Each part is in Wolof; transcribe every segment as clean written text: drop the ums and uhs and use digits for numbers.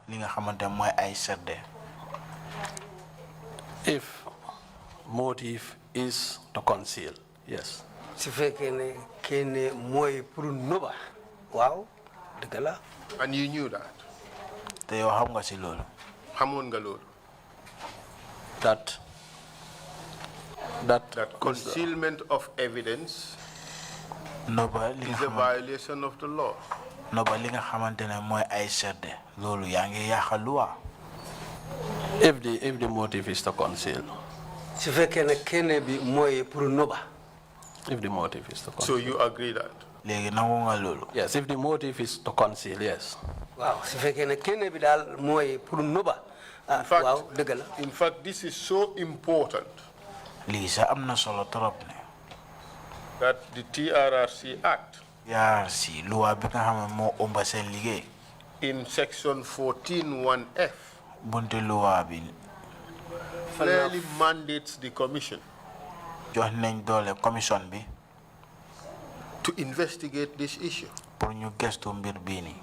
li nga xamante mooy ay sedde. If motive is to conceal, yes. su fekkee ne kenn mooy pour nëba waaw dëgg la. And you knew that. te yow xam nga si loolu. xamoon nga loolu. That concealment of evidence is a violation of the law. Nëba li nga xamante ne mooy ay sedde loolu yaa ngi yàq loi. If the motive is to conceal. su fekkee ne kenn bi mooy pour nëba. If the motive is to conceal. So you agree that? léegi nangu nga loolu. Yes, if the motive is to conceal, yes. waaw su fekkee ne kenn bi daal mooy pour nëba. waaw dëgg la. In fact, this is so important. lii sax am na solo trop ne. that the TRRC Act. TRRC loi bi nga xam ne moo ëmb seen liggéey. In section 14(1)(f). bunti loi bi. clearly mandates the commission. jox nañ doole commission bi. to investigate this issue. pour ñu gëstu mbir bii nii.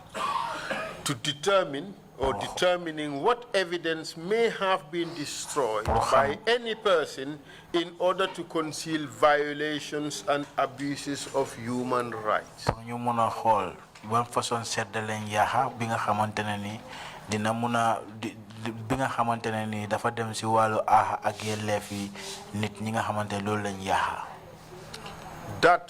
to determine or determining what evidence may have been destroyed by any person in order to conceal violations and abuses of human rights. pour ñu mun a xool ban façon sedd leen yaaxa bi nga xamante ne ni dina mun a bi nga xamante ne ni dafa dem si wàllu aaxa ak yelleef yi nit ñi nga xamante ne loolu lañ yaaxa. that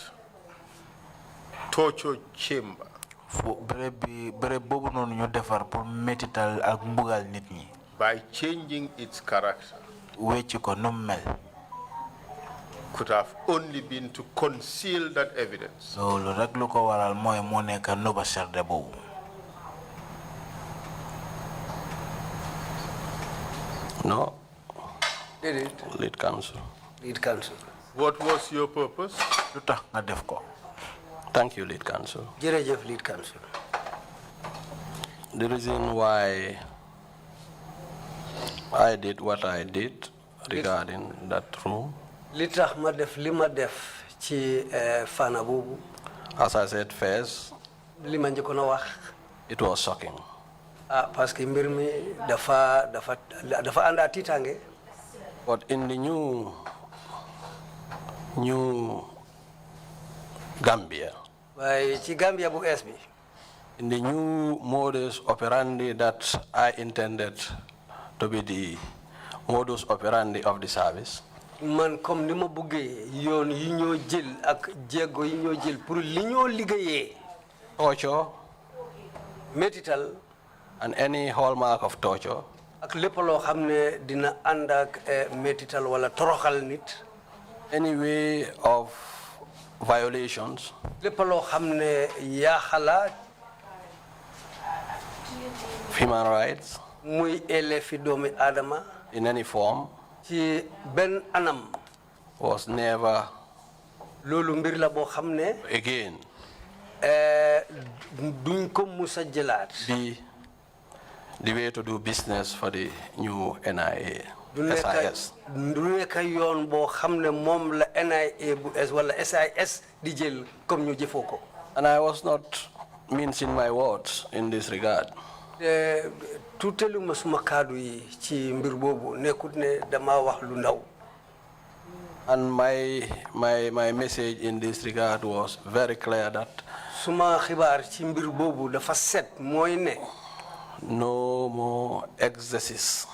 torture chamber. fu béréb boobu noonu ñu defar pour métital ak mbugal nit ñi. by changing its character. wecci ko nu mel. could have only been to conceal that evidence. loolu rek lu ko waral mooy moo nekk nëba serde boobu. No. Did it? Lead counsel. Lead counsel. What was your purpose? lu tax nga def ko. Thank you, lead counsel. jërëjëf lead counsel. The reason why I did what I did regarding that room. li tax ma def li ma def ci fana boobu. As I said first. li ma njëkkoon a wax. It was shocking. parce que mbir mi dafa ànda tiitange. But in the new Gambia. waaye ci Gambia bu ees bi. In the new modus operandi that I intended to be the modus operandi of the service. man comme ni ma bëggee yoon yi ñoo jël ak jéego yi ñoo jël pour li ñoo liggéeyee. Torture. métital. And any hallmark of torture. ak lépp loo xam ne dina ànd ak métital wala toroxal nit. Any way of violations. lépp loo xam ne yaaxala. Human rights. muy elefi doomi aadama. In any form. ci benn anam. Was never. loolu mbir la boo xam ne. Again. duñ ko musa jëlaat. The way to do business for the new NIA. SIS. du nekk yoon boo xam ne moom la NIA bu es wala SIS di jël comme ñu jëfoo ko. And I was not mincing my words in this regard. tuutaluma suma kaddu yi ci mbir boobu nekkut ne dama wax lu ndaw. And my message in this regard was very clear that. suma xibaar ci mbir boobu dafa set mooy ne. No more exercises.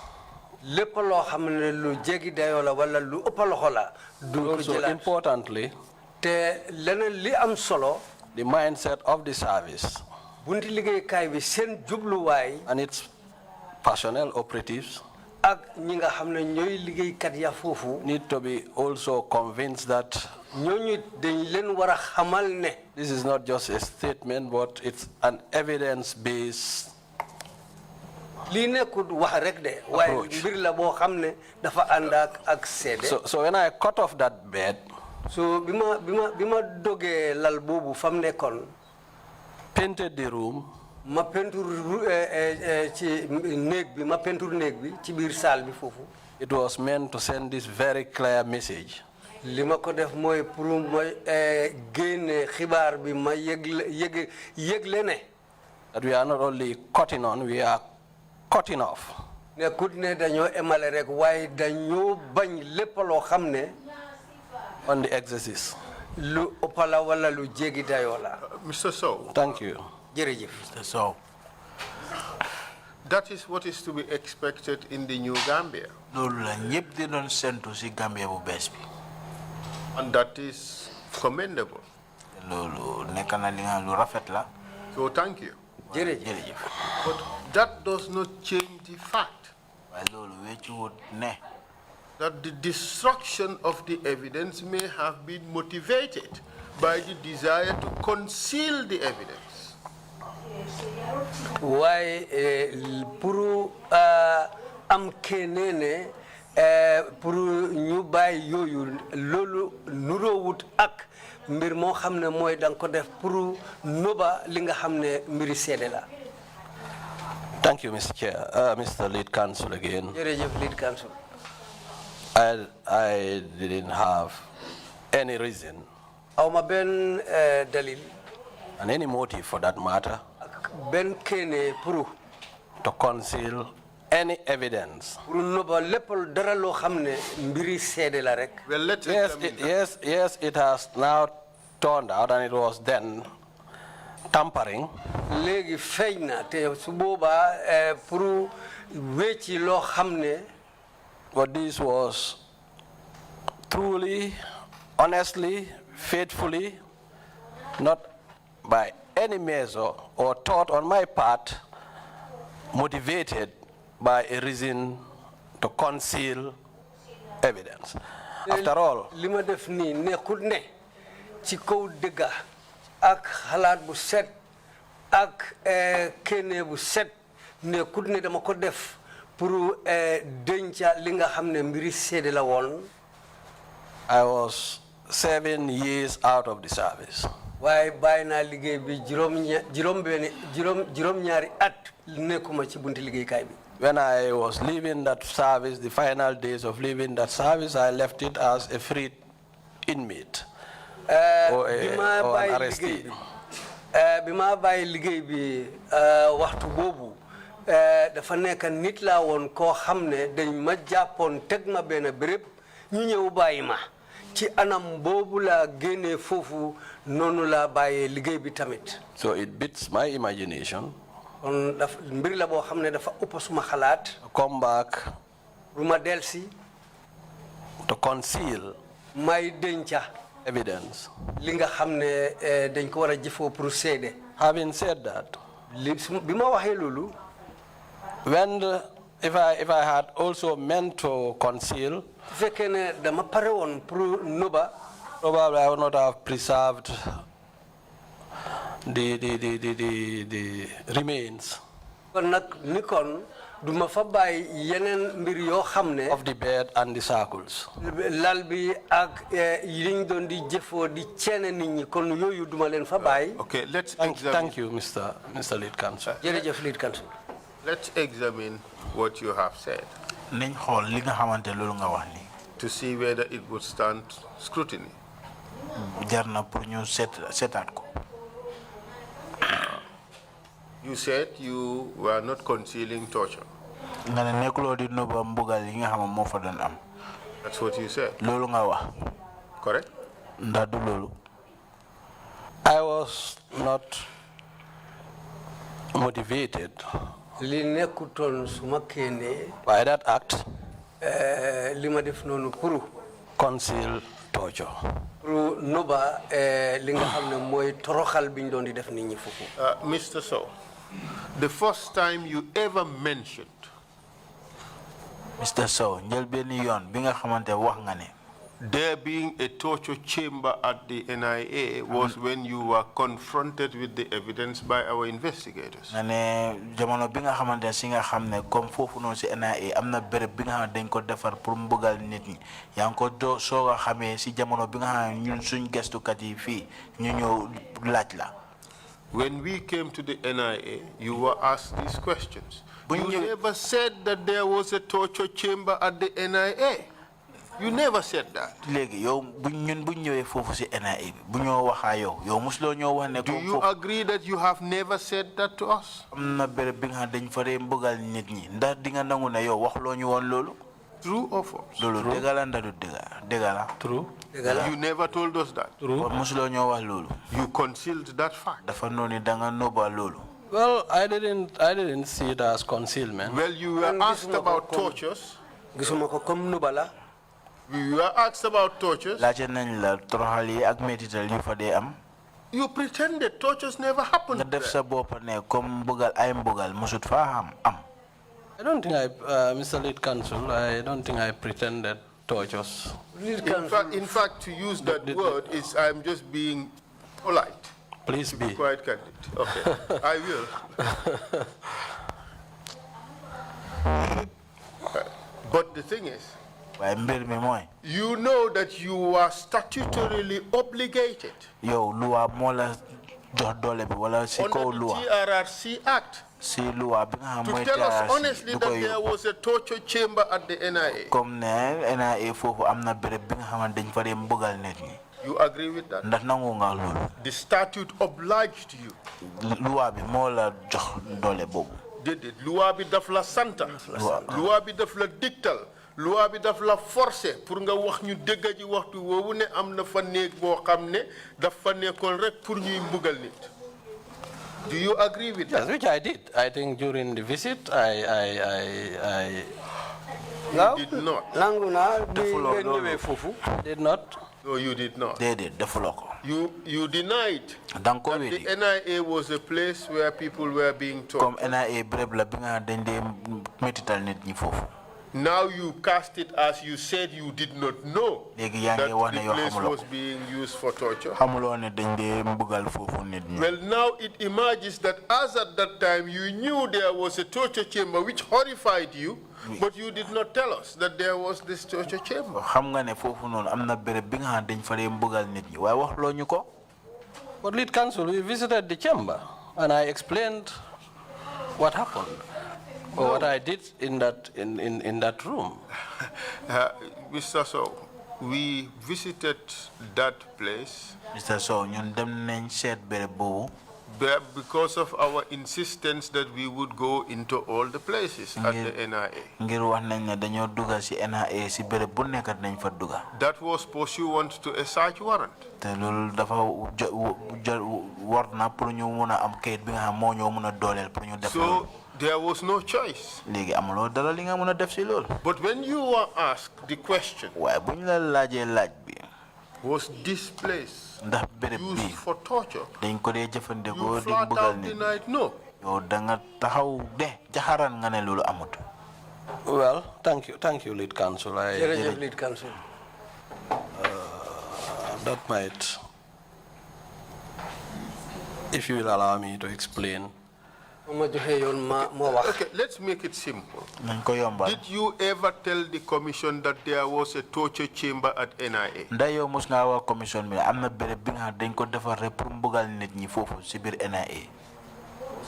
lépp loo xam ne lu jéggi dayoo la wala lu ëpp loxo la. du ko jëlaat. Also importantly. te leneen li am solo. The mindset of the service. bunti liggéeykaay bi seen jubluwaay. And its personnel operatives. ak ñi nga xam ne ñooy liggéeykat ya foofu. Need to be also convinced that. ñooñu dañ leen war a xamal ne. This is not just a statement but it's an evidence-based. lii nekkul wax rek de. waaye mbir la boo xam ne dafa ànd ak seede. So when I cut off that bed. so bi ma dogee lal boobu fam nekkoon. Painted the room. ma peinture ci néeg bi ma peinture néeg bi ci biir salle bi foofu. It was meant to send this very clear message. li ma ko def mooy pour ma génne xibaar bi ma yëgle ne. That we are not only cutting on, we are cutting off nekkut ne dañoo emale rek waaye dañoo bañ lépp loo xam ne on the exercise. lu ëppala wala lu jéggi dayoo la. Mr. Sowe. Thank you. jërëjëf. Mr. Sowe. That is what is to be expected in the new Gambia. loolu la ñëpp di doon sentu si Gambia bu bees bi. And that is commendable. loolu nekk na li nga lu rafet la. So thank you. jërëjëf. But that does not change the fact waaye loolu weccuwut ne. that the destruction of the evidence may have been motivated by the desire to conceal the evidence. waaye pour am kenene pour ñu bàyyi yooyu loolu nuroowut ak mbir moo xam ne mooy da nga ko def pour noba li nga xam ne mbiri seede la. Thank you, Mr. Chair. Mr. Lead Counsel again. jërëjëf lead counsel. I didn't have any reason awma benn dalil and any motive for that matter ak benn kene pour to conceal any evidence. pour noba lépp dara loo xam ne mbiri seede la rek. Well, let's Yes, examine that. yes, it has now turned out, and it was then tampering. léegi feeñ na te su boobaa pour wecci loo xam ne. But this was truly, honestly, faithfully, not by any measure or thought on my part, motivated by a reason to conceal evidence. After all, li ma def nii nekkul ne ci kaw dëgga ak xalaat bu set ak kene bu set nekkul ne dama ko def pour denca li nga xam ne mbiri seede la woon. I was 7 years out of the service. waaye bàyyi naa liggéey bi juróom-ñaari at nekkuma ci bunti liggéeykaay bi. When I was leaving that service, the final days of leaving that service, I left it as a free inmate or an arrestee. bi ma bàyyi liggéey bi waxtu boobu dafa nekk nit laa woon koo xam ne dañ ma jàppoon teg ma benn béréb ñu ñëw bàyyi ma ci anam boobu laa génnee foofu noonu laa bàyyee liggéey bi tamit. So it beats my imagination. kon dafa mbir la boo xam ne dafa ëpp suma xalaat. Come back bu ma delsi to conceal may denca evidence. li nga xam ne dañ ko war a jëfoo pour seede. Having said that, bi ma waxee loolu. if I had also meant to conceal, fekkee ne dama pare woon pour noba. probably I would not have preserved the remains kon nag ni kon du ma fa bàyyi yeneen mbir yoo xam ne. of the bed and the circles. lal bi ak yiñ doon di jëfoo di ceene nit ñi kon yooyu duma leen fa bàyyi. Okay, let's Thank you, Mr. Lead Counsel. jërëjëf lead counsel. Let's examine what you have said nañ xool li nga xamante loolu nga wax ni. to see whether it would stand scrutiny. jar na pour ñu seetaat ko. You said you were not concealing torture. nga ne nekkuloo di nëbba mbugal yi nga xam moo fa doon am. That's what you said. loolu nga wax. Correct? ndax du loolu. I was not motivated li nekkutoon suma kéene. by that act li ma def noonu pour. conceal torture. pour noba li nga xam ne mooy toroxal biñ doon di def nit ñi foofu. Mr. Sowe, the first time you ever mentioned Mr. Sowe njëlbéen yoon bi nga xamante wax nga ne. there being a torture chamber at the NIA was when you were confronted with the evidence by our investigators. nga ne jamono bi nga xamante si nga xam ne comme foofu noonu si NIA am na béréb bi nga xam ne dañ ko defar pour mbugal nit ñi yaa ngi ko soog a xamee si jamono bi nga xam ne ñun suñ gestukat yi fii ñu ñëw laaj la. When we came to the NIA, you were asked these questions. You never said that there was a torture chamber at the NIA. You never said that. Do you agree that you have never said that to us? True or false? True. You never told us that. True. You concealed that fact. Well, I didn't see it as concealment. Well, you were asked about tortures. We were asked about tortures. You pretended tortures never happened there. I don't think Mr. Lead Counsel, I don't think I pretended tortures. In fact, to use that word is I'm just being polite. Please be. Quite candid. Okay, I will. But the thing is, you know that you are statutorily obligated under the TRRC Act to tell us honestly that there was a torture chamber at the NIA. You agree with that? The statute obliged you. Did it? Loi bi daf la santa. Loi bi daf la dictal. Loi bi daf la forcer pour nga wax ñu dégg ji waxtu woowu ne am na fa néeg boo xam ne daf fa nekkoon rek pour ñuy mbugal nit. Do you agree with that? Yes, which I did. I think during the visit, I did not. Did not. No, you did not. They did. You denied that the NIA was a place where people were being tortured. Now you cast it as you said you did not know that the place was being used for torture. Well, now it emerges that as at that time you knew there was a torture chamber which horrified you, but you did not tell us that there was this torture chamber. But Lead Counsel, we visited the chamber and I explained what happened. Or what I did in that room. Mr. Sowe, we visited that place. Mr. Sowe, because of our insistence that we would go into all the places at the NIA. That was pursuant to a search warrant. So there was no choice. But when you were asked the question, was this place used for torture? You flat out denied no. Well, thank you, Lead Counsel. Lead Counsel. That might, if you will allow me to explain. Okay, let's make it simple. Did you ever tell the commission that there was a torture chamber at NIA?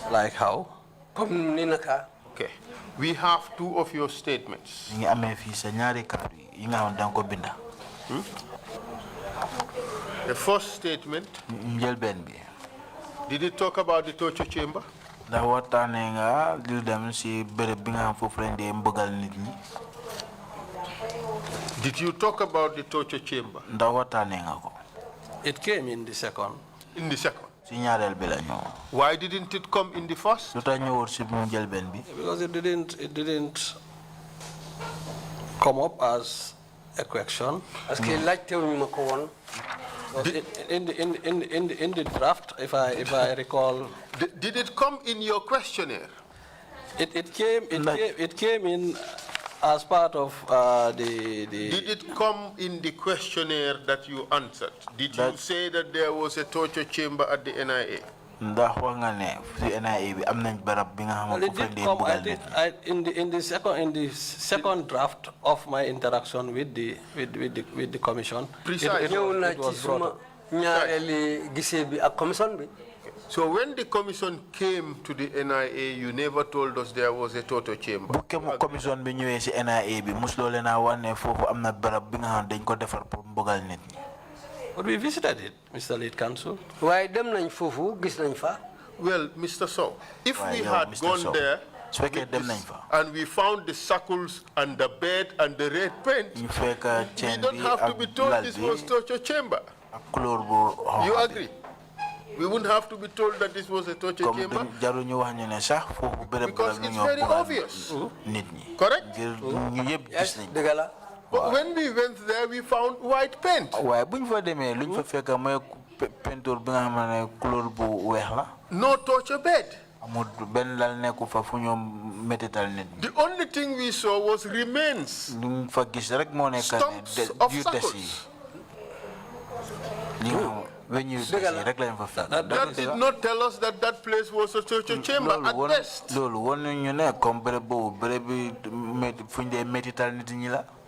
Like how? Okay. We have two of your statements. The first statement, did it talk about the torture chamber? Did you talk about the torture chamber? It came in the second. In the second? Why didn't it come in the first? Because it didn't come up as a question. In the draft, if I recall. Did it come in your questionnaire? It came in as part of the. Did it come in the questionnaire that you answered? Did you say that there was a torture chamber at the NIA? Well, it did come. In the second draft of my interaction with the commission. Precisely. It was brought up. So when the commission came to the NIA, you never told us there was a torture chamber. Bu commission bi ñëwé ci NIA bi musulo leena wone fofu amna barab bi nga xam dañ ko défar pour mbugal nit ñi. But we visited it, Mr. Lead Counsel. Waaye dem nañ fofu gis nañ fa. Well, Mr. Sowe, if we had gone there and we found the shackles and the bed and the red paint, we don't have to be told this was torture chamber. You agree? We wouldn't have to be told that this was a torture chamber because it's very obvious. Correct? Yes, but when we went there, we found white paint. No torture bed. The only thing we saw was remains, stumps of shackles. That did not tell us that that place was a torture chamber at best.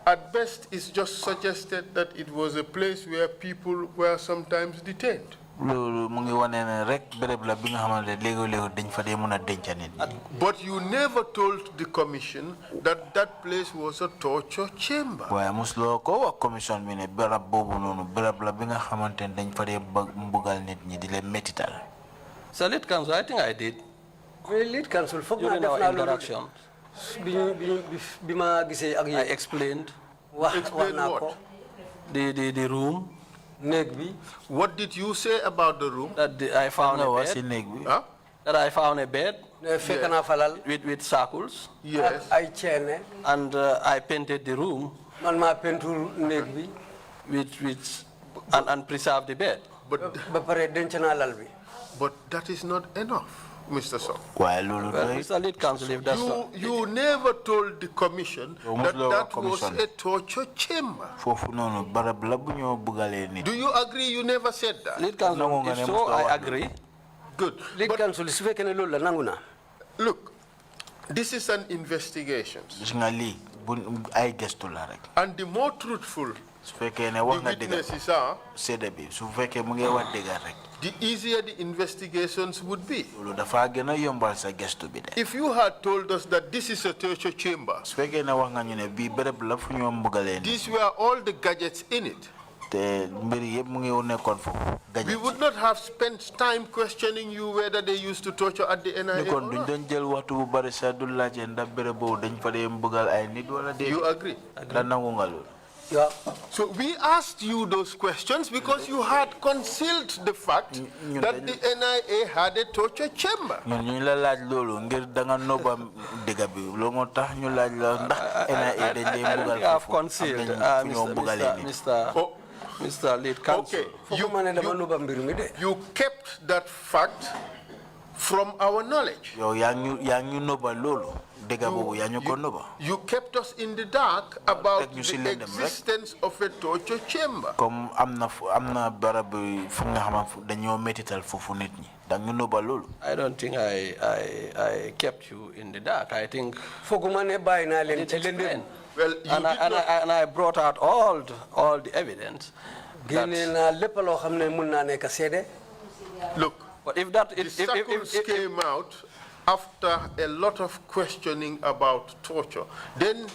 At best, it's just suggested that it was a place where people were sometimes detained. But you never told the commission that that place was a torture chamber. So lead counsel, I think I did. Lead counsel, during our interaction, I explained what? The room. What did you say about the room? That I found a bed. Huh? That I found a bed with circles. Yes. And I painted the room and preserved the bed. But that is not enough, Mr. Sowe. Well, Mr. Lead Counsel, if that's you never told the commission that that was a torture chamber. Do you agree you never said that? Lead Counsel, if so, I agree. Good. Lead Counsel, look, this is an investigation. And the more truthful the witnesses are, the easier the investigations would be. If you had told us that this is a torture chamber, these were all the gadgets in it, we would not have spent time questioning you whether they used to torture at the NIA or not. You agree? Yeah. So we asked you those questions because you had concealed the fact that the NIA had a torture chamber. I have concealed, Mr. Lead Counsel. Okay, you kept that fact from our knowledge. You kept us in the dark about the existence of a torture chamber. I don't think I kept you in the dark. I think well, and I brought out all the evidence. Look, but if that the circles came out after a lot of questioning about torture, then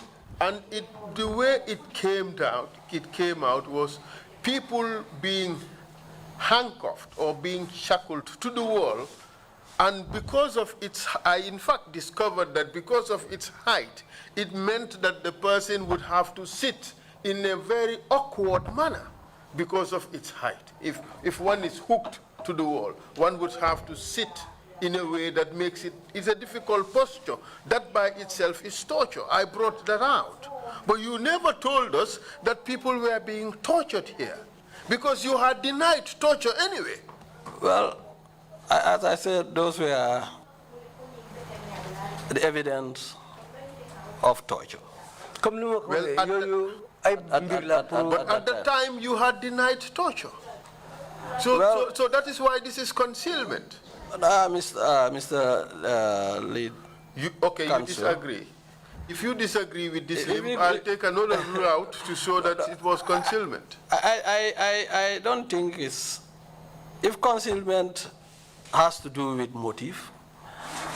the way it came out was people being handcuffed or being shackled to the wall, and because of its, I in fact discovered that because of its height, it meant that the person would have to sit in a very awkward manner because of its height. If one is hooked to the wall, one would have to sit in a way that makes it's a difficult posture. That by itself is torture. I brought that out. But you never told us that people were being tortured here because you had denied torture anyway. Well, as I said, those were the evidence of torture. Well, but at the time you had denied torture. So that is why this is concealment. Mr. Lead Counsel. You disagree. If you disagree with this, I'll take another route to show that it was concealment. I don't think if concealment has to do with motive,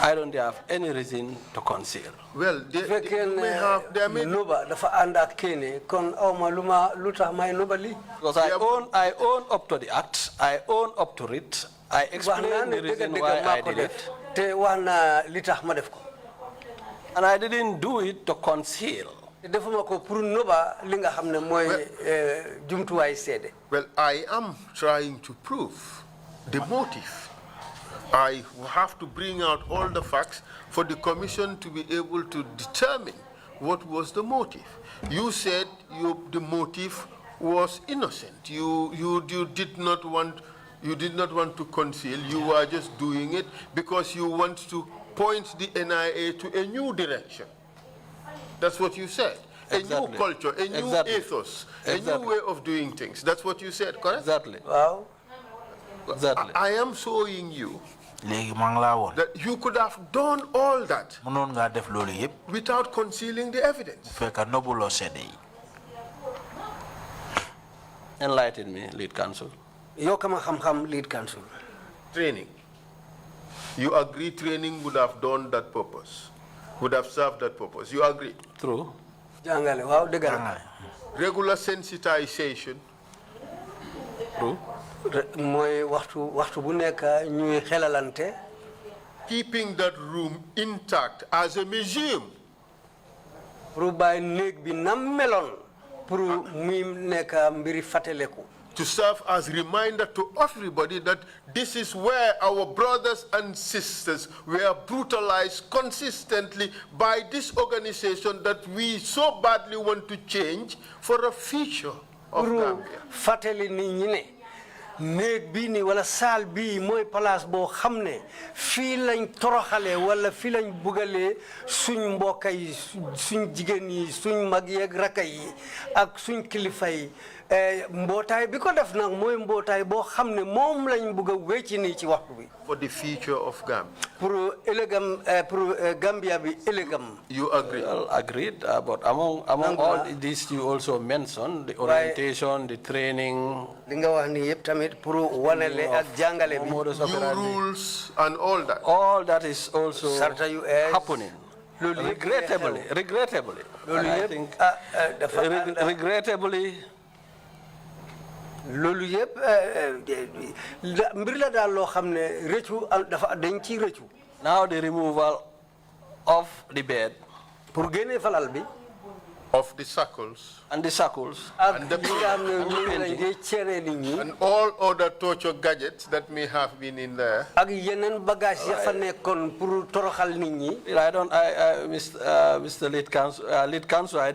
I don't have any reason to conceal. Well, they may have, there may Because I own up to the act, I own up to it, I explain the reason why I did it. And I didn't do it to conceal. Well, I am trying to prove the motive. I have to bring out all the facts for the commission to be able to determine what was the motive. You said the motive was innocent. You did not want to conceal. You were just doing it because you want to point the NIA to a new direction. That's what you said. Exactly. A new culture, a new ethos, a new way of doing things. That's what you said, correct? Exactly. Wow. Exactly. I am showing you that you could have done all that without concealing the evidence. Enlighten me, lead counsel. Lead counsel. Training. You agree training would have done that purpose, would have served that purpose. You agree? True. Regular sensitization. True. Keeping that room intact as a museum. To serve as a reminder to everybody that this is where our brothers and sisters were brutalized consistently by this organization that we so badly want to change for a future of Gambia. néeg bii nii wala saal bii mooy place boo xam ne fii lañ toroxalee wala fii lañ bugalee suñ mbokk yi suñ jigéen yi suñ mag yi ak rakka yi ak suñ kilifa yi mbootaay bi ko def nag mooy mbootaay boo xam ne moom lañ bugg a wecci nii ci waxtu bi. For the future of Gambia. pour ëllëgam pour Gambia bi ëllëgam. You agree? Well, agreed, but among all these you also mentioned the orientation, the training. li nga wax ni yëpp tamit pour wanale ak jàngale bi. New rules and all that. All that is also happening. Regrettably. I think regrettably. loolu yëpp mbir la daal loo xam ne rëccu dafa dañ ci rëccu. Now the removal of the bed. pour génne falal bi. Of the circles. And the circles. And all other torture gadgets that may have been in there. Mr. Lead Counsel, I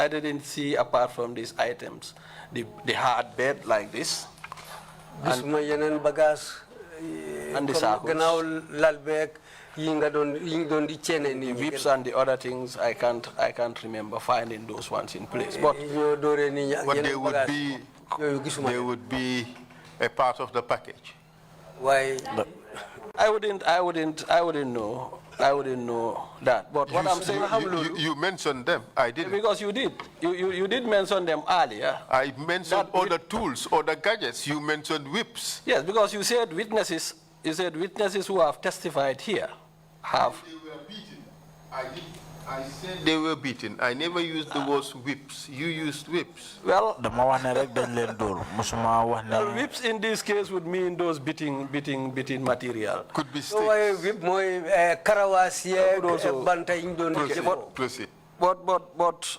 didn't see apart from these items the hard bed like this. And the circles. The whips and the other things, I can't remember finding those ones in place. But they would be a part of the package. Why? I wouldn't know that. But what I'm saying, you mentioned them. I didn't. Because you did. You did mention them earlier. I mentioned other tools, other gadgets. You mentioned whips. Yes, because you said witnesses. You said witnesses who have testified here have. They were beaten. I said they were beaten. I never used the words whips. You used whips. Well, whips in this case would mean those beating material. Could be sticks. Proceed. But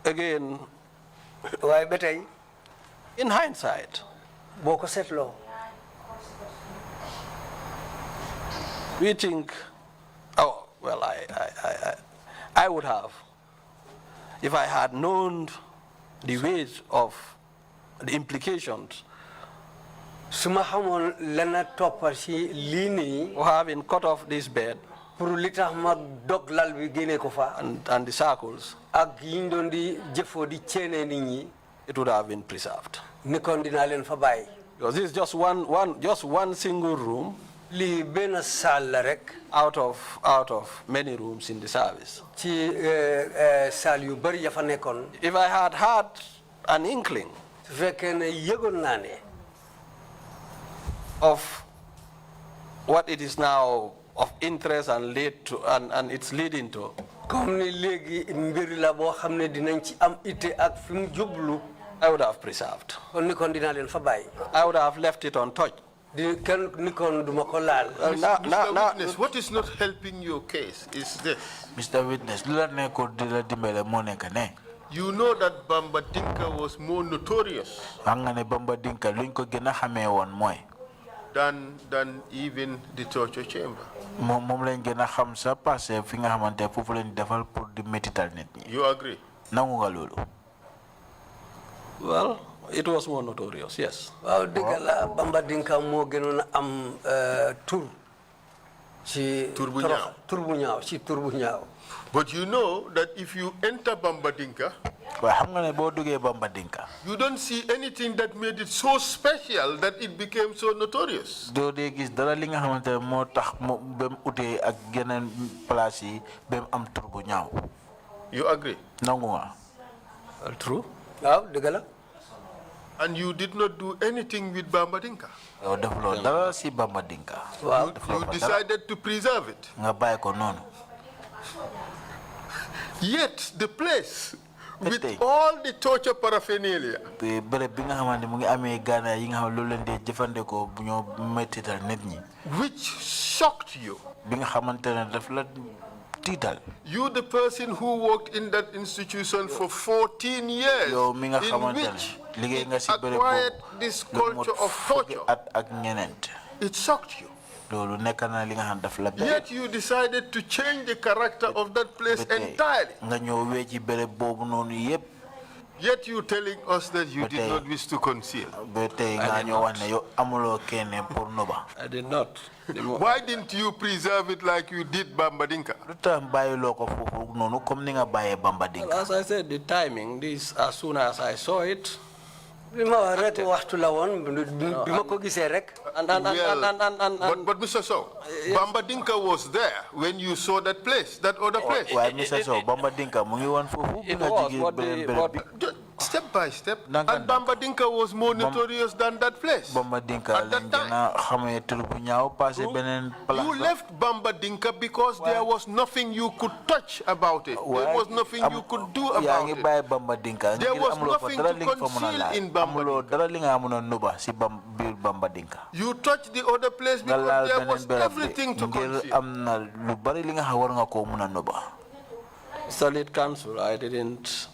again, in hindsight, we think, oh, well, I would have, if I had known the weight of the implications of having cut off this bed and the circles, it would have been preserved. Because this is just one single room out of many rooms in the service. If I had had an inkling of what it is now of interest and lead to, and it's leading to. I would have preserved. I would have left it untouched. Mr. Witness, what is not helping your case is this. Mr. Witness, you know that Bamba Dinka was more notorious than even the torture chamber. You agree? Well, it was more notorious, yes. Bamba Dinka mo gënon am tour ci tour bu ñaaw. But you know that if you enter Bamba Dinka, you don't see anything that made it so special that it became so notorious. You agree? True. And you did not do anything with Bamba Dinka. You decided to preserve it. Yet the place, with all the torture paraphernalia, which shocked you, you, the person who worked in that institution for 14 years, in which it acquired this culture of torture, it shocked you. Yet you decided to change the character of that place entirely. Yet you telling us that you did not wish to conceal. I did not. Why didn't you preserve it like you did Bamba Dinka? Well, as I said, the timing, this, as soon as I saw it, But Mr. Sowe, Bamba Dinka was there when you saw that place, that other place. Why, Mr. Sowe, Bamba Dinka, it was, step by step, and Bamba Dinka was more notorious than that place. Bamba Dinka, at that time. You left Bamba Dinka because there was nothing you could touch about it. There was nothing you could do about it. There was nothing to conceal in Bamba Dinka. You touched the other place because there was everything to conceal. Solid council, I didn't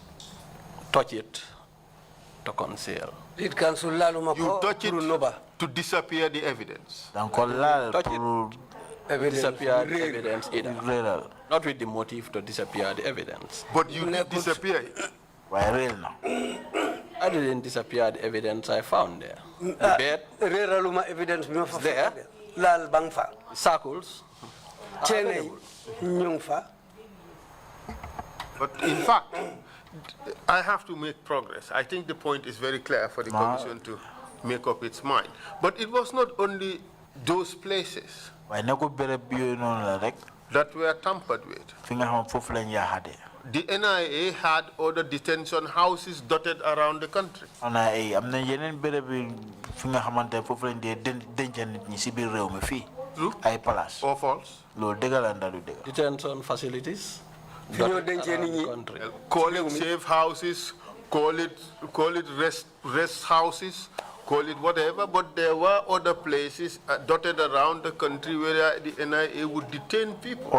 touch it to conceal. You touch it to disappear the evidence. Touch it to disappear the evidence either. Not with the motive to disappear the evidence. But you did disappear it. Why real now? I didn't disappear the evidence I found there. The bed, there, circles, but in fact, I have to make progress. I think the point is very clear for the Commission to make up its mind. But it was not only those places that were tampered with. The NIA had other detention houses dotted around the country. True or false? detention facilities. Call it safe houses, call it rest houses, call it whatever, but there were other places dotted around the country where the NIA would detain people.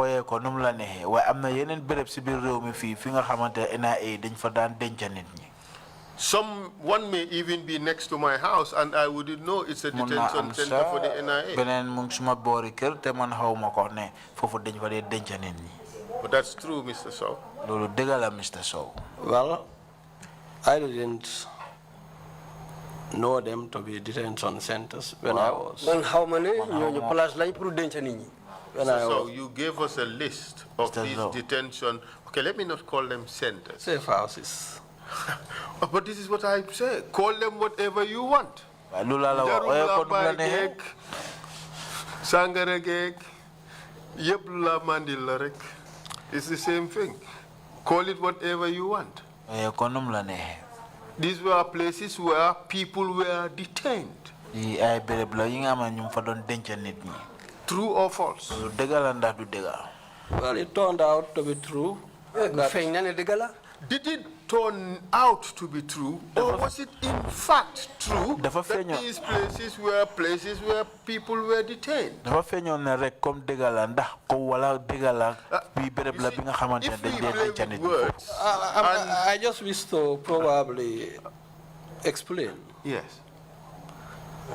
One may even be next to my house and I wouldn't know it's a detention center for the NIA. But that's true, Mr. Sowe. Well, I didn't know them to be detention centers when I was. So you gave us a list of these detention. Okay, let me not call them centers. Safe houses. But this is what I say. Call them whatever you want. Sangaragek, Yebla Mandilarek. It's the same thing. Call it whatever you want. These were places where people were detained. True or false? Well, it turned out to be true. Did it turn out to be true, or was it in fact true that these places were places where people were detained? If we play with words, I just wish to probably explain. Yes.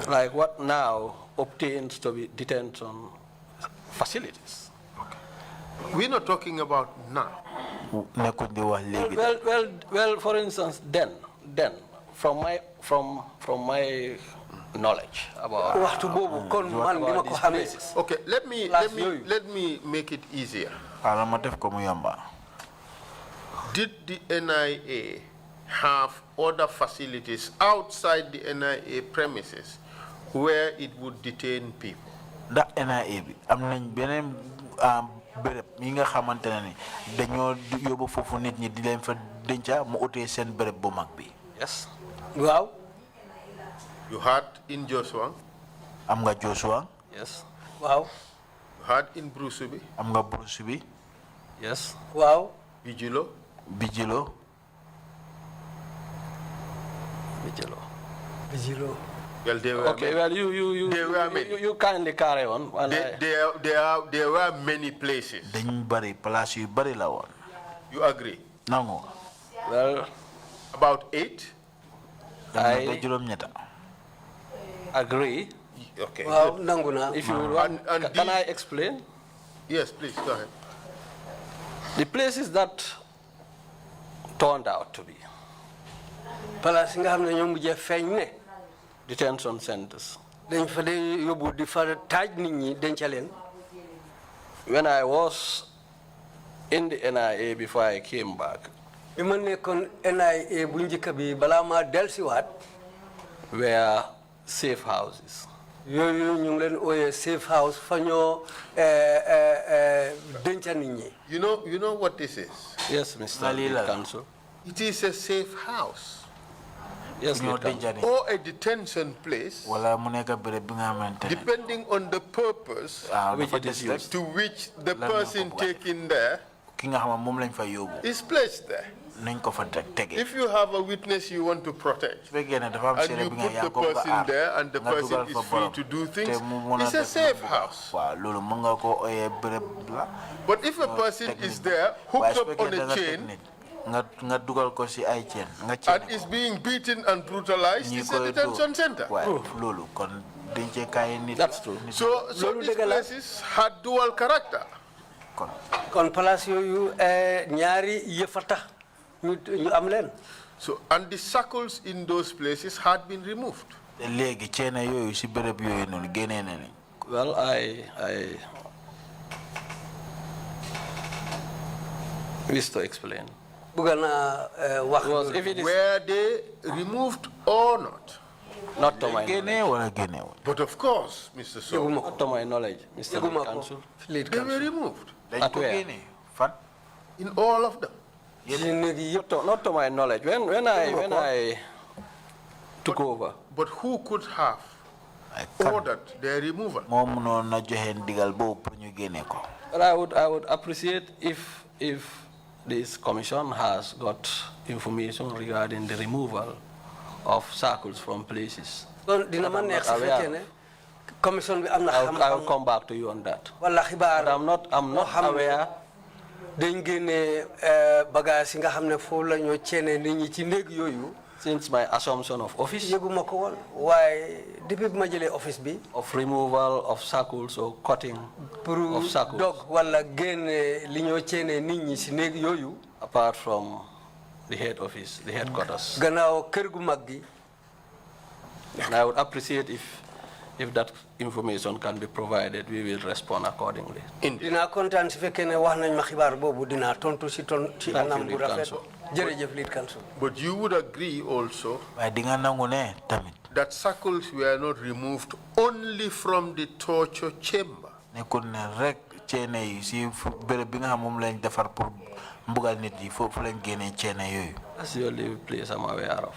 Like what now obtains to be detention facilities. We're not talking about now. Well, for instance, then, from my knowledge about these places. Okay, let me make it easier. Did the NIA have other facilities outside the NIA premises where it would detain people? That NIA berep yi nga xamantene ni dañoo yóbbu fofu nit ñi di leen fa denca mu uté seen berep bu mag bi. Yes. Wow. You had in Joshua. Am nga Joshua. Yes. Wow. You had in Brusubi. Am nga Brusubi. Yes. Wow. Bijilo. Well, they were okay, well, you kindly carry on. There were many places. You agree? No. Well, about 8? I agree. Okay. Well, if you want, can I explain? Yes, please, go ahead. The places that turned out to be detention centers. When I was in the NIA before I came back, were safe houses. Safe house You know what this is? Yes, Mr. Lead Counsel. It is a safe house. Yes, or a detention place, depending on the purpose to which the person taken there is placed there. If you have a witness you want to protect, and you put the person there and the person is free to do things, it's a safe house. But if a person is there, hooked up on a chain, and is being beaten and brutalized, it's a detention center. That's true. So these places had dual character. So, and the shackles in those places had been removed. Well, I wish to explain. Were they removed or not? Not to my knowledge. But of course, Mr. Sowe. Not to my knowledge, Mr. Lead Counsel. They were removed. At where? In all of them. Not to my knowledge. When I took over. But who could have ordered their removal? But I would appreciate if this commission has got information regarding the removal of circles from places. I will come back to you on that. But I'm not aware. Since my assumption of office, of removal of circles or cutting of circles, apart from the head office, the headquarters. And I would appreciate if that information can be provided, we will respond accordingly. Thank you, Lead Counsel. But you would agree also that shackles were not removed only from the torture chamber. That's the only place I'm aware of.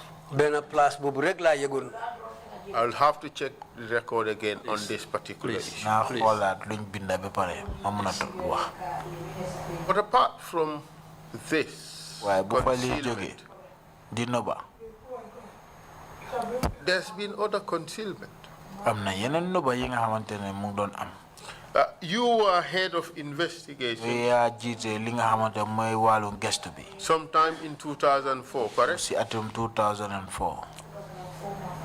I'll have to check the record again on this particular issue. naa xoolaat luñ binda ba pare ma mën a toog wax. But apart from this waaye bu fa lii jógee concealment, di noba there's been other concealment. am na yeneen noba yi nga xamante ne mu ngi doon am. You were head of investigation yaa jiite li nga xamante mooy wàllu gestu bi. sometime in 2004, correct? si atum 2004.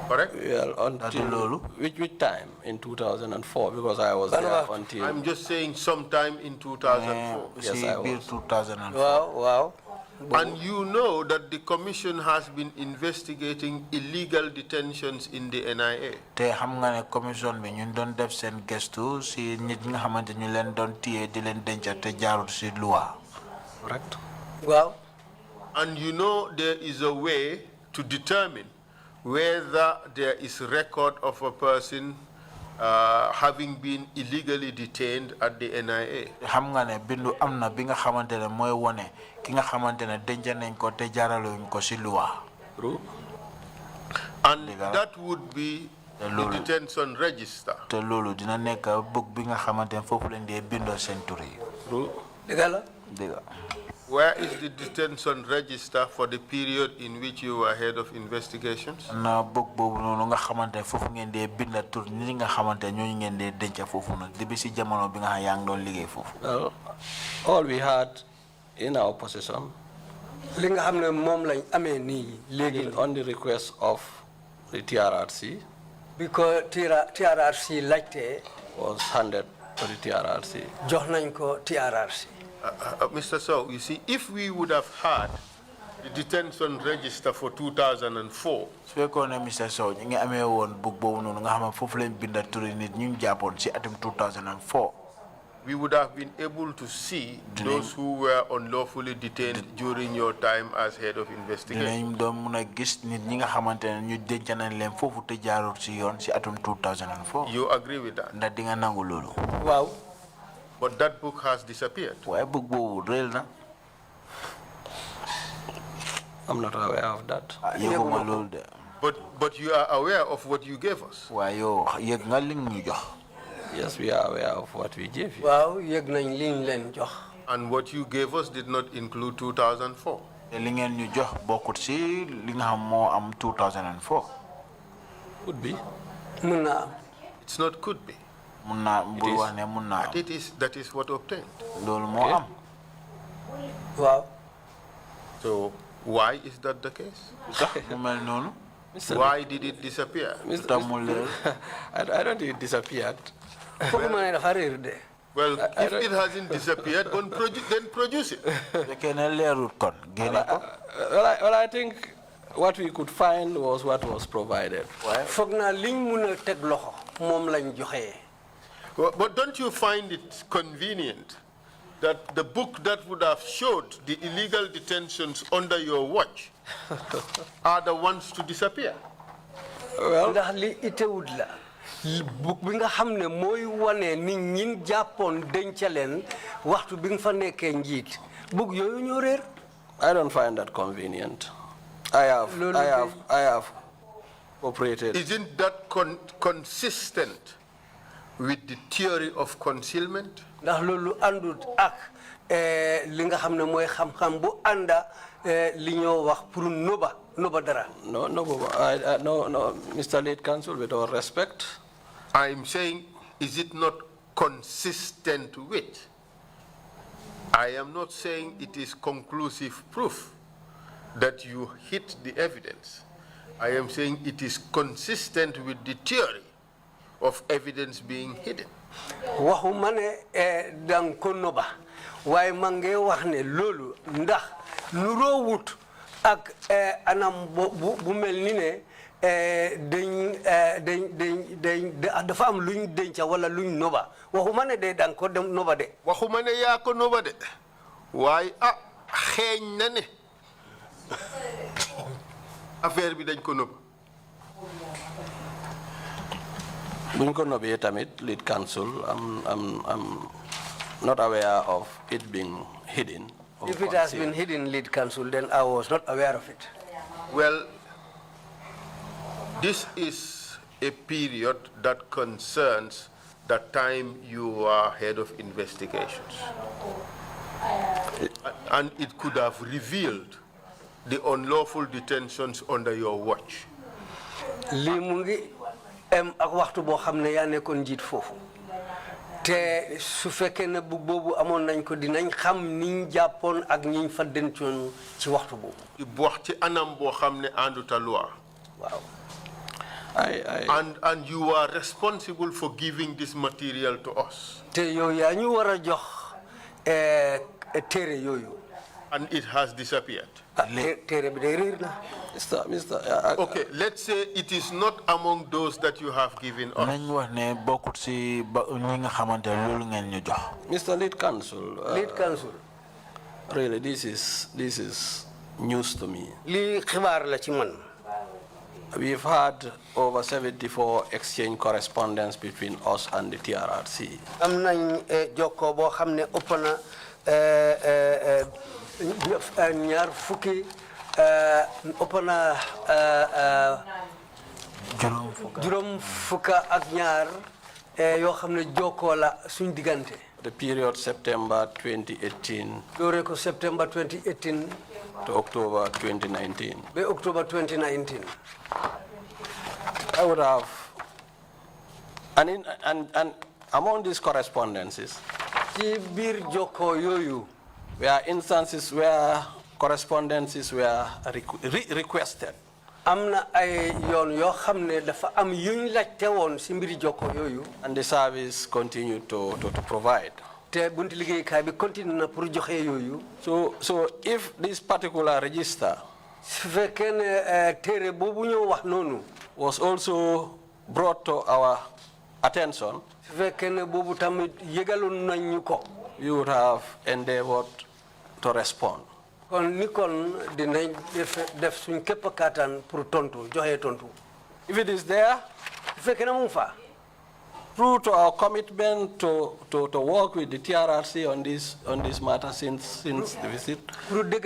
Correct? Well, until which time in 2004? Because I was there until. I'm just saying sometime in 2004. Yes, I was. 2004. Wow. And you know that the commission has been investigating illegal detentions in the NIA. te xam nga ne commission bi ñu doon def seen gestu si nit ñi nga xamante ñu leen doon téye di leen denc te jaarul si loi. Correct. Wow. And you know there is a way to determine whether there is record of a person having been illegally detained at the NIA. xam nga ne bindu am na bi nga xamante ne mooy wone ki nga xamante ne denc nañ ko te jaaraluñ ko si loi. And that would be the detention register. te loolu dina nekk book bi nga xamante ne foofu lañ dee bindoo seen tur yi. dëgg la. Where is the detention register for the period in which you were head of investigations? na book boobu noonu nga xamante ne foofu ngeen dee binda tur ñi nga xamante ne ñooñu ngeen dee denc foofu noonu depuis si jamono bi nga xam yaa ngi doon liggéey foofu. Well, all we had in our possession, li nga xam ne moom lañ amee nii léegi on the request of the TRRC, because TRRC laajte was handed to the TRRC. jox nañ ko TRRC. Mr. Sowe, you see, if we would have had the detention register for 2004, su fekkoon ne Mr. Sowe ñu ngi amee woon book boobu noonu nga xam ne foofu lañ binda turi nit ñu jàppoon si atum 2004. we would have been able to see those who were unlawfully detained during your time as head of investigation. dinañ doon mun a gis nit ñi nga xamante ne ñu denc nañ leen foofu te jaarul si yoon si atum 2004. You agree with that? ndax di nga nangu loolu. waaw. But that book has disappeared. waaye book boobu réel na. I'm not aware of that. yëguma loolu de. But you are aware of what you gave us. waaye yow yëg nga li ñu jox. Yes, we are aware of what we gave you. waaw yëg nañ liñ leen jox. And what you gave us did not include 2004. te li ngeen ñu jox bokkut si li nga xam moo am 2004. Could be. mun naa am. It's not could be. mun naa bul wax ne mun naa am. That is what obtained. loolu moo am. waaw. So why is that the case? mu mel noonu. Why did it disappear? I don't think it disappeared. foog ma ne dafa réer de. Well, if it hasn't disappeared, then produce it. Well, I think what we could find was what was provided. foog naa liñ mun a teg loxo moom lañ joxe. But don't you find it convenient that the book that would have showed the illegal detentions under your watch are the ones to disappear? Well, ndax li itewut la. book bi nga xam ne mooy wane nit ñi jàppoon dencaleen waxtu bi nga fa nekkee njiit book yooyu ñoo réer. I don't find that convenient. I have operated. Isn't that consistent with the theory of concealment? ndax loolu àndut ak li nga xam ne mooy xam-xam bu ànda li ñoo wax pour noba dara. No, Mr. Late Counsel, with all respect. I'm saying, is it not consistent with? I am not saying it is conclusive proof that you hit the evidence. I am saying it is consistent with the theory of evidence being hidden. waxuma ne dang ko noba waaye ma ngi wax ne loolu ndax nuroowut ak anam bu mel ni ne dafa am luñ denca wala luñ noba waxuma ne de dang ko dem noba de. waxuma ne yaa ko noba de waaye xeeñ na ne affaire bi dañ ko noba. buñ ko nobee tamit Lead Counsel, I'm not aware of it being hidden. If it has been hidden, Lead Counsel, then I was not aware of it. Well, this is a period that concerns the time you are head of investigations. And it could have revealed the unlawful detentions under your watch. Li mu ngi am ak waxtu boo xam ne yaa nekkoon njiit foofu te su fekkee ne bu boobu amoon nañ ko dinañ xam niñ jàppoon ak ñiñ fa dencoon ci waxtu boobu. di wax ci anam boo xam ne ànduta loi. waaw. And you are responsible for giving this material to us. te yow yaa ñu war a jox téere yooyu. And it has disappeared. téere bi day réer na. Okay, let's say it is not among those that you have given us. Mr. Lead Counsel. Lead Counsel. Really, this is news to me. Li xibaar la ci man. We've had over 74 exchange correspondence between us and the TRRC. Am nañ jokkoo boo xam ne ëpp na ñaar fukki ëpp na juróom fukka ak ñaar yoo xam ne jokkoo la suñ diggante. The period September 2018 doore ko September 2018 to October 2019. Be October 2019. I would have, and among these correspondences, ci biir jokkoo yooyu. There are instances where correspondences were requested. Amna ay yoon yoo xam ne dafa am yuñ laajte woon ci mbiri jokkoo yooyu. And the service continued to provide. te bunti liggéeykaay bi continue na pour joxe yooyu. So if this particular register su fekkee ne téere boobu ñoo wax noonu. was also brought to our attention, su fekkee ne boobu tamit yëgaloon nañ ñu ko. we would have endeavored to respond. kon ni kon dinañ def suñ képp kàttan pour tontu joxe tontu. If it is there, su fekkee ne mu fa. true to our commitment to work with the TRRC on this matter since the visit. Pour dëgg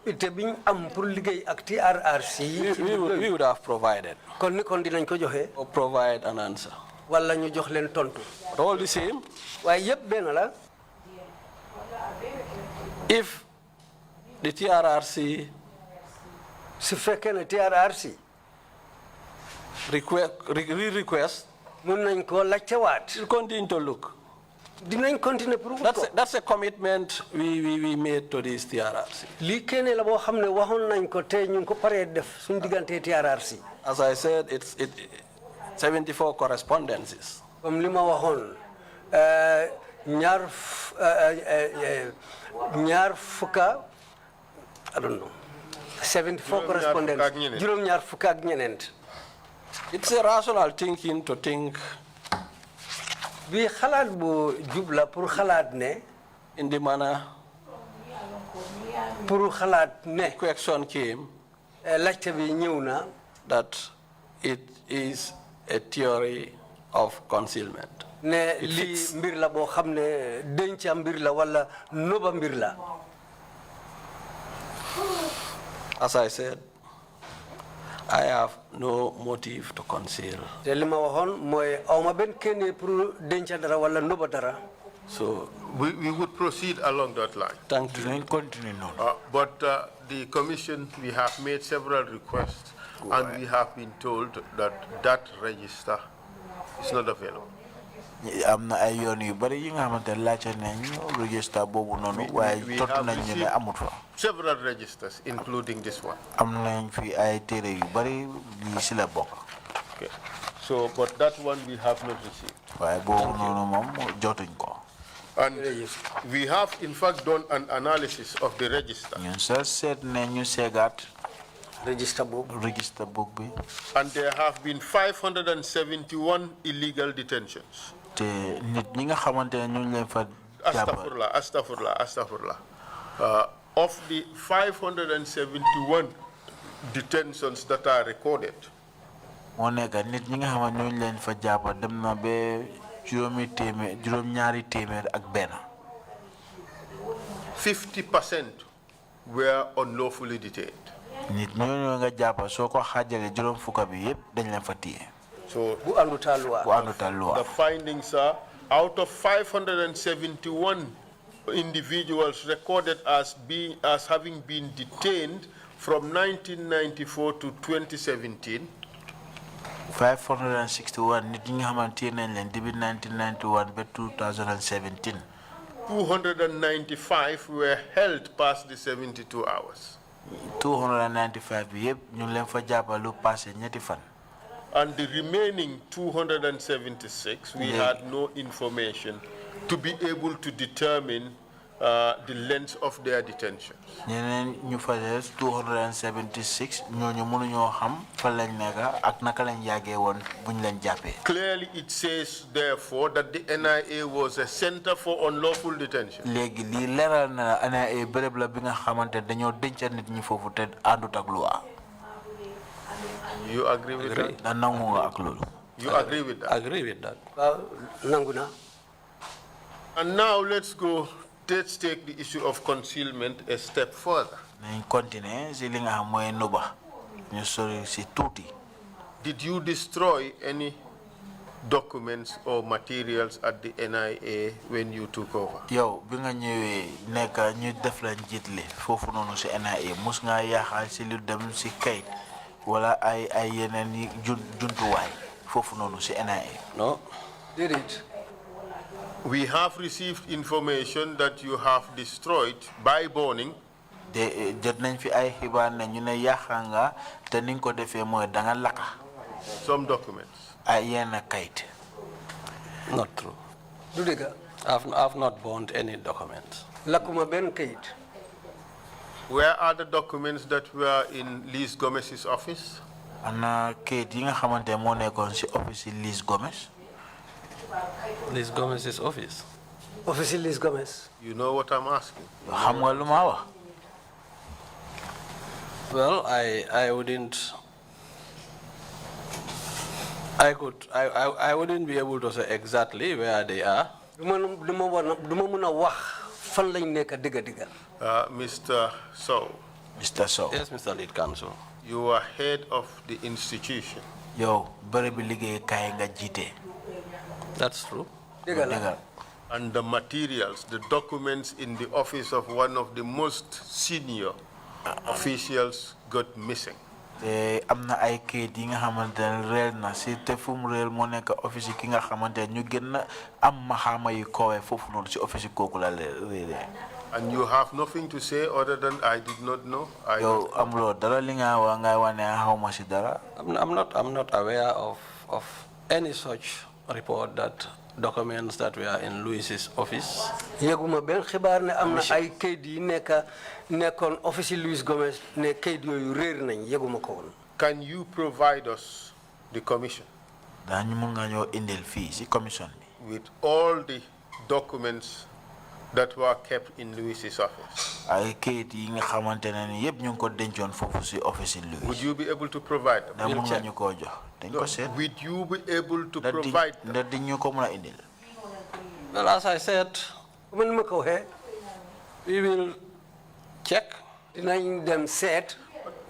ite bi ñu am pour liggéey ak TRRC. We would have provided. kon ni kon dinañ ko joxe. Or provide an answer. wala ñu jox leen tontu. But all the same. waaye yëpp benn la. If the TRRC su fekkee ne TRRC request, mun nañ ko laajtewaat. we'll continue to look. dinañ continuer pour That's a commitment we made to this TRRC. lii kenn la boo xam ne waxoon nañ ko te ñu ko paree def suñu diggante TRRC. As I said, it's 74 correspondences. comme li ma waxoon ñaar fukka I don't know 74 correspondence juróom ñaar fukka ak ñeneent. It's a rational thinking to think bi xalaat bu jubla pour xalaat ne in the manner pour xalaat ne question came laajte bi ñëw na that it is a theory of concealment. ne lii mbir la boo xam ne denca mbir la wala noba mbir la. As I said, I have no motive to conceal. te li ma waxoon mooy awma benn kenn pour denca dara wala noba dara. So we would proceed along that line. Thank you. Continue now. But the commission, we have made several requests, and we have been told that register is not available. am na ay yoon yu bari yi nga xamante laajte nañ register boobu noonu waaye tot nañ ñu ne amut fa. Several registers, including this one. am nañ fi ay téere yu bari lii si la bokk. Okay. So, but that one we have not received. waaye boobu noonu moom jotuñ ko. And we have, in fact, done an analysis of the register. ñun sa seet ne ñu seegaat register book bi. And there have been 571 illegal detentions. te nit ñi nga xamante ne ñu leen fa Astaghfirullah. Of the 571 detentions that are recorded, moo nekk nit ñi nga xamante ñu leen fa jàpp dem na ba juróom-ñaari téeméer ak benn. 50% were unlawfully detained. nit ñooñu nga jàpp soo ko xaajalee juróom fukka bi yëpp dañ leen fa téye. So bu àndutal loi. the findings are out of 571 individuals recorded as having been detained from 1994 to 2017. 561 nit ñi nga xamante nañ leen depuis 1991 ba 2017. 295 were held past the 72 hours. 295 bi yëpp ñu leen fa jàppal lu passé ñetti fan. And the remaining 276, we had no information to be able to determine the length of their detention. ñeneen ñu fa des 276 ñooñu mënuñoo xam fa lañ nekk ak naka lañ yàggee woon buñ leen jàppee. Clearly it says therefore that the NIA was a center for unlawful detention. léegi lii leeral na NIA béréb la bi nga xamante dañoo denca nit ñi foofu te àndut ak loi. You agree with that? da nangu nga ak loolu. You agree with that? Agree with that. nangu na. And now let's take the issue of concealment a step further. nañ continuer si li nga xam mooy nuba ñu sori si tuuti. Did you destroy any documents or materials at the NIA when you took over? yow bi nga ñëwee nekk ñu def la njiitle foofu noonu si NIA mus nga yaaxal si lu dem si kayit wala ay yeneen yi jumtuwaay foofu noonu si NIA. No. Did it? We have received information that you have destroyed by burning. de jot nañ fi ay xibaar ne ñu ne yaaxa nga te ni nga ko defee mooy da nga lakka. Some documents. ay yenn kayit. Not true. du dëgg. I've not burned any documents. lakkuma benn kayit. Where are the documents that were in Liz Gomez's office? ana kayit yi nga xamante moo nekkoon si office Liz Gomez. Liz Gomez's office. Office Liz Gomez. You know what I'm asking? xam nga lu ma wax. Well, I wouldn't. I wouldn't be able to say exactly where they are. Mr. Sowe. Mr. Sowe. Yes, Mr. Lead Counsel. You are head of the institution. Yo, bari bi liggéey kay nga jité. That's true. And the materials, the documents in the office of one of the most senior officials got missing. Amna ay kayit yi nga xamantene reel na ci te fum reel mo nek office ki nga xamantene ñu gën am mahama yu kowe fofu non ci office koku la reele. And you have nothing to say other than I did not know. Yo amlo dara li nga wa ngay wane xawma ci dara. I'm not aware of any such report that documents that were in Louis's office. Yeguma ben xibaar ne amna ay kayit yi nekkon office Louis Gomez ne kayit yoyu réer nañ yeguma ko won. Can you provide us the commission? Dañu mën nga ñoo indil fi ci commission bi. With all the documents that were kept in Louis's office. Ay kayit yi nga xamantene ni yeb ñu ko dencoon fofu ci office Louis. Would you be able to provide them? Mën nga ñu ko jox. Would you be able to provide them? Well, as I said, we will check.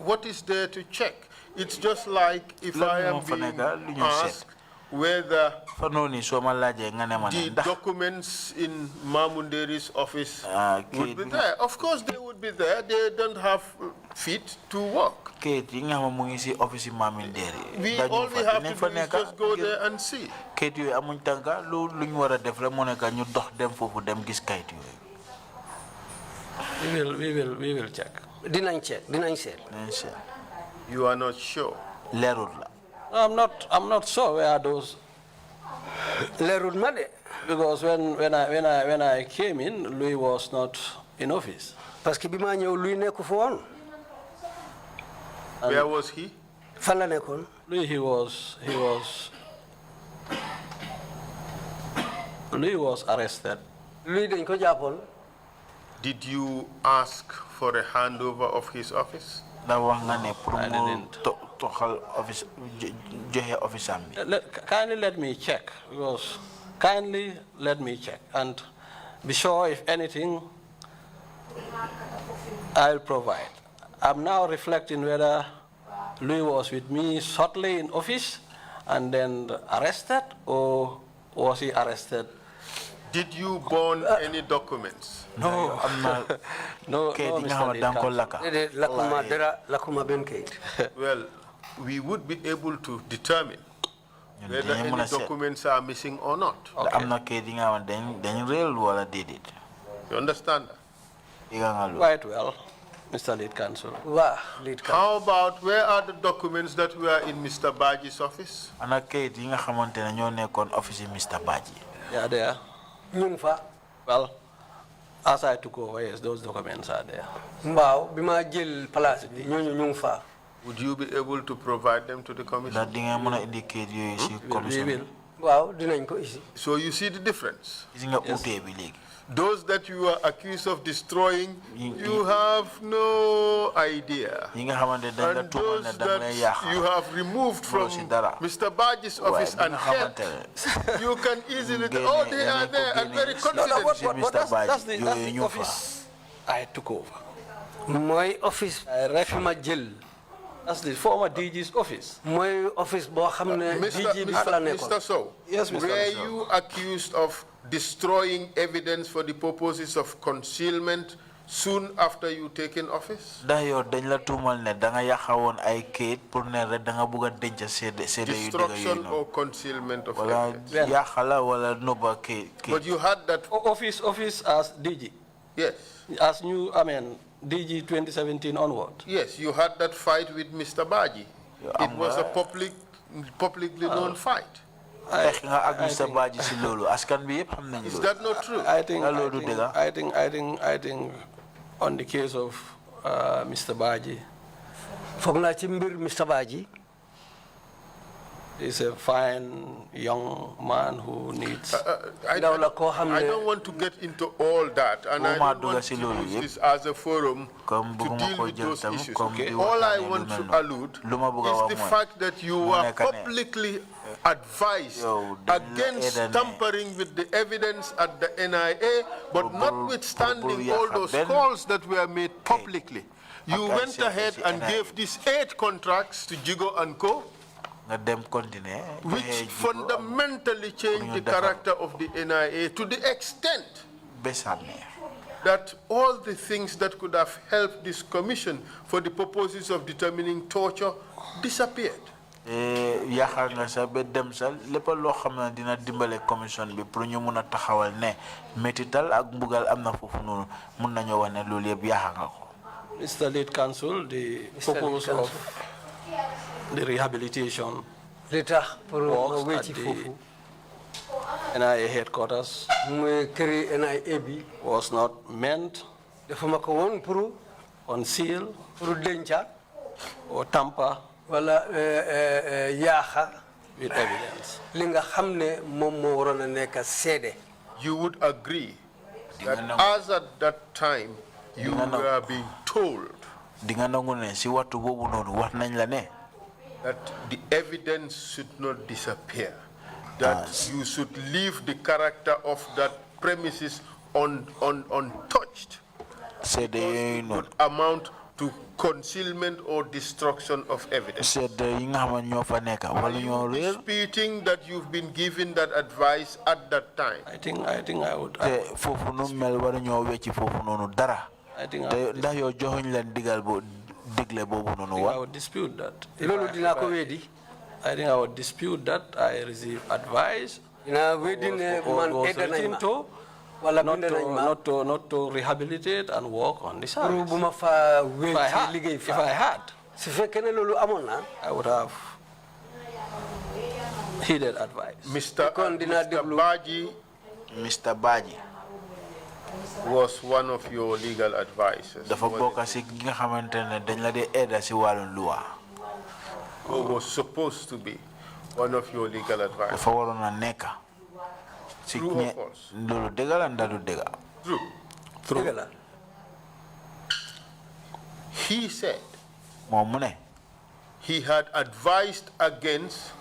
What is there to check? It's just like if I am being asked whether the documents in Mamunderi's office would be there. Of course they would be there. They don't have feet to walk. All we have to do is just go there and see. We will check. You are not sure? I'm not sure where those. Because when I came in, Louis was not in office. Where was he? Louis was arrested. Did you ask for a handover of his office? I didn't. Kindly let me check, because kindly let me check and be sure if anything I'll provide. I'm now reflecting whether Louis was with me shortly in office and then arrested, or was he arrested? Did you burn any documents? No, no, Mr. Lead Counsel. Well, we would be able to determine whether any documents are missing or not. Okay. You understand that? Quite well, Mr. Lead Counsel. How about where are the documents that were in Mr. Baji's office? Yeah, there. Well, as I took over, yes, those documents are there. Would you be able to provide them to the commission? We will. So you see the difference? Yes. Those that you are accused of destroying, you have no idea. And those that you have removed from Mr. Baji's office and kept, you can easily, oh, they are there and very confident. No, that's the office I took over. My office, That's the former DG's office. My office, Mr. Sowe, Yes, Mr. were Sowe. you accused of destroying evidence for the purposes of concealment soon after you taken office? Destruction or concealment of evidence? But you had that Office as DG. Yes. As new, DG 2017 onward. Yes, you had that fight with Mr. Baji. It was a publicly known fight. Is that not true? I think on the case of Mr. Baji, Mr. Baji. he's a fine young man who needs. I don't want to get into all that, and I don't want to use this as a forum to deal with those issues. Okay? All I want to allude is the fact that you were publicly advised against tampering with the evidence at the NIA, but notwithstanding all those calls that were made publicly, you went ahead and gave these 8 contracts to Jigo & Co., which fundamentally changed the character of the NIA to the extent that all the things that could have helped this commission for the purposes of determining torture disappeared. Mr. Lead Counsel, the purpose of the rehabilitation works at the NIA headquarters was not meant to conceal or tamper with evidence. You would agree that as at that time you were being told that the evidence should not disappear, that you should leave the character of that premises untouched, it would amount to concealment or destruction of evidence. Are you disputing that you've been given that advice at that time? I think I would dispute that. I think I would dispute that. I received advice not to rehabilitate and work on this service. If I had, I would have heeded advice. Mr. Baji was one of your legal advisors. Or was supposed to be one of your legal advisors. True or false? True. True. He said he had advised against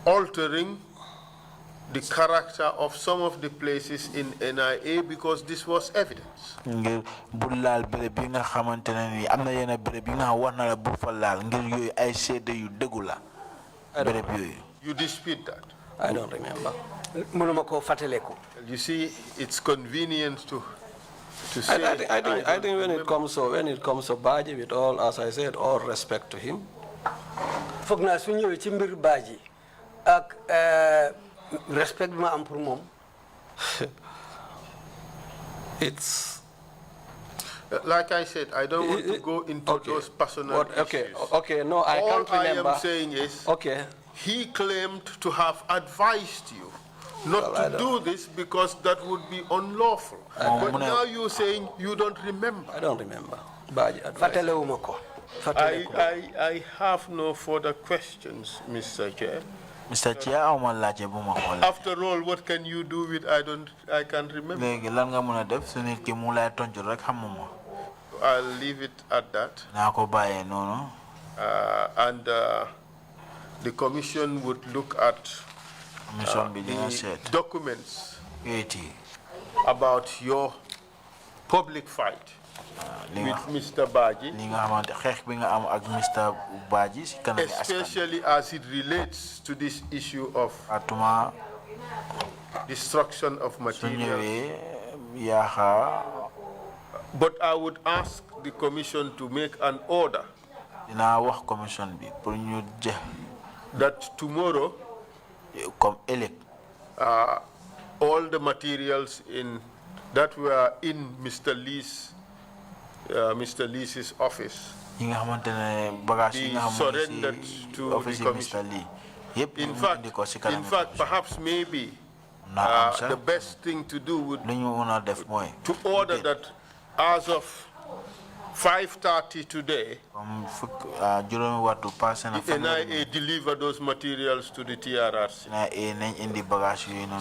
altering the character of some of the places in NIA because this was evidence. ngir bu laal béréb bi nga xamante ne ni am na yenn béréb yi nga war na la bu fa laal ngir yooyu ay seede yu dëggu la béréb yooyu. You dispute that? I don't remember. mënuma ko fàttaleku. You see, it's convenient to say. I think when it comes to Baji, with all, as I said, all respect to him. foog naa su ñëwee ci mbir Baji ak respect ma am pour moom. It's. Like I said, I don't want to go into those personal issues. Okay, no, I can't remember. All I am saying is, he claimed to have advised you not to do this because that would be unlawful. But now you're saying you don't remember. I don't remember. Baji advised. fàttalewuma ko. I have no further questions, Mr. Chair. Mr. Chair, after all, what can you do with I can't remember. I'll leave it at that. And the commission would look at the documents about your public fight with Mr. Baji, especially as it relates to this issue of destruction of material. But I would ask the commission to make an order that tomorrow all the materials that were in Mr. Lee's office be surrendered to the commission. In fact, perhaps maybe the best thing to do would be to order that as of 5:30 today, the NIA deliver those materials to the TRRC.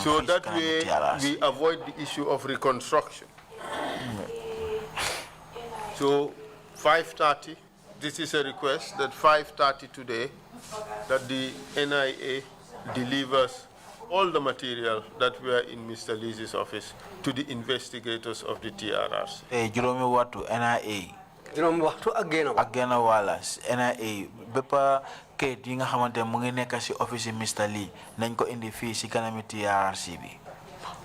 So that way we avoid the issue of reconstruction. So 5:30, this is a request that 5:30 today, that the NIA delivers all the material that were in Mr. Lee's office to the investigators of the TRRC. NIA. Agena walas NIA bepa kayit yi nga xamante mu ngi nekk ci office Mr. Lee nañ ko indi fii ci kanami TRRC bi.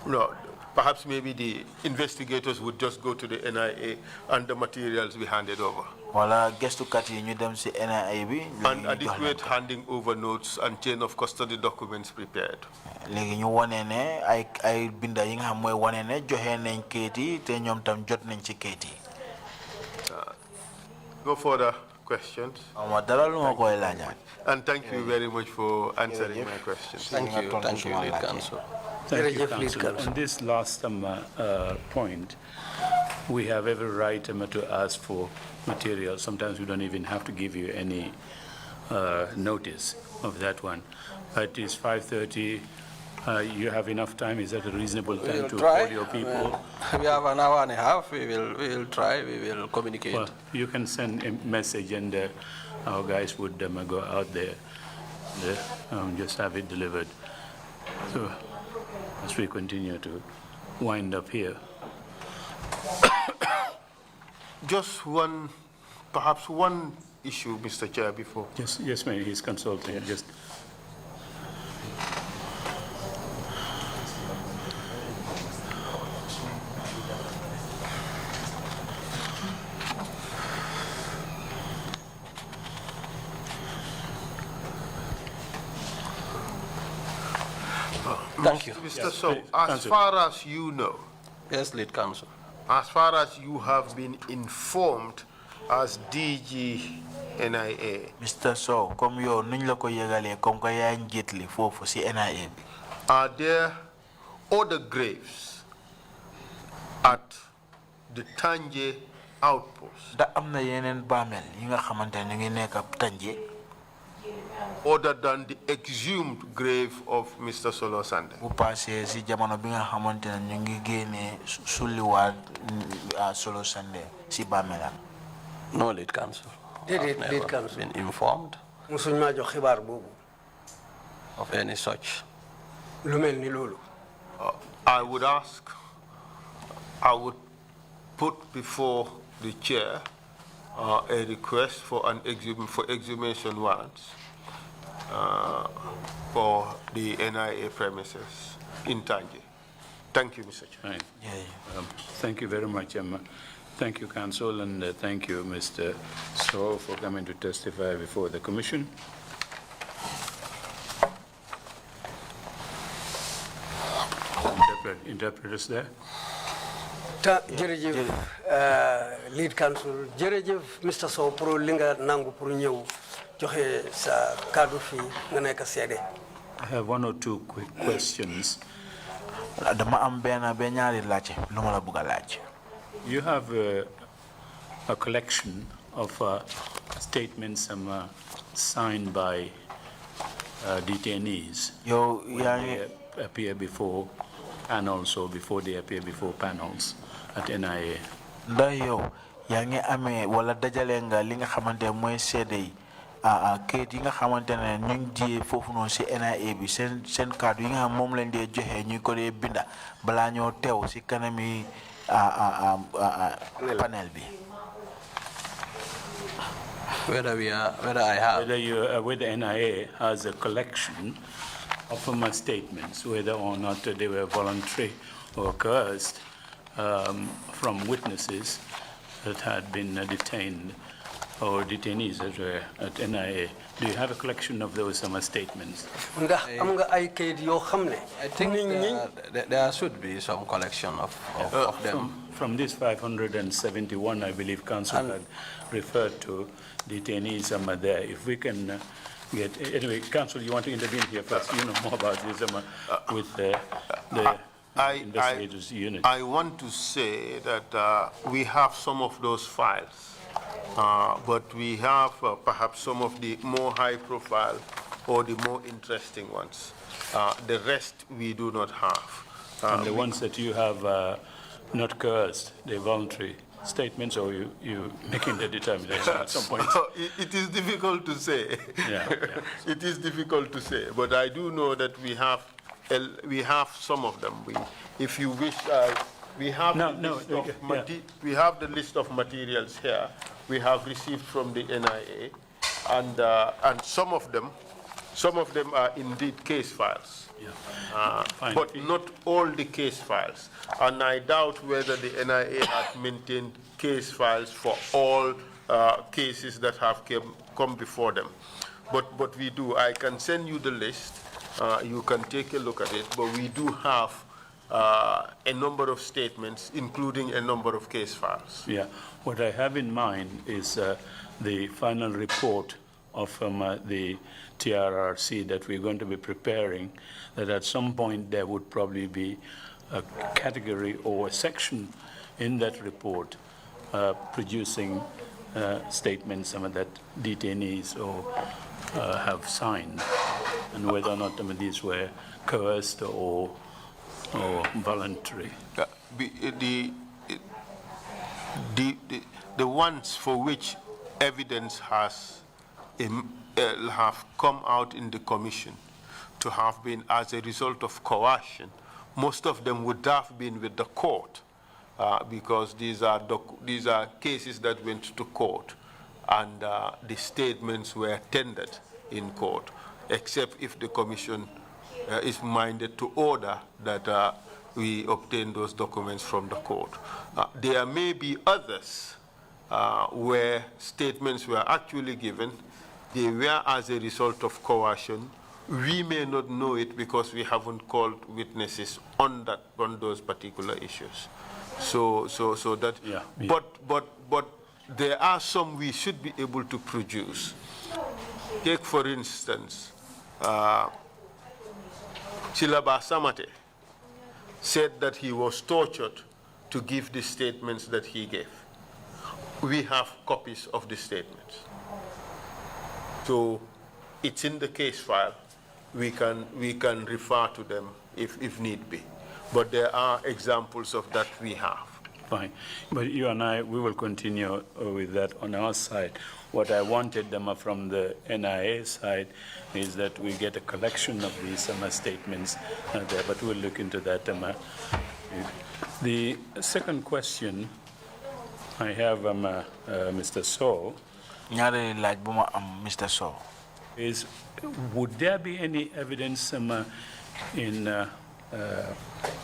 No, perhaps maybe the investigators would just go to the NIA and the materials be handed over. Wala gestukat yi ñu dem ci NIA bi. And adequate handing over notes and chain of custody documents prepared. Léegi ñu wone ne ay binda yi nga xam mooy wone ne joxe nañ kayit yi te ñoom tam jot nañ ci kayit yi. No further questions. And thank you very much for answering my questions. Thank you, Lead Counsel. Thank you, Counsel. On this last point, we have every right to ask for material. Sometimes we don't even have to give you any notice of that one. But it's 5:30. You have enough time. Is that a reasonable time to call your people? We have an hour and a half. We will try. We will communicate. Well, you can send a message, and our guys would go out there, just have it delivered. So, as we continue to wind up here. Just perhaps one issue, Mr. Chair, before. Yes, ma'am. He's consulting. Just. Thank you. Mr. Sowe, as far as you know, yes, Lead Counsel, as far as you have been informed as DG NIA, Mr. Sowe, comme yo nuñ la ko yegale comme ko yaay njiitli fofu ci NIA bi. Are there other graves at the Tanje outpost? Da amna yeneen bamel yi nga xamantene ñu ngi nekk Tanje. Other than the exhumed grave of Mr. Solo Sande. Bu passé ci jamono bi nga xamantene ñu ngi génné sulliwaat Solo Sande ci bamelam. No, Lead Counsel. Lead Counsel been informed musuñ ma jox xibaar bobu of any such. I would ask, I would put before the chair a request for exhumation warrants for the NIA premises in Tangier. Thank you, Mr. Chair. Right. Thank you very much, Emma. Thank you, Council, and thank you, Mr. Sowe, for coming to testify before the Commission. Interpreters there? Jerejef, lead counsel, Jerejef, Mr. Sowe, pro linga nangu pro ñew joxe sa kaddu fi nga nek sédé. I have one or two quick questions. Dama am benn be ñaari laaj lu ma la bëgg laaj. You have a collection of statements signed by detainees. Yo they appear before and also before they appear before panels at NIA. Ndax yow yaa ngi amee wala dajale nga li nga xamante mooy seede yi kayit yi nga xamante ne ñu ngi jiyee foofu noonu si NIA bi seen kàddu yi nga xam moom lañ dee joxe ñu ko dee binda balaa ñoo teew si kanami panel bi. Whether NIA has a collection of statements, whether or not they were voluntary or coerced, from witnesses that had been detained or detainees that were at NIA. Do you have a collection of those statements? I think there should be some collection of them. From this 571, I believe Council had referred to detainees there. If we can get, anyway, Council, you want to intervene here first? You know more about this with the investigators unit. I want to say that we have some of those files, but we have perhaps some of the more high profile or the more interesting ones. The rest we do not have. And the ones that you have not coerced, the voluntary statements, or you making the determination at some point? It is difficult to say. Yeah. It is difficult to say, but I do know that we have some of them. If you wish, we have we have the list of materials here. We have received from the NIA, and some of them are indeed case files. Yeah. But not all the case files. And I doubt whether the NIA has maintained case files for all cases that have come before them. But we do. I can send you the list. You can take a look at it. But we do have a number of statements, including a number of case files. Yeah. What I have in mind is the final report of the TRRC that we're going to be preparing, that at some point there would probably be a category or a section in that report producing statements that detainees or have signed, and whether or not these were coerced or voluntary. The ones for which evidence has have come out in the commission to have been as a result of coercion, most of them would have been with the court, because these are cases that went to court, and the statements were tendered in court, except if the commission is minded to order that we obtain those documents from the court. There may be others where statements were actually given. They were as a result of coercion. We may not know it because we haven't called witnesses on those particular issues. So that. Yeah. But there are some we should be able to produce. Take for instance, Chilaba Samate said that he was tortured to give the statements that he gave. We have copies of the statements. So it's in the case file. We can refer to them if need be. But there are examples of that we have. Fine. But you and I, we will continue with that on our side. What I wanted from the NIA side is that we get a collection of these statements there, but we'll look into that. The second question I have, Mr. Sowe, Mr. Sowe, is would there be any evidence in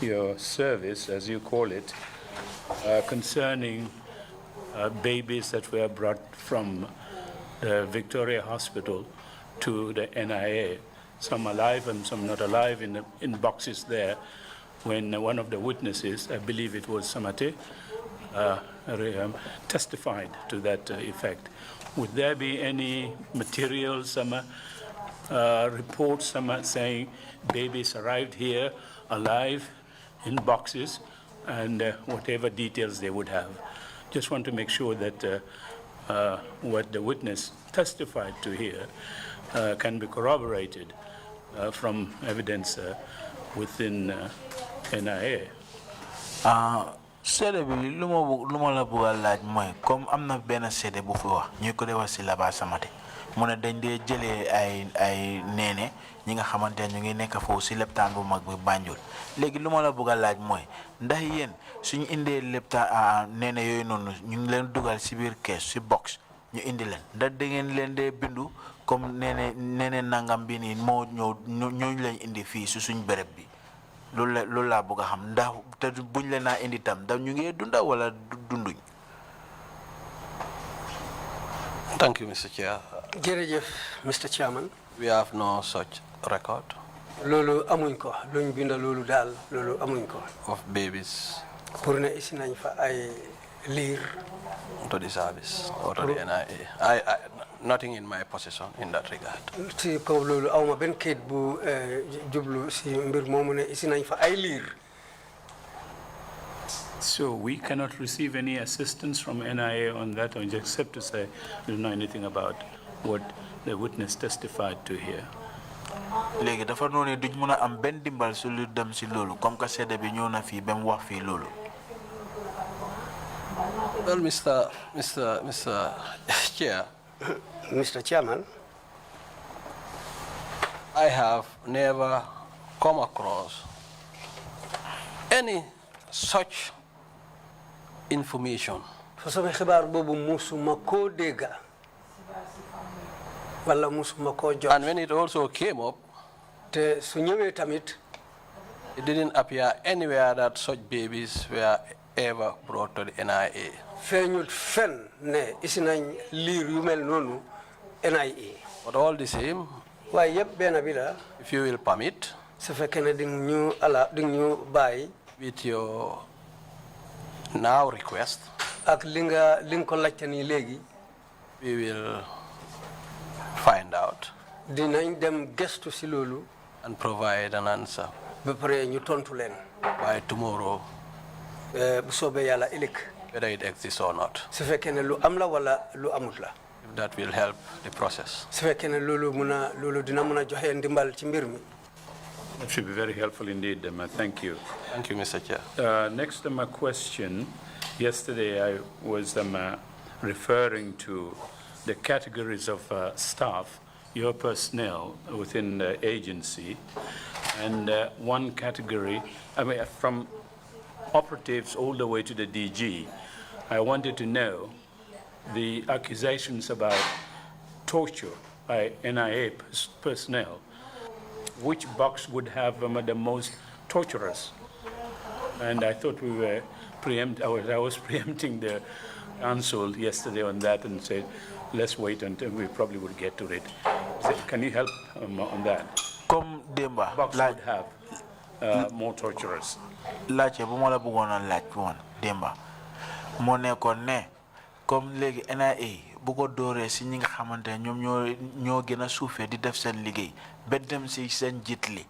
your service, as you call it, concerning babies that were brought from the Victoria Hospital to the NIA, some alive and some not alive, in boxes there, when one of the witnesses, I believe it was Samate, testified to that effect. Would there be any materials, reports saying babies arrived here alive in boxes, and whatever details they would have? Just want to make sure that what the witness testified to here can be corroborated from evidence within NIA. Sede bi luma la bëgg laaj mooy comme am na benn sede bu fi wax ñu ko wax si Laba Samate mu ne dañ dee jëlee ay neene ñi nga xamante ñu ngi nekk foofu si leptaan bu mag bi Banjul léegi luma la bëgg laaj mooy ndax yéen suñu indee leptaan neene yooyu noonu ñu ngi leen dugal si biir kees si box ñu indi leen ndax da ngeen leen dee bindu comme neene nangam bi nii moo ñooñu lañ indi fii si suñ béréb bi loolu laa bëgg a xam ndax te buñ leen naa indi tam da ñu ngi dunda wala dunduñ. Thank you, Mr. Chair. jërëjëf Mr. Chairman. We have no such record. Loolu amuñ ko luñ binda loolu daal loolu amuñ ko. Of babies. Pour ne isi nañ fa ay liir. To the service or to the NIA. Nothing in my possession in that regard. Si kaw loolu awma benn kayit bu jublu si mbir moomu ne isi nañ fa ay liir. So we cannot receive any assistance from NIA on that, or except to say we don't know anything about what the witness testified to here. Léegi dafa noonu duñ mën a am benn dimbal su lu dem si loolu comme que seede bi ñëw na fii ba mu wax fii loolu. Well, Mr. Chair. Mr. Chairman. I have never come across any such information. Fasama xibaar boobu musuma koo dégga wala musuma koo jot. And when it also came up, te su ñëwee tamit, it didn't appear anywhere that such babies were ever brought to the NIA. feeñut fen ne isi nañ liir yu mel noonu NIA. But all the same, waaye yëpp benn bi la. if you will permit, su fekkee ne di ñu bàyyi. with your now request, ak li nga ko laajte nii léegi. we will find out. dinañ dem gëstu si loolu. and provide an answer. ba pare ñu tontu leen. by tomorrow. bu soobee yàlla ëllëg. whether it exists or not. su fekkee ne lu am la wala lu amut la. If that will help the process. su fekkee ne loolu dina mën a joxe ndimbal ci mbir mi. That should be very helpful indeed, thank you. Thank you, Mr. Chair. Next, question. Yesterday, I was referring to the categories of staff, your personnel within the agency, and one category, from operatives all the way to the DG. I wanted to know the accusations about torture by NIA personnel. Which box would have the most torturers? And I thought we were I was preempting the answer yesterday on that and said, let's wait until we probably would get to it. So can you help on that? Comme Demba. Box would have more torturers. Lache bu ma la bëggoon a laaj woon Demba moo nekkoon ne comme léegi NIA bu ko dooree si ñi nga xamante ne ñoom ñoo gën a suufee di def seen liggéey ba dem si seen jiit li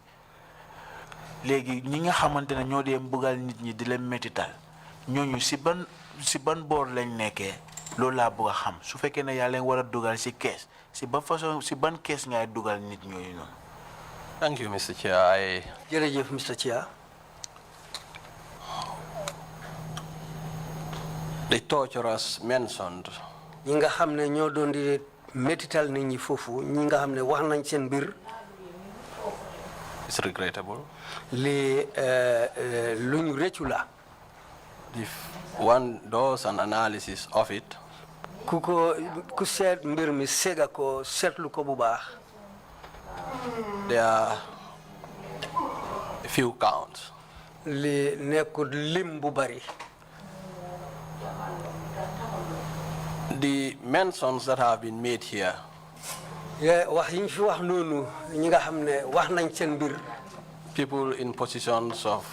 léegi ñi nga xamante ne ñoo dee mbugal nit ñi di leen métital ñooñu si ban boor lañ nekkee loolu laa bëgg a xam su fekkee ne yaa leen war a dugal si kees si ban kees ngay dugal nit ñooñu noonu. Thank you, Mr. Chair. jërëjëf Mr. Chair. The torturers mentioned ñi nga xam ne ñoo doon di métital nit ñi foofu ñi nga xam ne wax nañ seen mbir is regrettable. li luñ rëccu la If one does an analysis of it, ku seet mbir mi sega ko seetlu ko bu baax there are a few counts. li nekkul lim bu bari The mentions that have been made here wax yi ñu fi wax noonu ñi nga xam ne wax nañ seen mbir people in positions of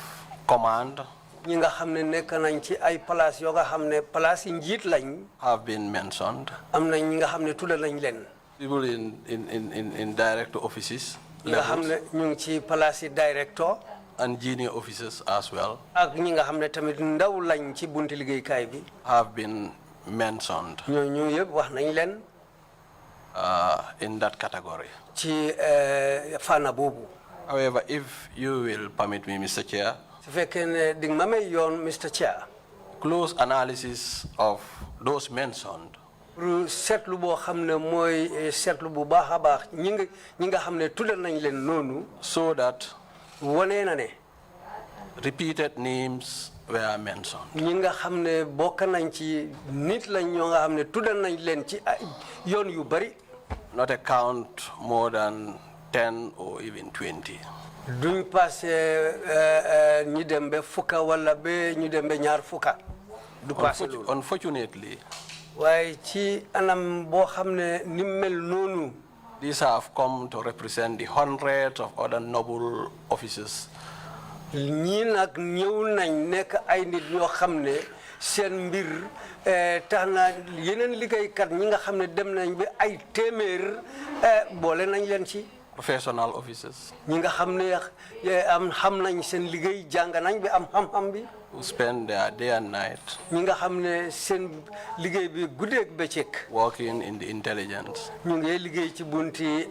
command ñi nga xam ne nekk nañ ci ay place yoo nga xam ne place yi njiit lañ have been mentioned. am nañ ñi nga xam ne tudda nañ leen People in director offices ñi nga xam ne ñu ngi ci place yi directeur and junior officers as well ak ñi nga xam ne tamit ndaw lañ ci bunti liggéeykaay bi have been mentioned ñooñu yëpp wax nañ leen in that category. ci fànna boobu However, if you will permit me, Mr. Chair, su fekkee ne di ma may yoon Mr. Chair close analysis of those mentioned pour seetlu boo xam ne mooy seetlu bu baax a baax ñi nga xam ne tuddal nañ leen noonu so that wane na ne repeated names were mentioned. ñi nga xam ne bokk nañ ci nit lañ ñoo nga xam ne tuddal nañ leen ci ay yoon yu bari Not a count more than 10 or even 20. duñ passé ñu dem ba fukka wala ba ñu dem ba ñaar fukka du passé loolu Unfortunately, waaye ci anam boo xam ne ni mel noonu these have come to represent the hundreds of other noble officers ñii nag ñëw nañ nekk ay nit ñoo xam ne seen mbir tax na yeneen liggéeykat ñi nga xam ne dem nañ ba ay téeméer boole nañ leen ci professional officers ñi nga xam ne xam nañ seen liggéey jàng nañ bi am xam-xam bi who spend their day and night ñi nga xam ne seen liggéey bi guddeeg bëccëg working in the intelligence, ñu ngi liggéey ci bunti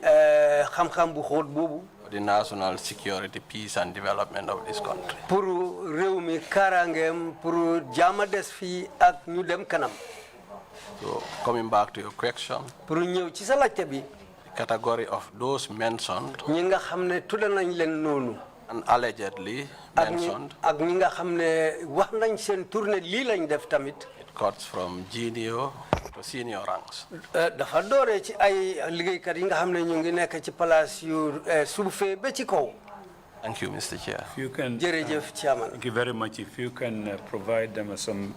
xam-xam bu xóot boobu the national security, peace and development of this country. pour réew mi kaaraangeem pour jaama des fii ak ñu dem kanam So coming back to your question, pour ñëw ci sa laajte bi the category of those mentioned ñi nga xam ne tudda nañ leen noonu and allegedly mentioned, ak ñi nga xam ne wax nañ seen tournée lii lañ def tamit it cuts from junior to senior ranks. dafa dooree ci ay liggéeykat yi nga xam ne ñu ngi nekk ci place yu suufee ba ci kaw Thank you, Mr. Chair. If you can, jërëjëf Chairman thank you very much. If you can provide them some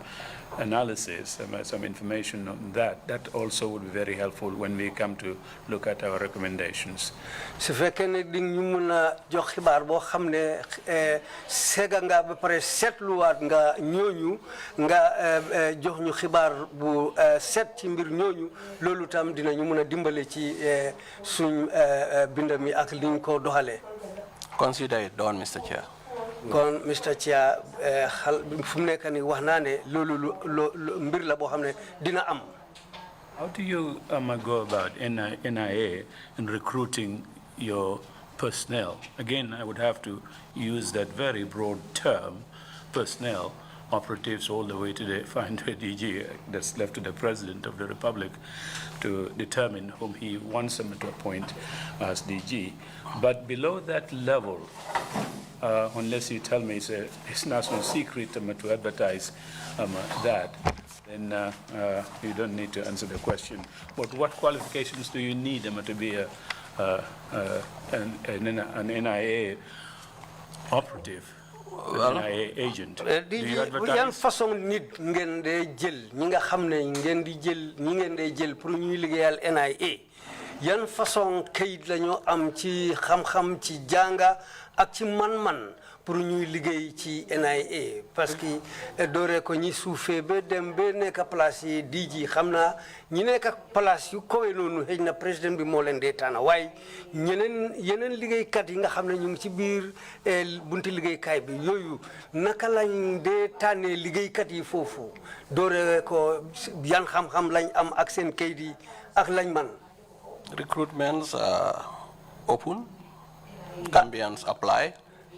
analysis, some information on that, that also would be very helpful when we come to look at our recommendations. su fekkee ne di ñu mun a jox xibaar boo xam ne sega nga ba pare seetluwaat nga ñooñu nga jox ñu xibaar bu seet ci mbir ñooñu loolu tam dinañu mun a dimbale ci suñ bind mi ak liñ ko doxalee. Consider it done, Mr. Chair. kon Mr. Chair fu mu nekk nii wax naa ne loolu mbir la boo xam ne dina am. How do you go about NIA in recruiting your personnel? Again, I would have to use that very broad term, personnel, operatives all the way to the fine to DG. That's left to the President of the Republic to determine whom he wants them to appoint as DG. But below that level, unless you tell me it's national secret to advertise that, then you don't need to answer the question. But what qualifications do you need to be an NIA operative, an NIA agent? Do you advertise? yan façon nit ngeen dee jël ñi nga xam ne ngeen di jël ñi ngeen dee jël pour ñuy liggéeyal NIA yan façon kayit la ñoo am ci xam-xam ci jànga ak ci man-man pour ñuy liggéey ci NIA parce que dooree ko ñi suufee ba dem ba nekk place yi DG xam naa ñi nekk place yu kowe noonu xëy na président bi moo leen dee tànn waaye yeneen liggéeykat yi nga xam ne ñu ngi ci biir bunti liggéeykaay bi yooyu naka lañ dee tànnee liggéeykat yi foofu dooree ko yan xam-xam lañ am ak seen kayit yi ak lañ man. Recruitments are open. Gambians apply.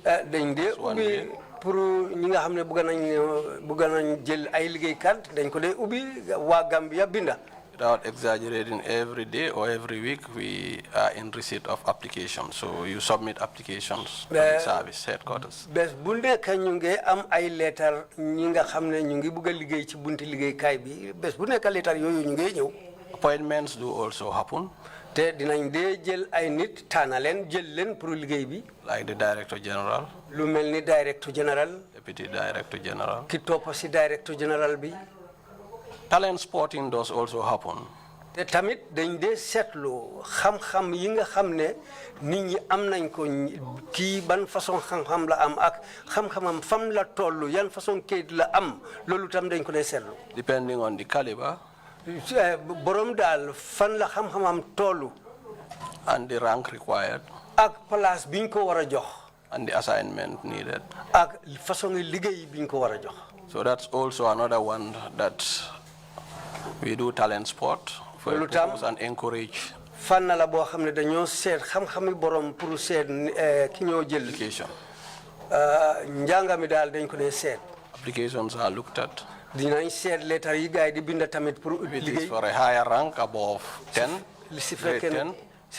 dañ dee ubbi pour ñi nga xam ne bëgg nañ jël ay liggéeykat dañ ko dee ubbi waa Gambia binda. Without exaggerating, every day or every week we are in receipt of applications. So you submit applications to the service headquarters. Bes bu nekk ñu ngi am ay letter ñi nga xam ne ñu ngi bëgg a liggéey ci bunti liggéeykaay bi bes bu nekk letter yooyu ñu ngi ñëw. Appointments do also happen. Te dinañ dee jël ay nit tànn leen jël leen pour liggéey bi. Like the Director General. Lu mel ni Director General. Deputy Director General. Ki topp si Director General bi. Talent spotting does also happen. Te tamit dañ dee seetlu xam-xam yi nga xam ne nit ñi am nañ ko kii ban façon xam-xam la am ak xam-xamam fam la toll yan façon kayit la am loolu tam dañ ko dee seetlu. Depending on the caliber. Borom daal fan la xam-xamam toll. And the rank required. Ak place biñ ko war a jox. And the assignment needed. Ak façon liggéey biñ ko war a jox. So that's also another one that we do talent spot for purpose and encourage. Fan la boo xam ne dañoo seet xam-xami borom pour seet ki ñoo jël. Application. Njàng mi daal dañ ko dee seet. Applications are looked at. Dinañ seet lettre yi gars yi di bind tamit pour liggéey. It is for a higher rank above 10. Si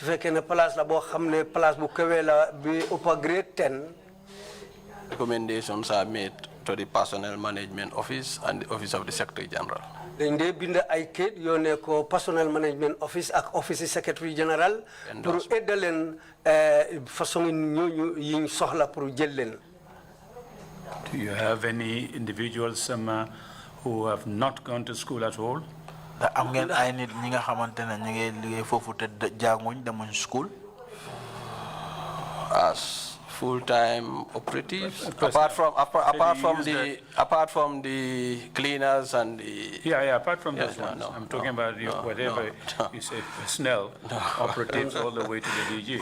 fekkee ne place la boo xam ne place bu kawe la bi ëpp grade 10. Recommendations are made to the Personnel Management Office and the Office of the Secretary General. Dañ dee bind ay kayit yónnee ko Personnel Management Office ak Office Secretary General pour aider leen façon ñooñu yiñ soxla pour jël leen. Do you have any individuals who have not gone to school at all? Am ngeen ay nit ñi nga xamante ne ñu ngi liggéey foofu te jànguñ demuñ school? As full-time operatives, apart from the cleaners and the apart from those ones. I'm talking about whatever you say, personnel operatives all the way to the DG.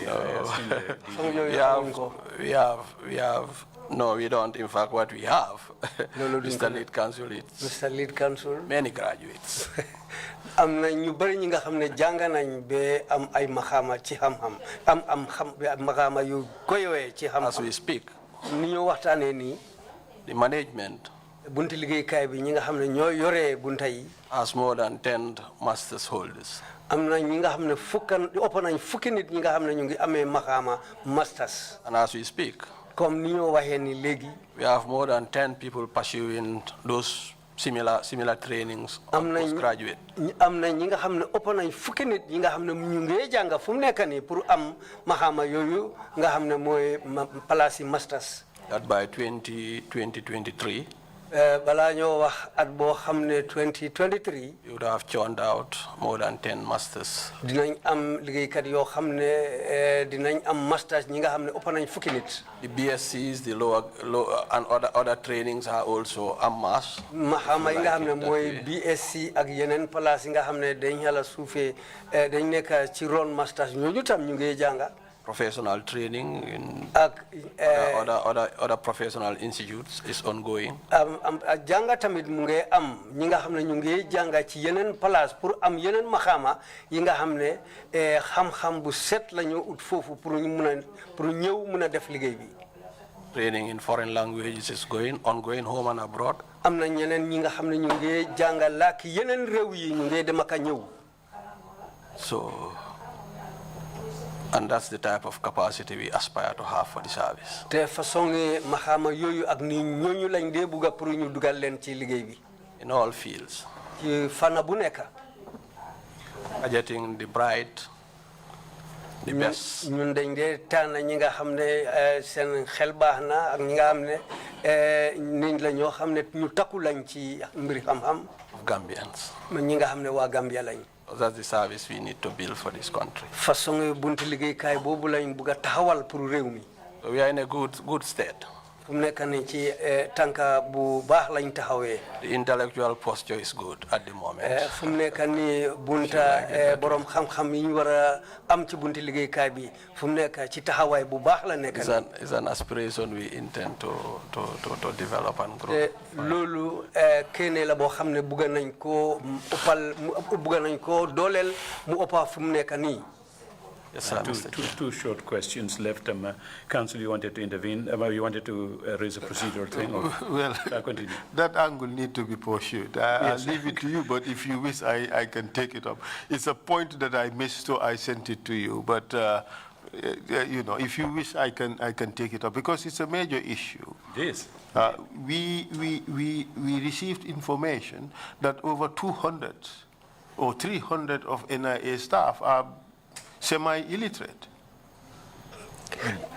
We have. No, we don't. In fact, what we have, Mr. Lead Counsel, many graduates. Am na ñu bari ñi nga xam ne jàng nañ ba am ay maxaama ci xam-xam am maxaama yu koyowee ci xam-xam. As we speak, ni ñu waxtaanee nii. The management. Bunti liggéeykaay bi ñi nga xam ne ñoo yoree bunta yi. Has more than 10 masters holders. Am na ñi nga xam ne ëpp nañ fukki nit ñi nga xam ne ñu ngi amee maxaama masters. And as we speak, comme ni ñoo waxee ni léegi. We have more than 10 people pursuing those similar trainings of postgraduate. Am na ñi nga xam ne ëpp nañ fukki nit ñi nga xam ne ñu ngi jàng fu mu nekk nii pour am maxaama yooyu nga xam ne mooy place yi masters. That by 2023. Balaa ñoo wax at boo xam ne 2023. You would have churned out more than 10 masters. Dinañ am liggéeykat yoo xam ne dinañ am masters ñi nga xam ne ëpp nañ fukki nit. The BScs, the lower and other trainings are also en masse. Maxaama yi nga xam ne mooy BSc ak yeneen place yi nga xam ne dañ yàlla suufee dañ nekk ci ron masters ñooñu tam ñu ngi jànga. Professional training in other professional institutes is ongoing. Janga tamit mu ngi am ñi nga xam ne ñu ngi jànga ci yeneen place pour am yeneen maxaama yi nga xam ne xam-xam bu set la ñu ut foofu pour ñëw mun a def liggéey bi. Training in foreign languages is ongoing home and abroad. Am na ñeneen ñi nga xam ne ñu ngi jànga làkk yeneen réew yi ñu ngi dem ak a ñëw. And that's the type of capacity we aspire to have for the service. Te façon maxaama yooyu ak ni ñooñu lañ dee bugga pour ñu dugal leen ci liggéey bi. In all fields. Ci fànn bu nekk. Getting the bright, the best. ñun dañ dee tànn ñi nga xam ne seen xel baax na ak ñi nga xam ne nit la ñoo xam ne ñu takku lañ ci mbiri xam-xam. Of Gambians. ñi nga xam ne waa Gambia lañ. That's the service we need to build for this country. Façon bunti liggéeykaay boobu lañ bugg a taxawal pour réew mi. So we are in a good state. fu mu nekk nii ci tànka bu baax lañ taxawee. The intellectual posture is good at the moment. fu mu nekk nii bunta borom xam-xam yi ñu war a am ci bunti liggéeykaay bi fu mu nekk ci taxawaay bu baax la nekk. It's an aspiration we intend to develop and grow. te loolu kenn la boo xam ne bugg nañ koo ëppal bugg nañ koo dooleel mu ëppa fu mu nekk nii. Yes, sir, Mr. Chair. Two short questions left. Council, you wanted to intervene? You wanted to raise a procedural thing? Or Well, shall I continue? that angle need to be pursued. I'll leave it to you, but if you wish, I can take it up. It's a point that I missed, so I sent it to you. But you know, if you wish, I can take it up because it's a major issue. Yes. We received information that over 200 or 300 of NIA staff are semi-illiterate.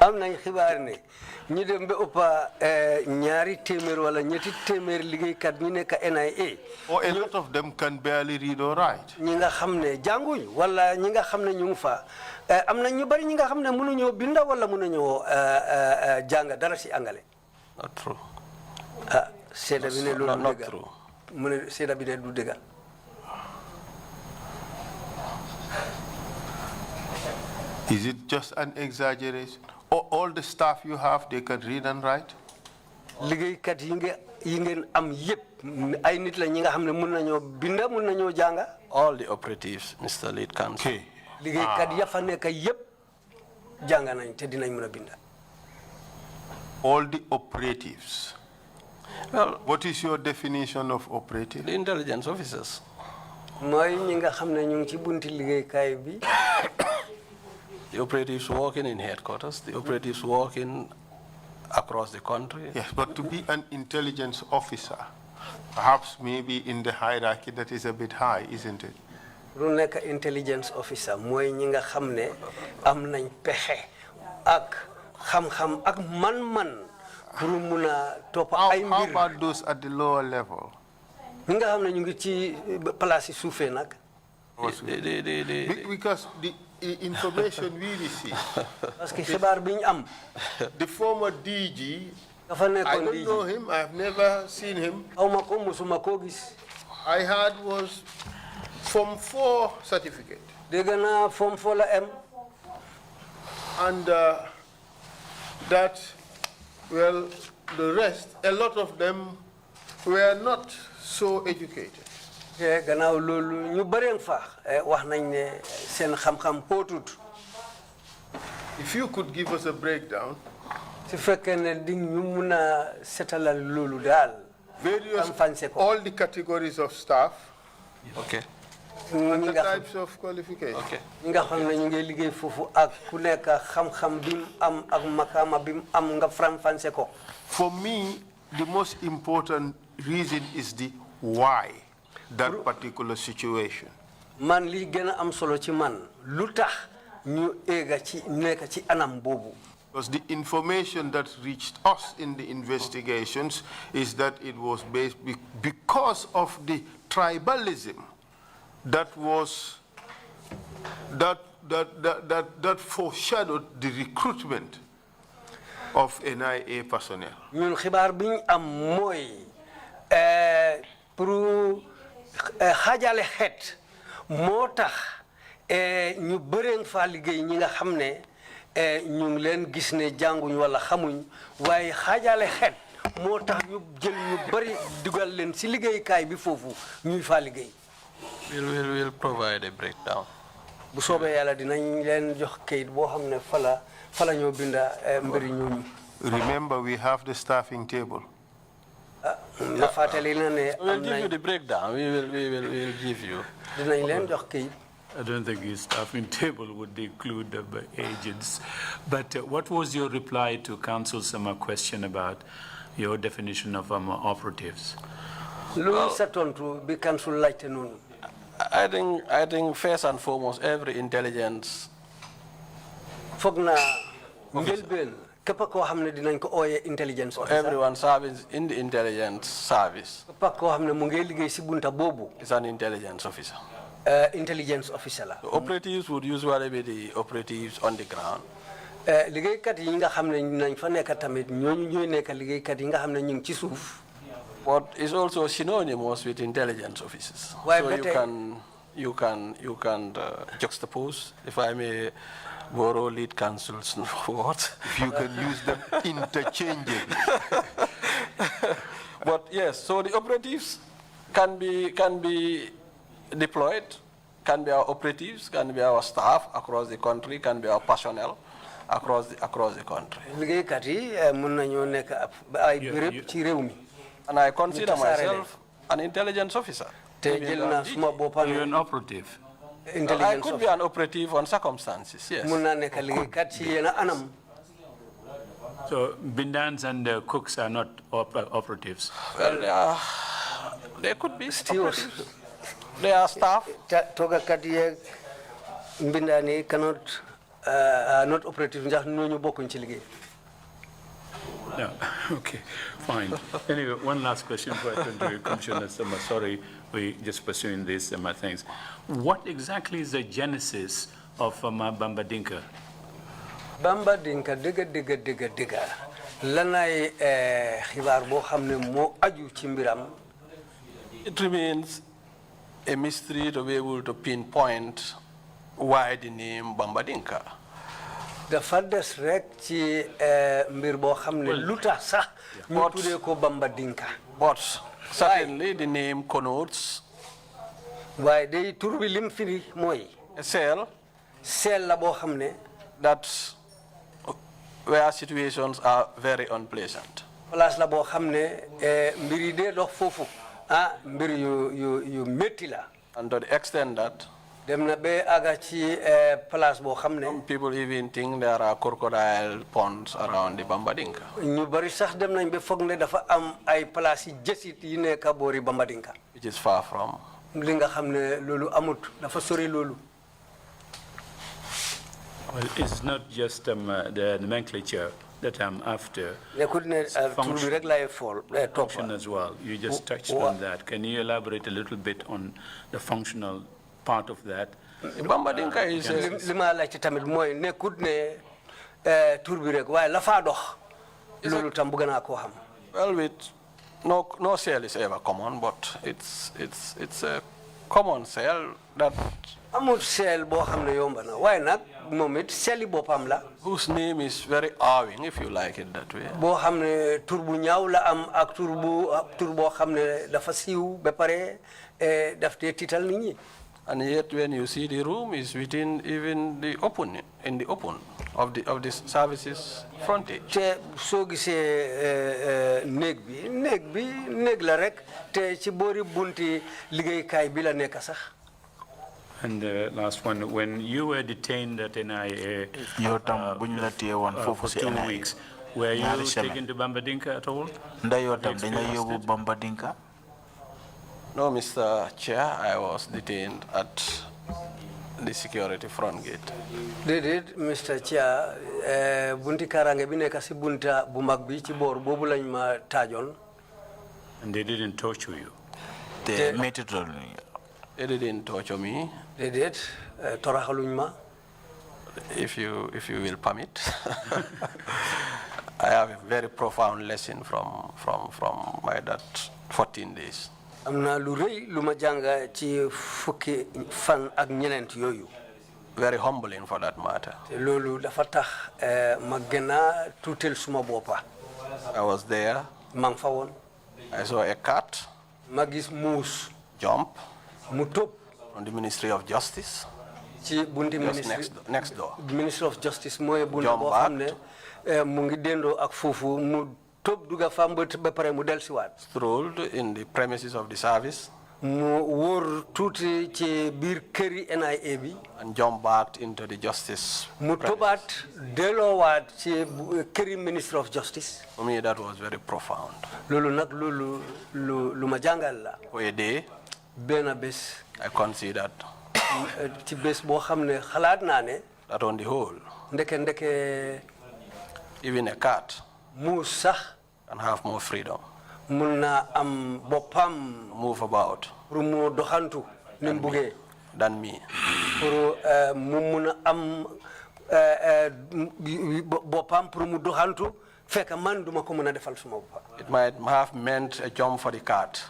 am nañ xibaar ne ñu dem ba ëppa ñaari téeméer wala ñetti téeméer liggéeykat ñu nekk NIA. Or a lot of them can barely read or write. ñi nga xam ne jànguñ wala ñi nga xam ne ñu ngi fa am na ñu bari ñi nga xam ne mënuñoo binda wala mënuñoo jàng dara si angale. Not true. Seeda bi ne loolu du Not dëgg. true. mu ne seeda bi ne du dëgg. Is it just an exaggeration? Or all the staff you have, they can read and write? liggéeykat yi ngeen am yëpp ay nit la ñi nga xam ne mën nañoo binda mën nañoo jànga. All the operatives, Mr. Lead Counsel. Okay. liggéeykat ya fa nekk yëpp jàng nañ te dinañ mën a binda. All the operatives. Well, What is your definition of operative? the intelligence officers. mooy ñi nga xam ne ñu ngi ci bunti liggéeykaay bi. The operatives working in headquarters, the operatives working across the country. Yes, but to be an intelligence officer, perhaps maybe in the hierarchy that is a bit high, isn't it? lu nekk intelligence officer mooy ñi nga xam ne am nañ pexe ak xam-xam ak man-man pour mun a topp ay How mbir. about those at the lower level? ñi nga xam ne ñu ngi ci place yi suufee nag. Because the information we receive, parce que xibaar bi ñu am. the former DG, dafa I nekkoon don't di know him, I've never seen him. xaw ma ko musuma koo gis. I had was Form 4 certificate. dégg naa Form 4 la am. And that, well, the rest, a lot of them were not so educated. te gannaaw loolu ñu bëree fa wax nañ ne seen xam-xam xóotut. If you could give us a breakdown. su fekkee ne di ñu mun a setalal loolu daal. Various, fanse ko. all the categories of staff. Okay. And ñi the nga xam types of qualification. Okay. ñi nga xam ne ñu ngi liggéey foofu ak ku nekk xam-xam bi mu am ak makaama bi mu am nga faram-fànce ko. For me, the most important reason is the why that particular situation. man li gën a am solo ci man lu tax ñu éega ci nekk ci anam boobu. Because the information that reached us in the investigations is that it was based because of the tribalism that was that foreshadowed the recruitment of NIA personnel. ñun xibaar bi ñu am mooy pour xaajale xeet moo tax ñu bëreen fa liggéey ñi nga xam ne ñu ngi leen gis ne jànguñ wala xamuñ waaye xaajale xeet moo tax ñu jël ñu bëri dugal leen si liggéeykaay bi foofu ñuy fa liggéey. We'll provide a breakdown. bu soobee yàlla dinañ leen jox kayit boo xam ne fala ñoo binda mbiri ñooñu. Remember, we have the staffing table. ma fàttali na ne We'll give you the breakdown. We'll give you. dinañ leen jox kayit. I don't think his staffing table would include the agents. But what was your reply to Council's question about your definition of operatives? lu sa tontu bi council laajte noonu. I think first and foremost, every intelligence foog naa njëlbeen képp koo xam ne dinañ ko ooyee intelligence officer. everyone serving in the intelligence service képp koo xam ne mu ngi liggéey si bunta boobu. is an intelligence officer. Intelligence officer la. The operatives would usually be the operatives on the ground. liggéeykat yi nga xam ne nañ fa nekk tamit ñooñu ñooy nekk liggéeykat yi nga xam ne ñu ngi ci suuf. But it's also synonymous with intelligence officers. Why So better- you can juxtapose, if I may borrow lead council's words. If you can use them interchangeably. But yes, so the operatives can be deployed can be our operatives, can be our staff across the country, can be our personnel across the country. And I consider myself an intelligence officer. You're an operative. I could be an operative on circumstances, yes. So Bindans and cooks are not operatives. Well, they could be operatives. They are staff. Mbindani cannot not operative. No. Okay, fine. Anyway, one last question before I turn to you, Commissioner Sama. Sorry, we're just pursuing these things. What exactly is the genesis of Bamba Dinka? Bamba Dinka, diga. Lanay xibar bo xamne mo aju ci mbiram. It remains a mystery to be able to pinpoint why the name Bamba Dinka. Dafa des rek ci mbir bo xamne lutax sax ñu tuddé ko Bamba Dinka. But certainly the name connotes waaye day tur bi lim firi mooy a cell la boo xam ne that where situations are very unpleasant. place la boo xam ne mbir yi dee dox foofu mbir yu métti la. And to the extent that dem na ba àgga ci place boo xam ne. Some people even think there are crocodile ponds around the Bamba Dinka. ñu bari sax dem nañ ba foog ne dafa am ay place yi jësit yi nekk boori Bamba Dinka. Which is far from. li nga xam ne loolu amut dafa sori loolu. Well, it's not just the nomenclature that I'm after. Function as well. You just touched on that. Can you elaborate a little bit on the functional part of that? Bamba Dinka is lima la ci tamit moy nekut ne tour bi rek waye la fa dox lolu tam bëgg na ko xam. Well, with no cell is ever common, but it's a common cell that amul cell bo xamne yomba na waye nak momit celli bopam la whose name is very awing, if you like it that way. Bo xamne tour bu ñaaw la am ak tour bo xamne dafa siiw ba pare daf té tital nit ñi. And yet when you see the room is within even the open of the services frontage. Te so gisee néeg la rek te ci boori bunti liggéeykaay bi la nekk sax. And the last one, when you were detained at NIA for 2 weeks, were you taken to Bamba Dinka at all? No, Mr. Chair, I was detained at the security front gate. Did Mr. Chair, bunti karange bi nekk ci bunta bu mag bi ci boor boobu lañ ma taajoon. And they didn't torture you? They didn't torture me. They did. Toraxaluñ ma. If you will permit. I have a very profound lesson from my that 14 days. Amna lu rëy lu ma jàng ci fukki fan ak ñeneent yooyu. Very humbling for that matter. Loolu dafa tax ma gën a tuutel suma boppa. I was there. Ma ngi fa woon. I saw a cat. Ma gis muus. Jump. Mu tëb. On the Ministry of Justice. Ci bunti next door. Ministry of Justice mooy bunti boo xam ne mu ngi dendoo ak foofu mu tëb duga fa ba pare mu dellusiwaat. Strolled in the premises of the service. Mu wóor tuuti ci biir këri NIA bi. And jump back into the justice. Mu tëbaat delloowaat ci këri Ministry of Justice. For me, that was very profound. Loolu nag lu ma jàngal la. For a day. Benn bés. I considered. Ci bés boo xam ne xalaat naa ne. That on the whole. Ndeke. Even a cat. Muus sax. Can have more freedom. Mun na am boppam. Move about. Pour mu doxantu ni mu buggee. Than me. Pour mu mun a am boppam pour mu doxantu fekk man duma ko mën a defal suma boppam. It might have meant a jump for the cat.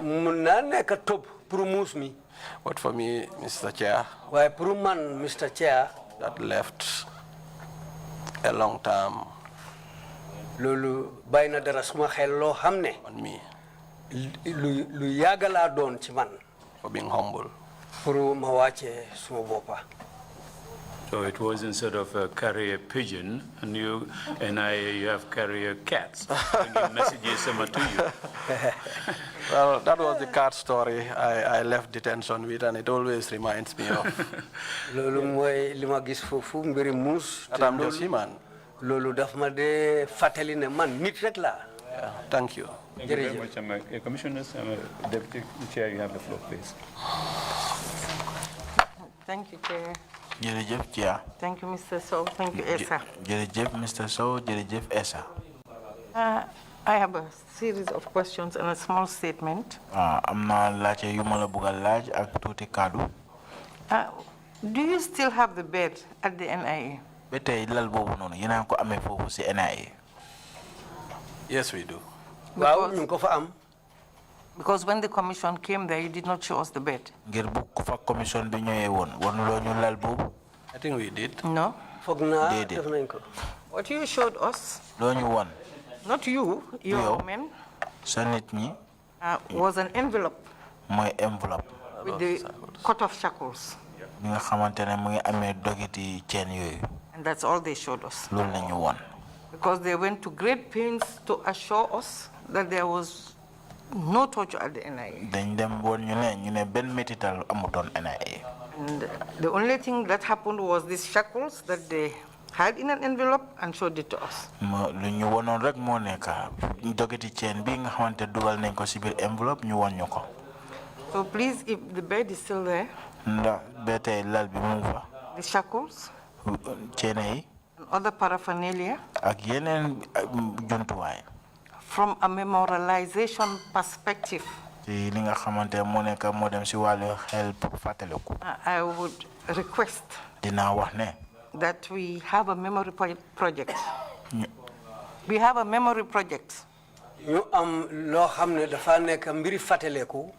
Mun na nekk topp pour muus mi. But for me, Mr. Chair. Waaye pour man, Mr. Chair. That left a long term. Loolu bàyyi na dara suma xel loo xam ne. On me. Lu yàgg laa doon ci man. For being humble. pour ma wàcce suma boppa. So it was instead of a carrier pigeon, and you have carrier cats bringing messages to you. Well, that was the cat story I left detention with, and it always reminds me of. Lolu moy lima gis fofu mbiri mus. That I'm just human. Lolu daf ma de fatali ne man nit rek la. Thank you. Thank you very much. Commissioners, Deputy Chair, you have the floor, please. Thank you, Chair. Jërëjëf Chair. Thank you, Mr. Sowe. Thank you, Essa. Jërëjëf Mr. Sowe, jërëjëf Essa. I have a series of questions and a small statement. Am na laajte yu ma la bëgg a laaj ak tuuti kaddu. Do you still have the bed at the NIA? Ba tey lal boobu noonu yéen a ngi ko amee foofu si NIA. Yes, we do. Waaw ñu ko fa am. Because when the commission came there, you did not show us the bed. Ngir bu ko fa commission bi ñëwee woon wanuloo ñu lal boobu. I think we did. No. Foog naa def nañ ko. What you showed us, loo ñu won. not you, your men, sa nit ñi. was an envelope. Mooy envelope. With the cut-off shackles. Bi nga xamante ne mu ngi amee dogiti chain yooyu. And that's all they showed us. Loolu la ñu won. Because they went to great pains to assure us that there was no torture at the NIA. Dañ dem woon ñu ne benn métital amutoon NIA. And the only thing that happened was these shackles that they had in an envelope and showed it to us. Lu ñu wonoon rek moo nekk dogiti chain bi nga xamante dugal nañ ko si biir envelope ñu won ñu ko. So please, if the bed is still there, ndax ba tey lal bi mu fa. the shackles, chain yi. and other paraphernalia. Ak yeneen jumtuwaay. From a memorialization perspective, ci li nga xamante moo nekk moo dem si wàllu xel pour fàttaliku. I would request dinaa wax ne. that we have a memory project. We have a memory project. Ñu am loo xam ne dafa nekk mbiri fàttaliku.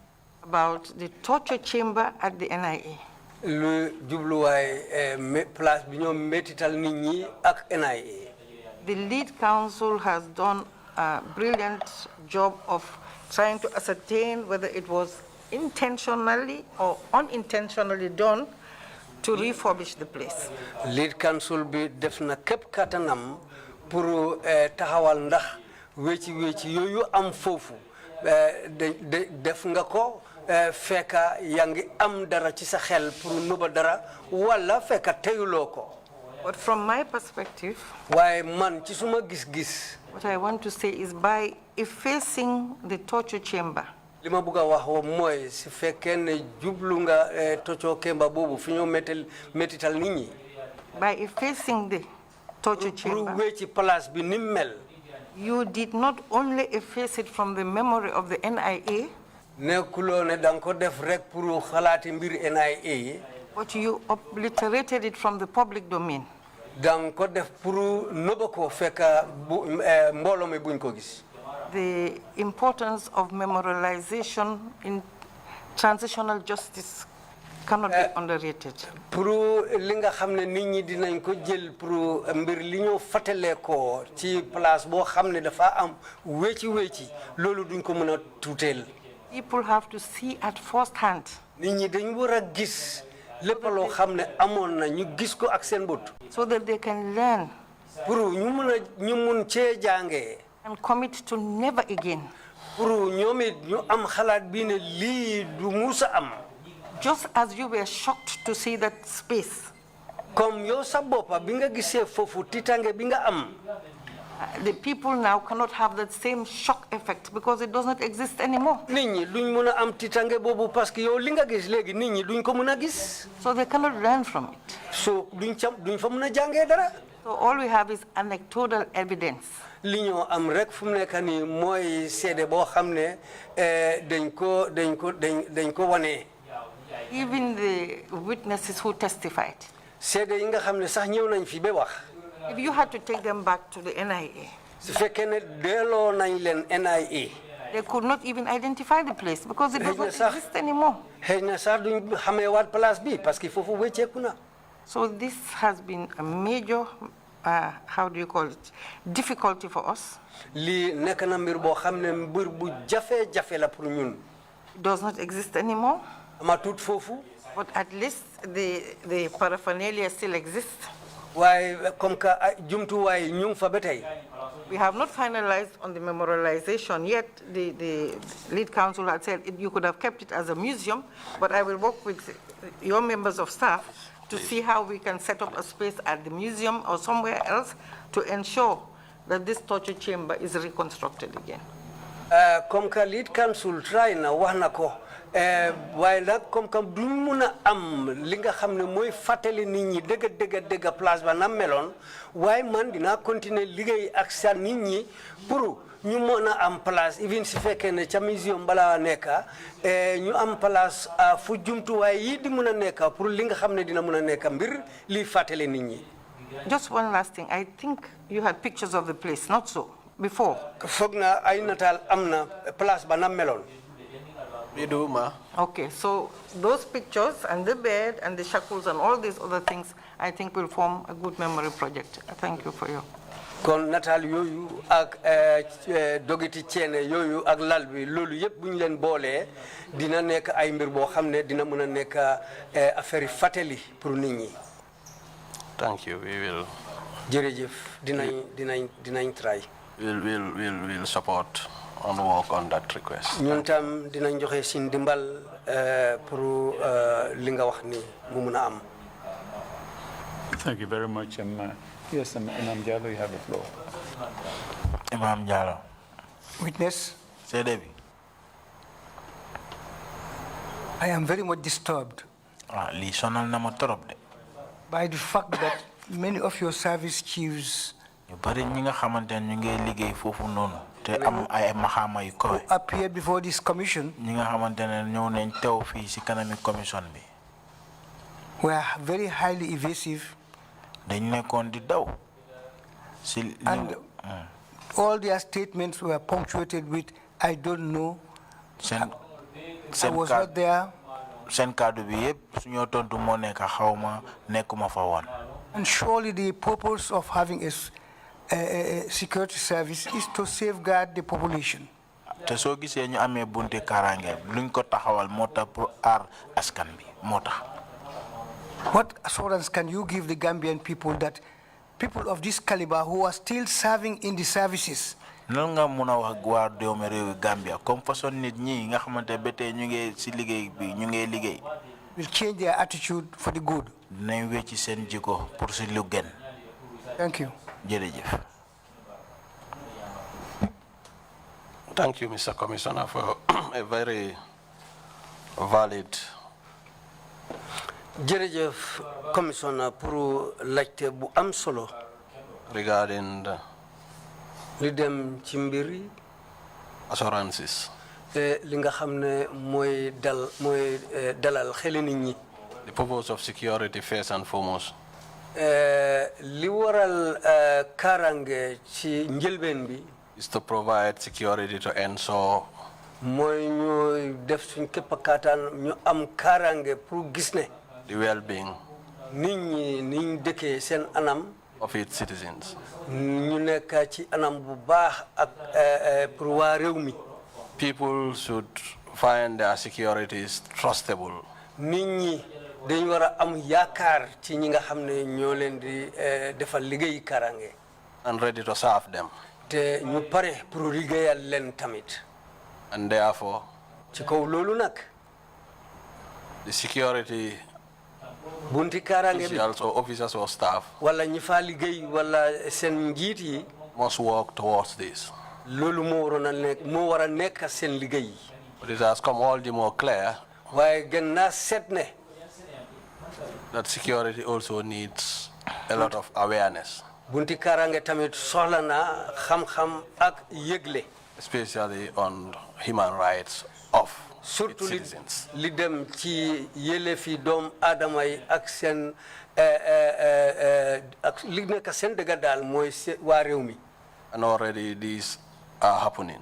About the torture chamber at the NIA. Lu jubluwaay place bi ñoom métital nit ñi ak NIA. The lead counsel has done a brilliant job of trying to ascertain whether it was intentionally or unintentionally done to refurbish the place. Lead counsel bi def na képp kattanam pour taxawal ndax wécci yooyu am foofu def nga ko fekka yaa ngi am dara ci sa xel pour nuba dara wala fekka teyuloo ko. But from my perspective, waaye man ci suma gis-gis. What I want to say is by effacing the torture chamber. Li ma bëgg a wax mooy su fekkee ne jublu nga torture chamber boobu fi ñoo métital nit ñi. By effacing the torture chamber. Pour wécci place bi ni mel. You did not only efface it from the memory of the NIA. Nekkuloo ne danga ko def rek pour xalaati mbir NIA. But you obliterated it from the public domain. Danga ko def pour nëba ko fekka mbooloo mi buñ ko gis. The importance of memorialization in transitional justice cannot be underrated. Pour li nga xam ne nit ñi dinañ ko jël pour mbir li ñoo fàttalee ko ci place boo xam ne dafa am wécci loolu duñ ko mën a tuuteel. People have to see at first hand. Nit ñi dañ war a gis lépp loo xam ne amoon na ñu gis ko ak seen bët. So that they can learn. Pour ñu mun cee jàngee. And commit to never again. Pour ñoom it ñu am xalaat bi ne lii du musa am. Just as you were shocked to see that space. Comme yow sa boppa bi nga gisee foofu titange bi nga am. The people now cannot have that same shock effect because it does not exist anymore. Nit ñi duñ mën a am titange boobu parce que yow li nga gis léegi nit ñi duñ ko mën a gis. So they cannot learn from it. So duñ fa mën a jàngee dara. So all we have is anecdotal evidence. Li ñoo am rek fu mu nekk nii mooy seede boo xam ne dañ ko wane. Even the witnesses who testified. Seede yi nga xam ne sax ñëw nañ fi ba wax. If you had to take them back to the NIA. Su fekkee ne delloo nañ leen NIA. They could not even identify the place because it does not exist anymore. Xëy na sax duñ xamee waat place bi parce que foofu wécceeku na. So this has been a major, how do you call it, difficulty for us. Lii nekk na mbir boo xam ne mbir bu jafe-jafe la pour ñun. It does not exist anymore. Amatut foofu. But at least the paraphernalia still exists. Why comme ka jumtuwaay ñu fa ba tey. We have not finalized on the memorialization yet. The lead counsel had said you could have kept it as a museum, but I will work with your members of staff to see how we can set up a space at the museum or somewhere else to ensure that this torture chamber is reconstructed again. Comme ka lead counsel try na wax na ko waaye nag comme que duñ mun a am li nga xam ne mooy fàttali nit ñi dëgg place ba na meloon waaye man dinaa continuer liggéey ak sa nit ñi pour ñu mën a am place even si fekkee ne ca museum balaa nekka ñu am place fu jumtuwaay yi di mun a nekka pour li nga xam ne dina mun a nekka mbir liy fàttali nit ñi. Just one last thing. I think you had pictures of the place, not so, before. Foog na ay nataal am na place ba na meloon. Okay, so those pictures and the bed and the shackles and all these other things, I think will form a good memory project. Thank you for your. Kon natal yoyu ak dogiti ceene yoyu ak lal bi loolu yëpp bu ñu leen boolee dina nekk ay mbir boo xam ne dina mën a nekk affaire fàttali pour nit ñi. Thank you. We will. Jërëjëf dinañ try. We'll support and work on that request. ñun tam dinañ joxe sin dimbal pour li nga wax ni mu mun a am. Thank you very much. Yes, Imam Jallo, you have the floor. Imam Jallo. Witness. Say Debbie. I am very much disturbed by the fact that many of your service chiefs who appeared before this commission were very highly evasive, and all their statements were punctuated with "I don't know," "I was not there." And surely the purpose of having a security service is to safeguard the population. What assurance can you give the Gambian people that people of this caliber who are still serving in the services will change their attitude for the good? Thank you. Thank you, Mr. Commissioner, for a very valid. Jërëjëf Commissioner pour laajte bu am solo regarding li dem ci mbir yi assurances. Li nga xam ne mooy dalal xeli nit ñi. The purpose of security first and foremost. Li waral karange ci njëlbeen bi is to provide security to ensure mooy ñu def suñ képp kaataan ñu am karange pour gis ne the well-being nit ñi niñ dëkkee seen anam of its citizens. ñu nekk ci anam bu baax ak pour waa réew mi. People should find their securities trustable. Nit ñi dañ war a am yaakaar ci ñi nga xam ne ñoo leen di defal liggéey karange. And ready to serve them. Te ñu pare pour liggéeyal leen tamit. And therefore, ci kaw loolu nag the security bunti karange bi officials or officers or staff wala ñi fa liggéey wala seen njiit yi must work towards this. Loolu moo war a nekk seen liggéey. But it has come all the more clear waaye gën naa seet ne that security also needs a lot of awareness. Bunti karange tamit soxla na xam-xam ak yëgle. Especially on human rights of surtout its citizens. Li dem ci yelleefi doom aadama yi ak seen ak li nekk seen dëgg daal mooy waa réew mi. And already these are happening.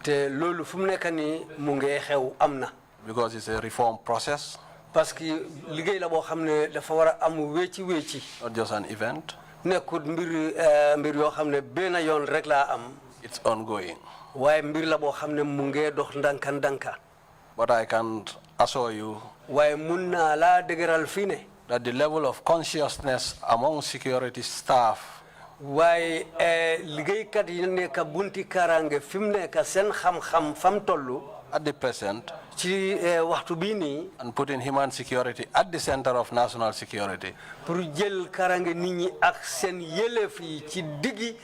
Te loolu fu mu nekk nii mu ngi xew am na. Because it's a reform process. Parce que liggéey la boo xam ne dafa war a am wécci. Not just an event. Nekkut mbir yoo xam ne benn yoon rek laa am. It's ongoing. Waaye mbir la boo xam ne mu ngi dox ndanka. But I can assure you waaye mun naa laa dëgëral fii ne that the level of consciousness among security staff waaye liggéeykat yi nekk bunti kaaraange fi mu nekk seen xam-xam fam tollu at the present ci waxtu bii nii and putting human security at the center of national security pour jël kaaraange nit ñi ak seen yelleef yi ci diggi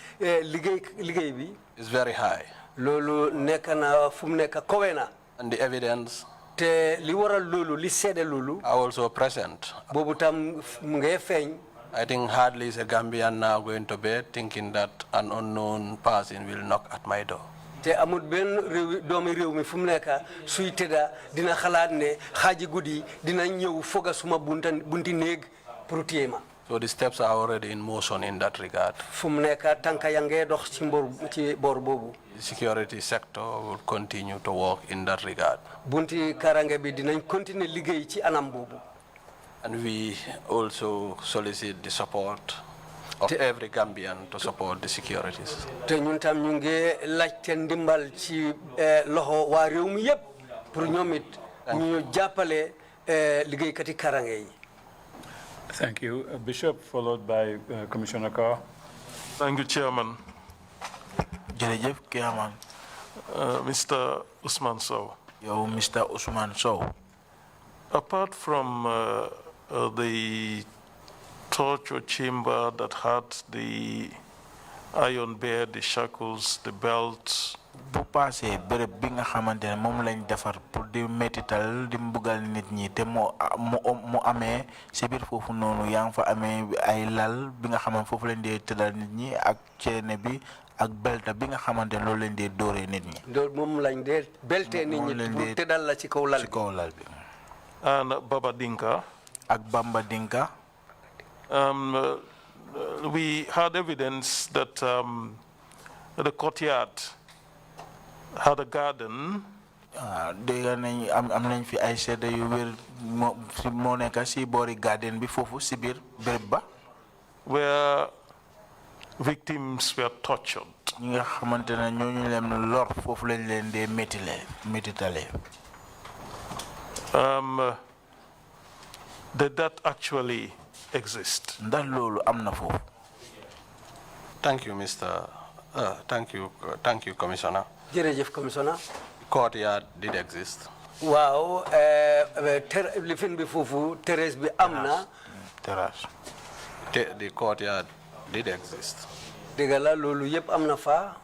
liggéey bi is very high. loolu nekk na fu mu nekk kowe na And the evidence te li waral loolu li seede loolu are also present. boobu tam mu ngay feeñ I think hardly is a Gambian now going to bed thinking that an unknown person will knock at my door. te amul benn doomi réew mi fu mu nekk suy tëdda dina xalaat ne xaaji guddi dina ñëw foga suma bunti néeg pour téye ma So the steps are already in motion in that regard. fu mu nekk tànka ya ngee dox ci boor boobu The security sector will continue to work in that regard. bunti karange bi dinañ continuer liggéey ci anam boobu And we also solicit the support of every Gambian to support the securities. te ñun tam ñu ngi laajte ndimbal ci loxo waa réew mi yépp pour ñoom it ñu jàppale liggéeykati karange yi. Thank you. Bishop, followed by Commissioner Carr. Thank you, Chairman. jërëjëf Chairman. Mr. Ousman Sowe. yow Mr. Ousman Sowe. Apart from the torture chamber that had the iron bear, the shackles, the belts, bu passé bërëb bi nga xamante ne moom lañ defar pour di métital di mbugal nit ñi te mu amee si biir foofu noonu yaa ngi fa amee ay lal bi nga xamante foofu lañ dee tëddal nit ñi ak ceene bi ak belta bi nga xamante ne loolu lañ dee dóoree nit ñi. loolu moom lañ dee beltee nit ñi pour tëddal la ci kaw lal bi. ci kaw lal bi. and Baba Dinka. ak Bamba Dinka. We had evidence that the courtyard had a garden. dégg nañ am nañ fi ay seede yu wér moo nekk si boori garden bi foofu si biir béréb ba. where victims were tortured. ñi nga xamante ne ñooñu leen lor foofu lañ leen dee métitalee. Did that actually exist? ndax loolu am na foofu. Thank you, thank you, Commissioner. jërëjëf Commissioner. Courtyard did exist. waaw lifin bi foofu terrasse bi am na. terrasse. The courtyard did exist. dëgg la loolu yëpp am na fa.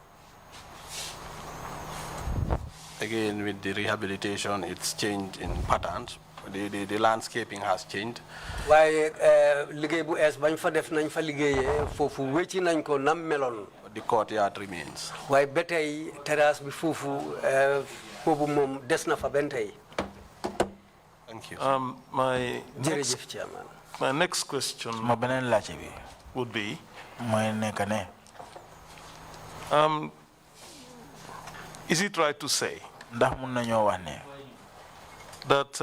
Again, with the rehabilitation, it's changed in patterns. The landscaping has changed. waaye liggéey bu ees bañ fa def nañ fa liggéeyee foofu wécci nañ ko nam meloon. The courtyard remains. waaye ba tey terrasse bi foofu boobu moom des na fa ba tey. Thank you. jërëjëf Chairman. My next question ma beneen laajte bi. would be. mooy nekk ne. Is it right to say. ndax mun nañoo wax ne. that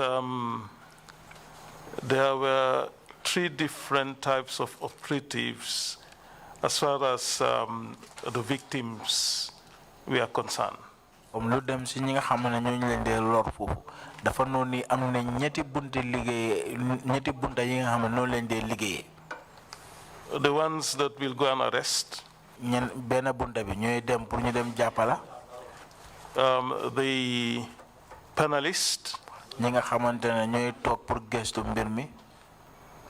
there were 3 different types of operatives as far as the victims were concerned. lu dem si ñi nga xam ne ñooñu leen dee lor foofu dafa noonu ni am na ñetti bunta yi nga xam ne noonu leen dee liggéeyee. The ones that will go and arrest. benn bunta bi ñooy dem pour ñu dem jàppala. The panelist. ñi nga xamante ne ñooy toog pour gestu mbir mi.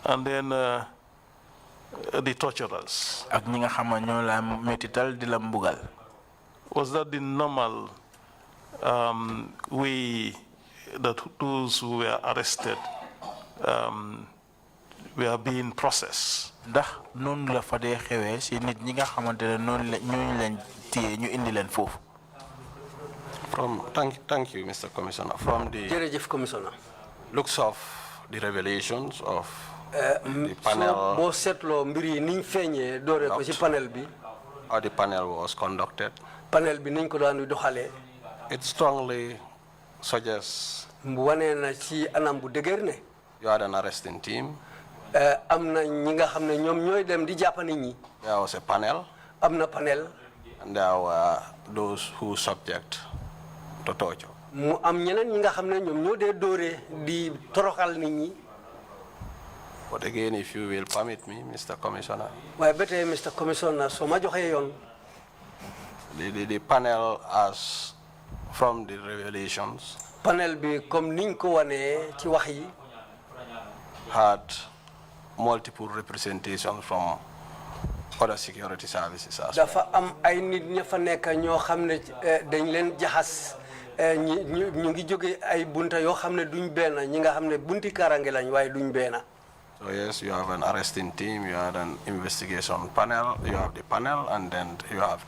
And then the torturers. ak ñi nga xam ne ñoo la métital di la mbugal. Was that the normal way that those who were arrested were being processed? ndax noonu la fa dee xewee si nit ñi nga xamante ne noonu la ñooñu leen téye ñu indi leen foofu. Thank you, Mr. Commissioner. From the looks of the revelations of the panel, how the panel was conducted, it strongly suggests you had an arresting team. There was a panel, and there were those who subject to torture. mu am ñeneen ñi nga xam ne ñoom ñoo dee dóoree di toroxal nit ñi. But again, if you will permit me, Mr. Commissioner. waaye ba tey Mr. Commissioner soo ma joxee yoon. The panel, as from the revelations, panel bi comme niñ ko wanee ci wax yi. had multiple representations from other security services as well. dafa am ay nit ña fa nekk ñoo xam ne dañ leen jaxas ñu ngi jóge ay bunta yoo xam ne duñ benn ñi nga xam ne bunti karange lañ waaye duñ benn. So yes, you have an arresting team, you have an investigation panel, you have the panel, and then you have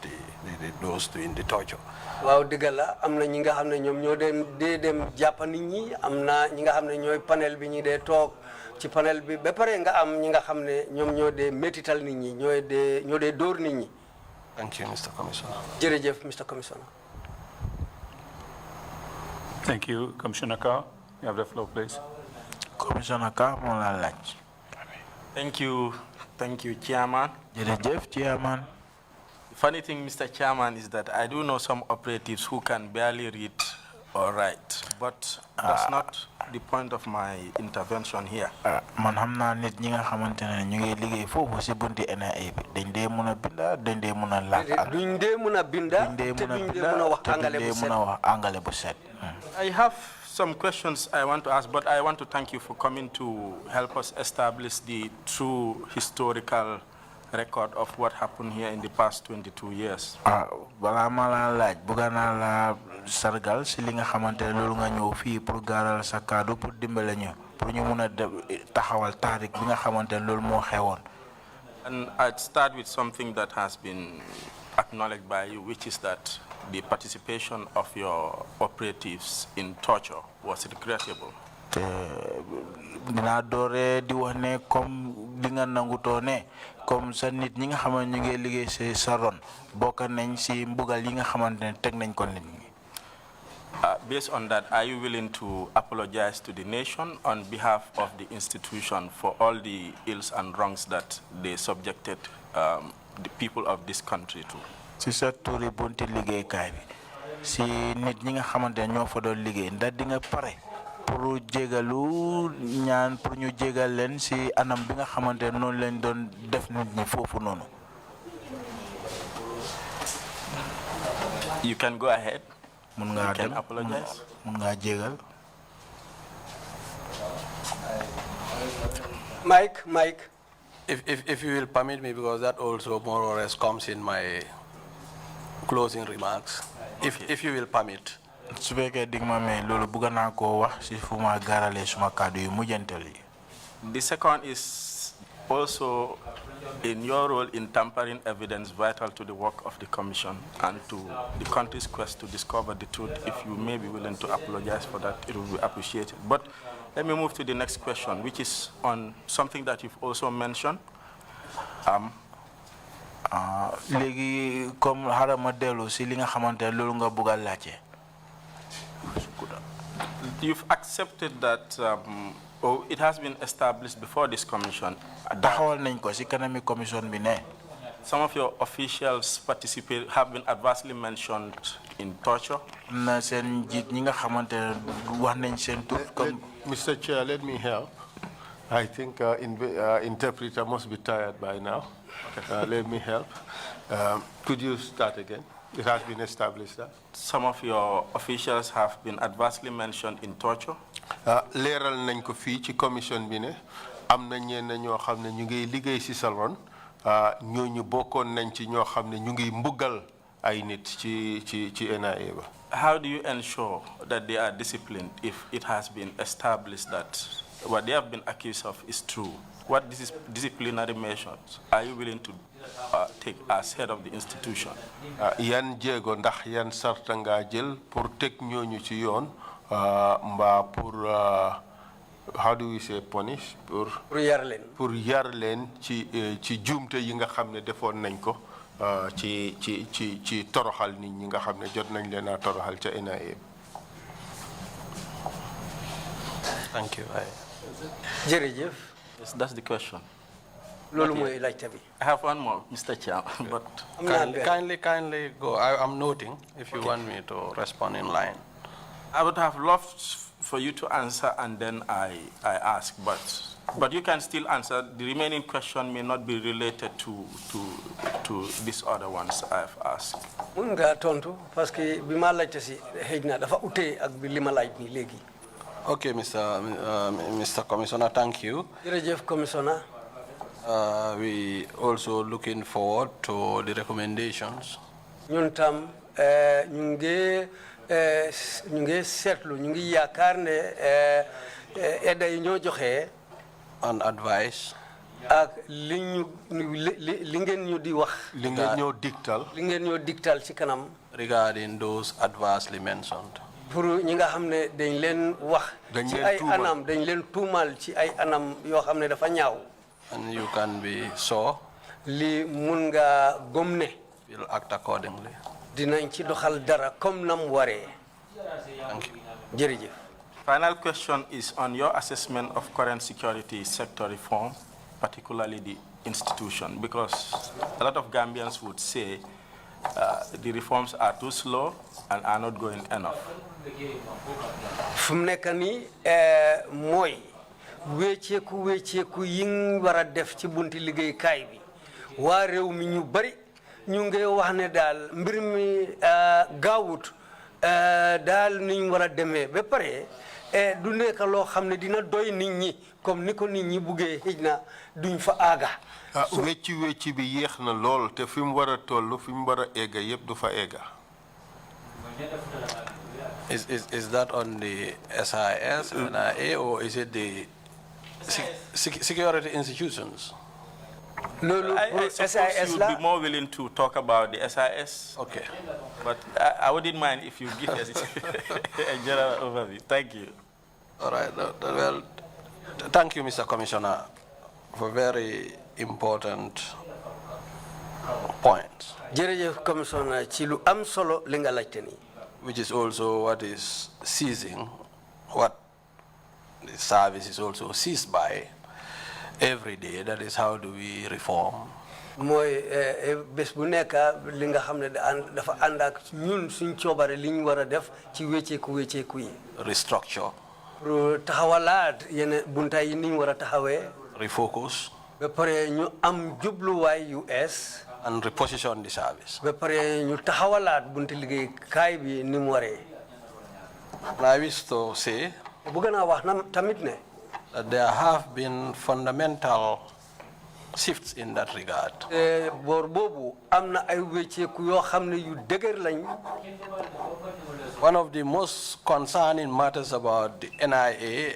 those doing the torture. waaw dëgg la am na ñi nga xam ne ñoom ñoo dem jàpp nit ñi am na ñi nga xam ne ñooy panel bi ñi dee toog ci panel bi ba pare nga am ñi nga xam ne ñoom ñoo dee métital nit ñi ñoo dee dóor nit ñi. Thank you, Mr. Commissioner. jërëjëf Mr. Commissioner. Thank you. Commissioner Carr, you have the floor, please. Commissioner Carr, moo la laaj. Thank you, Chairman. Jërëjëf, Chairman. The funny thing, Mr. Chairman, is that I do know some operatives who can barely read or write, but that's not the point of my intervention here. Man xam naa nit ñi nga xamante ne ñu ngi liggéey foofu si bunti NIA bi dañ dee mën a binda dañ dee mën a làkk duñ dee mën a binda te duñ dee mën a wax angale bu set. I have some questions I want to ask, but I want to thank you for coming to help us establish the true historical record of what happened here in the past 22 years. Balaa ma la laaj bëgg naa la sargal si li nga xamante ne loolu nga ñëw fii pour gaaral sa kaddu pour dimbale ñu pour ñu mën a taxawal taarix bi nga xamante ne loolu moo xewoon. And I'd start with something that has been acknowledged by you, which is that the participation of your operatives in torture was regrettable. Dinaa doore di wax ne comme li nga nangutoo ne comme sa nit ñi nga xamante ñu ngi liggéey si sa ron bokk nañ si mbugal yi nga xamante ne teg nañ ko nit ñi. Based on that, are you willing to apologize to the nation on behalf of the institution for all the ills and wrongs that they subjected the people of this country to? Si sa turi bunti liggéeykaay bi si nit ñi nga xamante ne ñoo fa doon liggéey ndax di nga pare pour jégalu ñaan pour ñu jégal leen si anam bi nga xamante ne noonu leen doon def nit ñi foofu noonu. You can go ahead. Mun nga can apologize. Mun nga jégal. Mike. If you will permit me, because that also more or less comes in my closing remarks. If you will permit. Su fekkee dig ma may loolu bëgg naa koo wax si fu ma gaaralee suma kàddu yu mujjantal yi. The second is also in your role in tampering evidence vital to the work of the Commission and to the country's quest to discover the truth. If you may be willing to apologize for that, it will be appreciated. But let me move to the next question, which is on something that you've also mentioned. Léegi comme xaaral ma dellu si li nga xamante ne loolu nga bëgg a laajte. You've accepted that it has been established before this commission. Taxawal nañ ko si kanami commission bi ne. Some of your officials have been adversely mentioned in torture. Na seen njiit ñi nga xamante ne wax nañ seen tur comme. Mr. Chair, let me help. I think interpreter must be tired by now. Let me help. Could you start again? It has been established that. Some of your officials have been adversely mentioned in torture. Leeral nañ ko fii ci commission bi ne am na ñenn ñoo xam ne ñu ngi liggéey ci salon ñooñu bokkoon nañ ci ñoo xam ne ñu ngi mbugal ay nit ci NIA ba. How do you ensure that they are disciplined if it has been established that what they have been accused of is true? What disciplinary measures are you willing to take as head of the institution? Yan jéego ndax yan sarta nga jël pour teg ñooñu ci yoon mbaa pour how do we say punish pour yar leen ci juumte yi nga xam ne defoon nañ ko ci toroxal nit ñi nga xam ne jot nañ leen a toroxal ca NIA. Thank you. Jërëjëf. Yes, that's the question. Loolu mooy laajte bi. I have one more, Mr. Chair, but kindly go. I'm noting if you want me to respond in line. I would have loved for you to answer and then I ask, but you can still answer. The remaining question may not be related to these other ones I've asked. Mun nga tontu parce que bima laajte ci xejna dafa outé ak bi lima laaj ni légui. Okay, Mr. Commissioner, thank you. Jërëjëf Commissioner. We also looking forward to the recommendations. Ñun tam ñu ngi seetlu ñu ngi yaakaar ne aide yi ñoo joxe and advice ak li ngeen ñu di wax li ngeen ñoo dictal ci kanam regarding those adversely mentioned. pour ñi nga xam ne dañ leen wax ci ay anam dañ leen tuumal ci ay anam yoo xam ne dafa ñaaw. And you can be sure li mun nga gëm ne we'll act accordingly. dinañ ci doxal dara comme nam waree. Thank you. Jërëjëf. Final question is on your assessment of current security sector reform, particularly the institution, because a lot of Gambians would say the reforms are too slow and are not going enough. Fu mu nekk nii mooy wécceeku yi ñu war a def ci bunti liggéeykaay bi waa réew mi ñu bari ñu ngi wax ne daal mbir mi gaawut daal niñ war a demee ba pare du nekk loo xam ne dina doy nit ñi comme ni ko nit ñi buggee xëj na duñ fa aaga. wecci bi yéex na lool te fi mu war a toll fi mu war a egga yëpp du fa egga. Is that on the SIS, NIA, or is it the security institutions? I suppose you would be more willing to talk about the SIS. Okay. But I wouldn't mind if you give us a general overview. Thank you. All right. Well, thank you, Mr. Commissioner, for very important points. Jërëjëf Commissioner ci lu am solo li nga laajte ni. Which is also what is seizing, what the service is also seized by every day. That is, how do we reform? Mooy bés bu nekk li nga xam ne dafa ànd ak ñun suñ coobare li ñu war a def ci wécceeku yi. Restructure. Pour taxawalaat yenn buntaay yi ni ñu war a taxawee. Refocus. Ba pare ñu am jubluwaay US. And reposition the service. Ba pare ñu taxawalaat bunti liggéeykaay bi ni mu waree. I wish to say bëgg naa wax na tamit ne that there have been fundamental shifts in that regard. boor boobu am na ay wécceeku yoo xam ne yu dëgër lañ. One of the most concerning matters about the NIA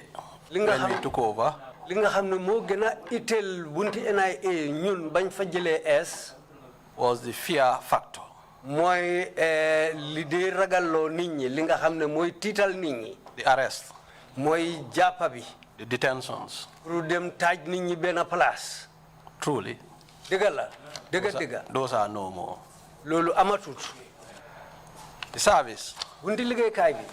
when we took over li nga xam ne moo gën a itteel bunti NIA ñun bañ fa jëlee was the fear factor. Mooy li di ragalloo nit ñi li nga xam ne mooy tiital nit ñi. The arrest. Mooy jàppa bi. The detentions. Pour dem taaj nit ñi benn place. Truly. Dëgg la dëgg. Those are no more. Loolu amatut. The service. Bunti liggéeykaay bi.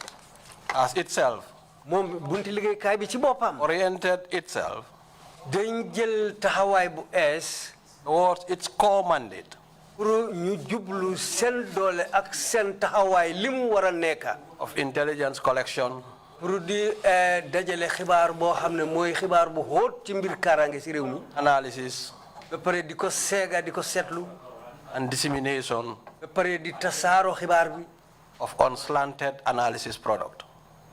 As itself. Moom bunti liggéeykaay bi ci boppam. Oriented itself. Dañ jël taxawaay bu towards its core mandate. Pour ñu jublu seen doole ak seen taxawaay li mu war a nekk. Of intelligence collection. Pour di dajale xibaar boo xam ne mooy xibaar bu xóot ci mbir kaaraange si réew mi. Analysis. Ba pare di ko seega di ko seetlu. And dissemination. Ba pare di tasaaro xibaar bi. Of unslanted analysis product.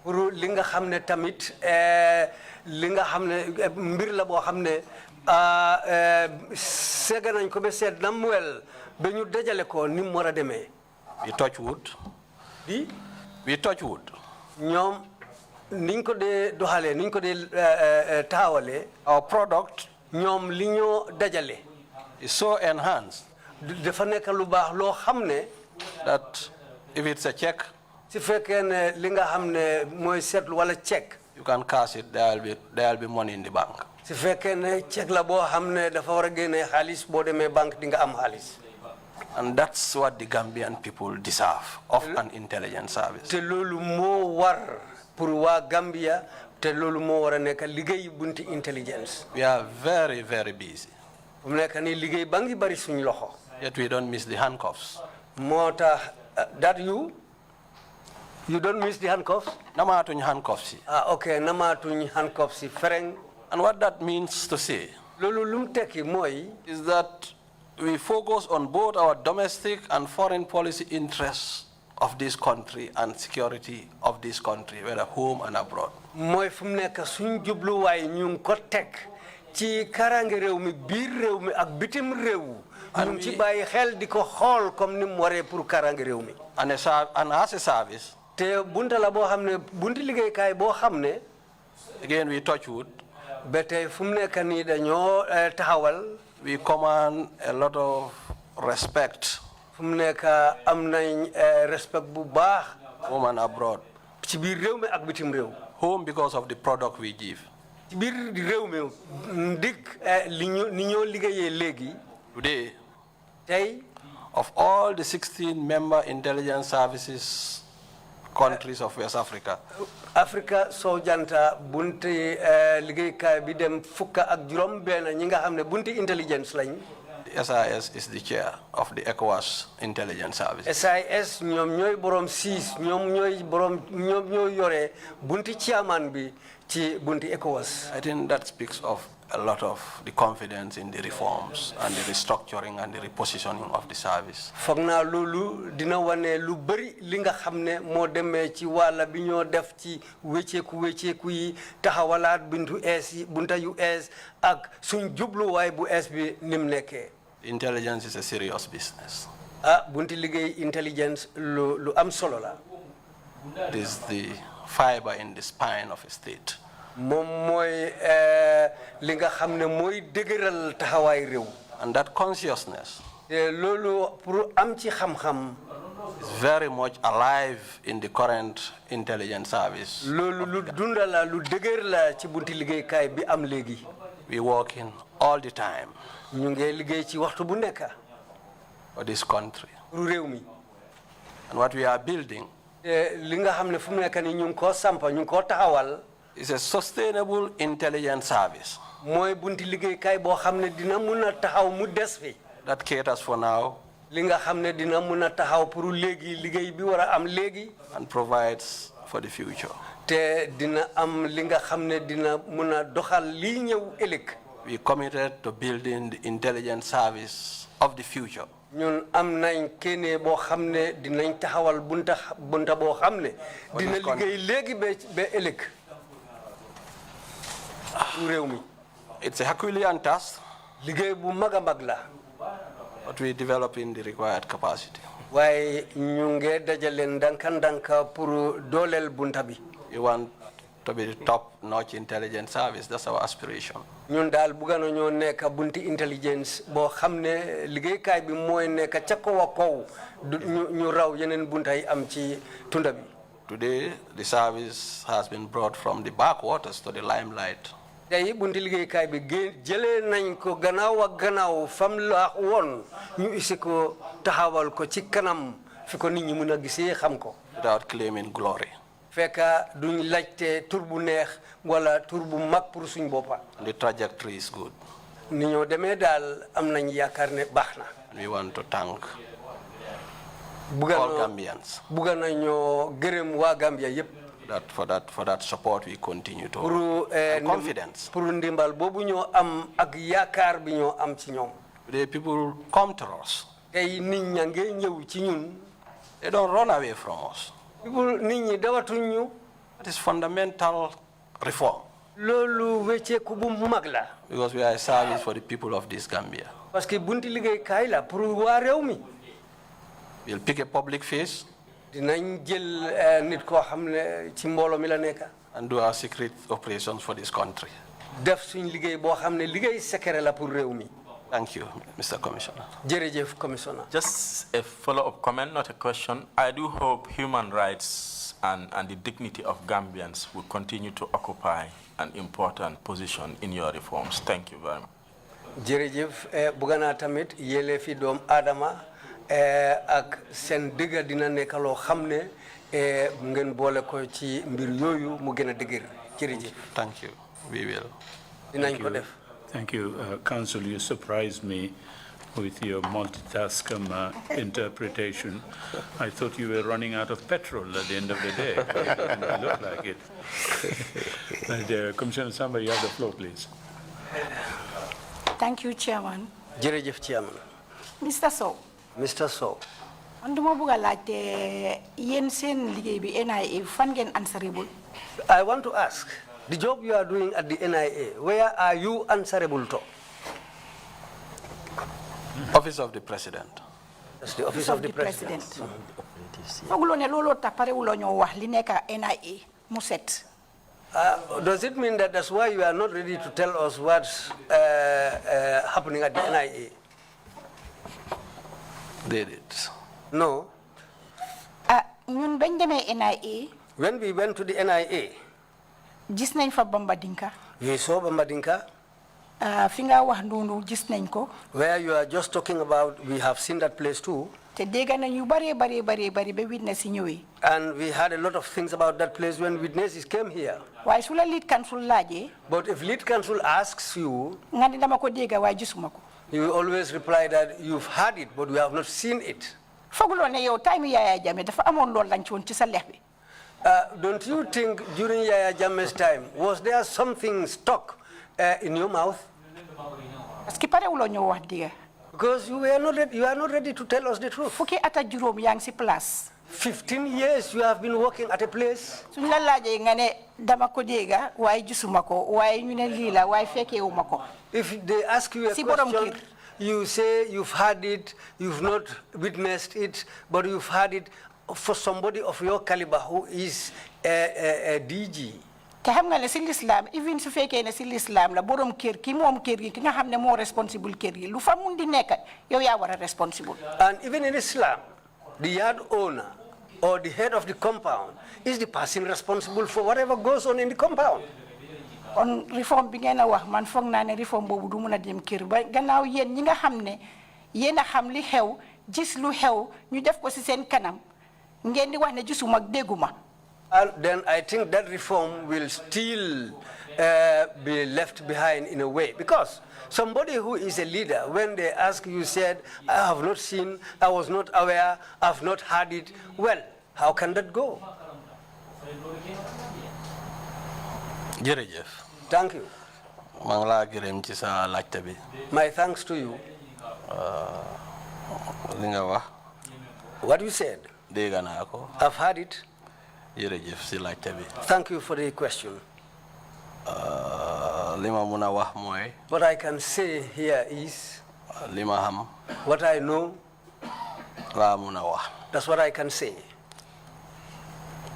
Pour li nga xam ne tamit li nga xam ne mbir la boo xam ne seega nañ ko ba seet na mu wel ba ñu dajale ko ni mu war a demee. We touch wood. We touch wood. ñoom niñ ko dee doxalee niñ ko dee taxawalee. Our product. ñoom li ñoo dajale. Is so enhanced. dafa nekk lu baax loo xam ne. That if it's a check. su fekkee ne li nga xam ne mooy seetlu wala check. You can cash it. There will be money in the bank. su fekkee ne check la boo xam ne dafa war a génne xaalis boo demee banque di nga am xaalis. And that's what the Gambian people deserve of an intelligence service. te loolu moo war pour waa Gambia te loolu moo war a nekk liggéey bunti intelligence. We are very, very busy. mu nekk nii liggéey ba ngi bari suñu loxo. Yet we don't miss the handcuffs. moo tax that you. You don't miss the handcuffs? Namatuñ handcuffs. Ah, okay, namatuñ handcuffs. Fereng. And what that means to say is that we focus on both our domestic and foreign policy interests of this country and security of this country, whether home and abroad. Moy fum nek suñ jublu way ñu ko tek ci karange rew mi biir rew mi ak bitim rew ñu ci bayyi xel diko xol comme nim waré pour karange rew mi. And as a service, te bunta la bo xamne bunti liggéey kay bo xamne again we touch wood. Bete fum nek ni dañoo taxawal. We command a lot of respect. Fum nek am nañ respect bu baax home and abroad. Ci biir rew mi ak bitim rew. Home because of the product we give. Ci biir rew mi ndik li ñoo liggéeyé légui. Today, tay of all the 16 member intelligence services countries of West Africa, Africa so janta bunti liggéey kay bi dem fukka ak juroom ben ñi nga xamne bunti intelligence lañ. The SIS is the chair of the ECOWAS intelligence service. SIS ñom ñoy borom 6 ñom ñoy yoré bunti chairman bi ci bunti ECOWAS. I think that speaks of a lot of the confidence in the reforms and the restructuring and the repositioning of the service. Fogna lolu dina wane lu bari li nga xamne mo démé ci wala bi ñoo def ci wécceku yi taxawalat bunta US ak suñ jublu way bu S bi nim nekké. Intelligence is a serious business. Bunti liggéey intelligence lu am solo la. It is the fiber in the spine of a state. Mom moy li nga xamne moy degeural taxaway rew. And that consciousness lolu pour am ci xam-xam is very much alive in the current intelligence service. Lolu lu dundala lu degeur la ci bunti liggéey kay bi am légui. We work in all the time. Ñu ngi liggéey ci waxtu bu nekk for this country. Réew mi. And what we are building li nga xamne fu mu nekk ni ñu ko sampa ñu ko taxawal is a sustainable intelligence service. Moy bunti liggéey kay bo xamne dina mëna taxaw mu dess fi. That caters for now. Li nga xamne dina mëna taxaw pour légui liggéey bi wara am légui and provides for the future. Te dina am li nga xamne dina mëna doxal li ñew ëlëk. We committed to building the intelligence service of the future. Ñun am nañ kéné bo xamné dinañ taxawal bunta bo xamné dina liggéey légui be ëlëk. Réew mi. It's a Herculean task. Liggéey bu maga mag la. But we developing the required capacity. Waaye ñu ngi dajale ndanka pour dolel bunta bi. We want to be the top-notch intelligence service. That's our aspiration. Ñun dal bu gëna ñoo nekk bunti intelligence bo xamné liggéey kay bi moy nekk ca ko ko ñu raw yeneen bunta yi am ci tunda bi. Today the service has been brought from the backwaters to the limelight. Tay bunti liggéey kay bi jëlé nañ ko gannaaw ak gannaaw fam la won ñu isi ko taxawal ko ci kanam fi ko nit ñi mëna gisé xam ko. Without claiming glory. Fekka duñ laajte tur bu neex wala tur bu mag pour suñ boppa. The trajectory is good. Ni ñoo démé dal am nañ yaakar ne baxna. We want to thank all Gambians. Buga nañu gërëm wa Gambia yépp. For that support we continue to and confidence. Pour ndimbal bobu ñoo am ak yaakar bi ñoo am ci ñoom. The people come to us. Tay nit ña ngey ñew ci ñun. They don't run away from us. People nit ñi dawatuñ ñu. That is fundamental reform. Lolu wéccé ku bu mag la. Because we are a service for the people of this Gambia. Parce que bunti liggéey kay la pour wa réew mi. We'll pick a public face. Dinañ jël nit ko xamné ci mbolo mi la nekk. And do our secret operations for this country. Def suñ liggéey bo xamné liggéey secret la pour réew mi. Thank you, Mr. Commissioner. Jërëjëf, Commissioner. Just a follow-up comment, not a question. I do hope human rights and the dignity of Gambians will continue to occupy an important position in your reforms. Thank you very much. Jërëjëf, bugana tamit yele fi doom Adama ak sen dëgga dina nekk loo xam ne ngeen boole ko ci mbir yooyu mu gën a dëgër. Jërëjëf. Thank you. We will. Dinañ ko def. Thank you, Council. You surprised me with your multitask interpretation. I thought you were running out of petrol at the end of the day. It didn't look like it. But, Commissioner Samba, you have the floor, please. Thank you, Chairman. Jerejef Chairman. Mr. Sowe. Mr. Sowe. Anduma buga laajte yéen seen liggéey bi NIA fan ngeen answerable. I want to ask, the job you are doing at the NIA, where are you answerable to? Office of the President. That's the Office of the President. Fogulo ne lolo tapare ulo ñoo wax li nekk NIA mu set. Does it mean that that's why you are not ready to tell us what's happening at the NIA? Did it? No. Ñun bañ demee NIA. When we went to the NIA, gis nañ fa Bambadinka. we saw Bambadinka. Fi nga wax noonu gis nañ ko. Where you are just talking about, we have seen that place too. Te dégg nañ yu bari ba witness yi ñëwee. And we had a lot of things about that place when witnesses came here. Waaye su la lead council laajee. But if lead council asks you, nga ne dama ko dégg waaye gisuma ko. you always reply that you've heard it, but we have not seen it. Fogulo ne yow time Yaya Jammeh dafa amoon loolu lañ ci woon ci sa lex bi. Don't you think during Yaya Jammeh's time, was there something stuck in your mouth? Parce que pare wulo ñoo wax dëgg. Because you are not ready to tell us the truth. Fukki at ak juróom yaa ngi si place. 15 years you have been working at a place. Suñ la laajee nga ne dama ko dégg waaye gisuma ko waaye ñu ne lii la waaye fekkeewuma ko. If they ask you a question, you say you've heard it, you've not witnessed it, but you've heard it for somebody of your caliber who is a DG. Te xam nga ne si l'islam even su fekkee ne si l'islam la borom kër ki moom kër gi ki nga xam ne moo responsible kër gi lu fa mun di nekk yow yaa war a responsible. And even in Islam, the yard owner or the head of the compound is the person responsible for whatever goes on in the compound. On reform bi ngeen a wax man foog naa ne reform boobu du mun a dem kër ba gannaaw yéen ñi nga xam ne yéen a xam li xew gis lu xew ñu def ko si seen kanam ngeen di wax ne gisuma ak dégguma. Then I think that reform will still be left behind in a way, because somebody who is a leader, when they ask you, said, I have not seen, I was not aware, I have not heard it. Well, how can that go? Jerejef. Thank you. maa ngi laa gërëm ci sa laajte bi. My thanks to you. li nga wax. What you said. dégg naa ko. I've heard it. Jerejef si laajte bi. Thank you for the question. li ma mun a wax mooy. What I can say here is. li ma xam. What I know. laa mun a wax. That's what I can say.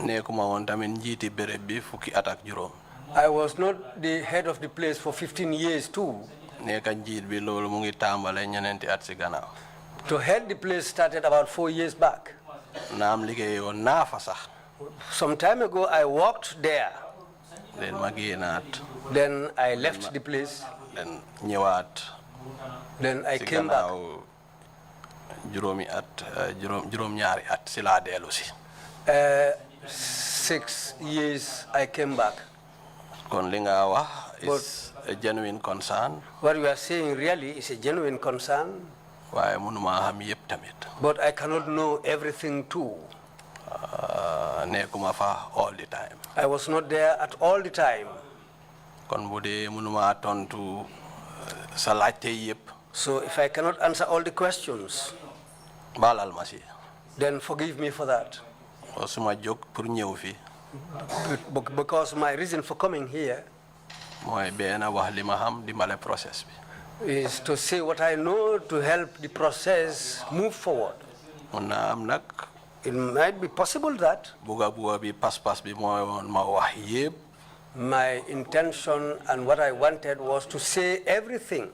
nekkuma woon tamit njiiti béréb bi fukki at ak juróom. I was not the head of the place for 15 years too. nekka njiit bi loolu mu ngi tàmbale ñeneenti at si gannaaw. To head the place started about 4 years back. naam liggéeyoon naa fa sax. Some time ago I worked there. Then ma génnaat. Then I left the place. Then ñëwaat. Then I came back. juróomi at juróom ñaari at si laa dellu si. 6 years I came back. Kon li nga wax is a genuine concern. What you are saying really is a genuine concern. waaye mënuma xam yëpp tamit. But I cannot know everything too. nekkuma fa all the time. I was not there at all the time. kon bu dee mënuma tontu sa laajte yëpp. So if I cannot answer all the questions, baalal ma si. then forgive me for that. suma jóg pour ñëw fi. Because my reason for coming here mooy benn wax li ma xam dimbale process bi. is to say what I know to help the process move forward. mun naa am nag. It might be possible that buga bi pas-pas bi mooy woon ma wax yëpp. my intention and what I wanted was to say everything.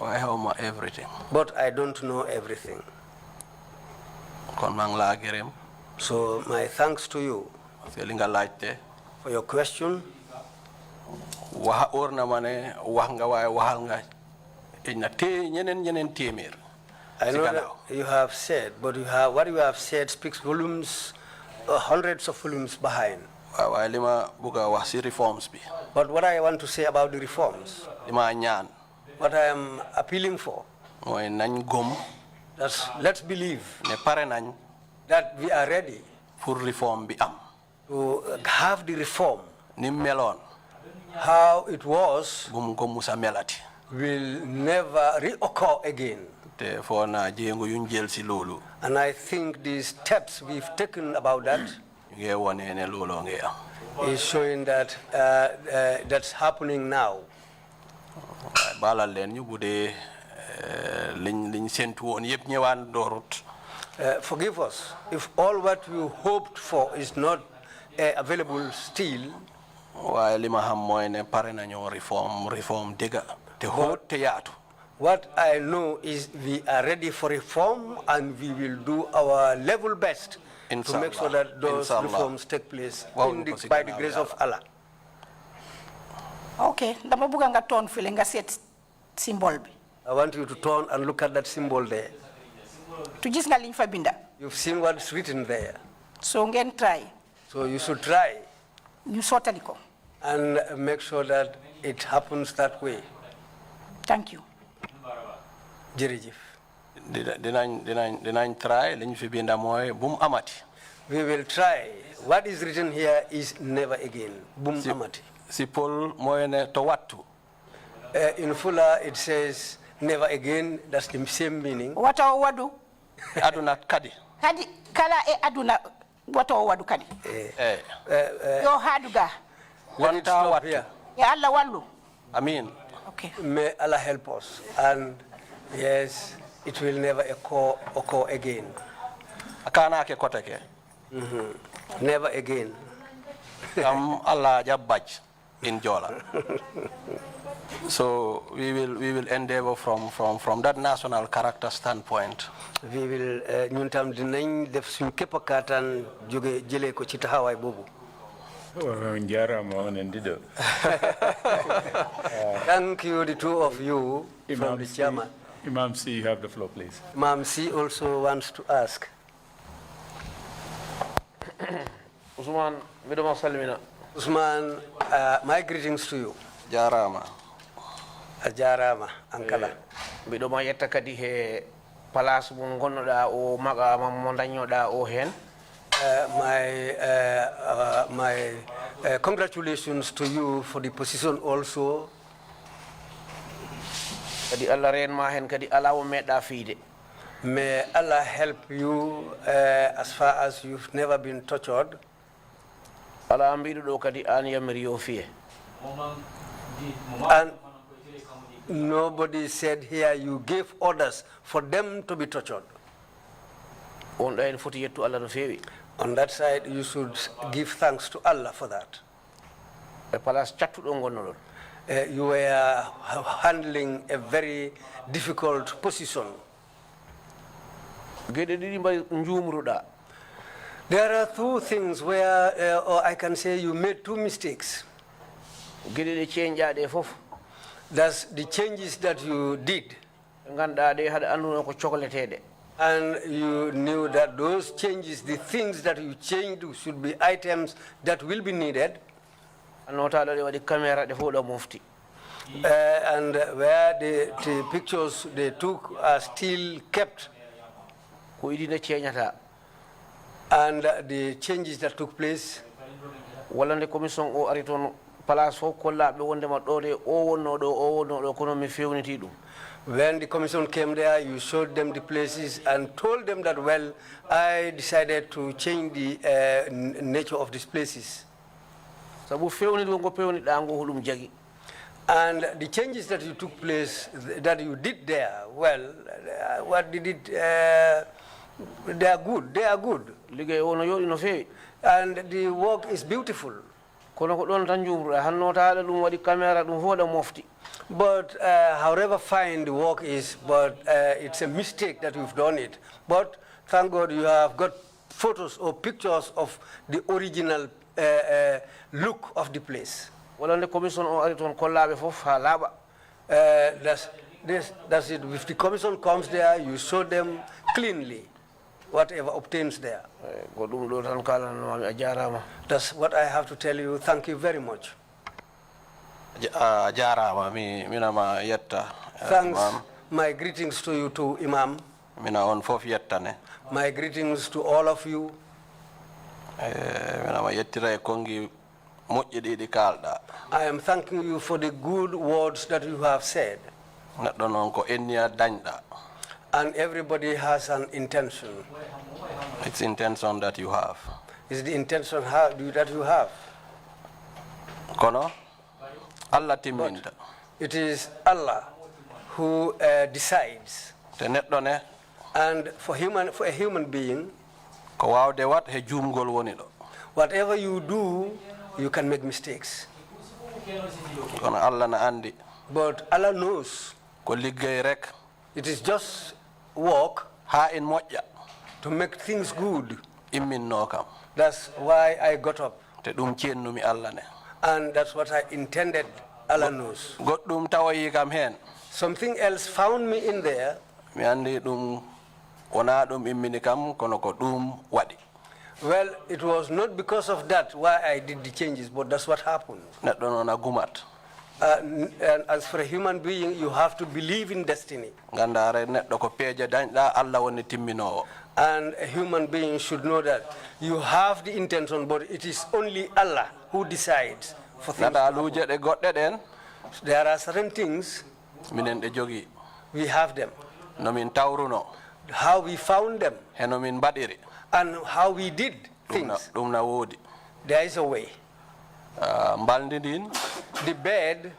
waaye xaw ma everything. But I don't know everything. kon maa ngi laa gërëm. So my thanks to you li nga laajte. for your question. wax óor na ma ne wax nga waaye waxal nga na ñeneen téeméer. I know that you have said, but what you have said speaks volumes, hundreds of volumes behind. waaye li ma bëgg a wax si reforms bi. But what I want to say about the reforms, li ma ñaan. what I am appealing for, let's believe that we are ready for reform to have the reform. How it was will never reoccur again. And I think the steps we've taken about that is showing that that's happening now. Forgive us if all what you hoped for is not available still. What I know is we are ready for reform and we will do our level best to make sure that those reforms take place by the grace of Allah. Okay, dama buga nga ton file nga set symbol bi. I want you to turn and look at that symbol there. Tu gis nga liñ fa binda. You've seen what's written there. So ngeen try. So you should try. You sotali ko. And make sure that it happens that way. Thank you. Jerejef. Dinañ try liñ fi binda moy bum amati. We will try. What is written here is never again. Bum amati. Sipol moy ne to wattu. In Fula it says never again. That's the same meaning. Wata wadu? Aduna kadi. Kadi kala e aduna wata wadu kadi. Yo haduga. Let it stop here. Ya Allah wallu. Amin. Okay. May Allah help us. And yes, it will never occur again. Akana ke koteke. Never again. Allah jabaj in Jola. So we will endeavor from that national character standpoint. We will ñuntam dinañ def suñ képp katan jóge jëlé ko ci taxaway bobu. Thank you, the two of you, from the chairman. Imam C, you have the floor, please. Imam C also wants to ask. Ousman, Ousman, my greetings to you. Jarama. Jarama, Ankala. Bidoma yetta kadi he palace mo gonnoda o maga mo dañoda o hen. My congratulations to you for the position also. Kadi Allah ren ma hen kadi ala o medda fiide. May Allah help you as far as you've never been tortured. Ala mbidu do kadi an yamri o fiye. And nobody said here you gave orders for them to be tortured. On da en foti yettu Allah no fewi. On that side, you should give thanks to Allah for that. You were handling a very difficult position. There are two things where, or I can say you made two mistakes. That's the changes that you did. And you knew that those changes, the things that you changed should be items that will be needed. And where the pictures they took are still kept. And the changes that took place. When the commission came there, you showed them the places and told them that, well, I decided to change the nature of these places. And the changes that you took place, that you did there, well, what did it, they are good, they are good. And the work is beautiful. But however fine the work is, but it's a mistake that you've done it. But thank God you have got photos or pictures of the original look of the place. That's it. If the commission comes there, you show them cleanly whatever obtains there. That's what I have to tell you. Thank you very much. Thanks, My greetings to you too, Imam. Mina on fof yettane. My greetings to all of you. Mina ma yettira e kongi moƴƴi ɗiɗi kalɗa. I am thanking you for the good words that you have said. Neɗɗo noon ko enniya dañɗa. And everybody has an intention. It's intention that you have. It's the intention that you have. Kono Allah timminta. It is Allah who decides. Te neɗɗo ne. And for a human being, ko wawde wat he jumgol woni ɗo. Whatever you do, you can make mistakes. Kono Allah na andi. But Allah knows. Ko liggey rek. It is just work. Ha en moƴƴa. To make things good. Imminno kam. That's why I got up. Te ɗum cennumi Allah ne. And that's what I intended. Allah knows. Goɗɗum tawayi kam hen. Something else found me in there. Mi andi ɗum wona ɗum immini kam kono ko ɗum waɗi. Well, it was not because of that why I did the changes, but that's what happened. Neɗɗo noon a gumat. And as for a human being, you have to believe in destiny. Gandare neɗɗo ko peeje dañɗa Allah woni timminowo. And a human being should know that you have the intention, but it is only Allah who decides for things. Naɗaluje ɗe goɗɗe ɗen. There are certain things. Minen ɗe jogi. We have them. No min tawruno. How we found them. Heno min mbaɗiri. And how we did things. Ɗum na woodi. There is a way. Mbaldi ndin. The bed.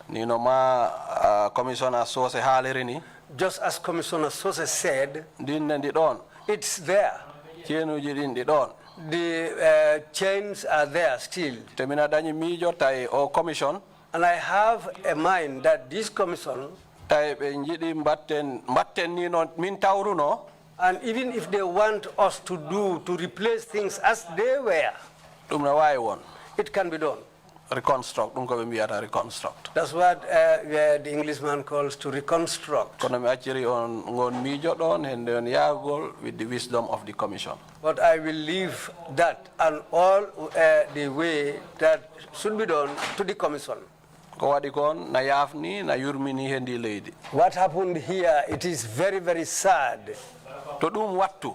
Nino ma Commissioner Sowe haaliri ni. Just as Commissioner Sowe said. Ndinne ndi ɗon. It's there. Ceenuji ɗin ɗi ɗon. The chains are there still. Temina dañi miijo tawi o commission. And I have a mind that this commission. Tawi ɓe jiɗi mbatten ni noon min tawruno. And even if they want us to replace things as they were. Ɗum na wawi won. It can be done. Reconstruct, ɗum ko ɓe mbiyata reconstruct. That's what the Englishman calls to reconstruct. Kono mi acciri on ngon miijo ɗon hende on yaagol with the wisdom of the commission. But I will leave that and all the way that should be done to the commission. Ko waɗi kon na yaafni na yurmini hendi leydi. What happened here, it is very, very sad. To ɗum wattu.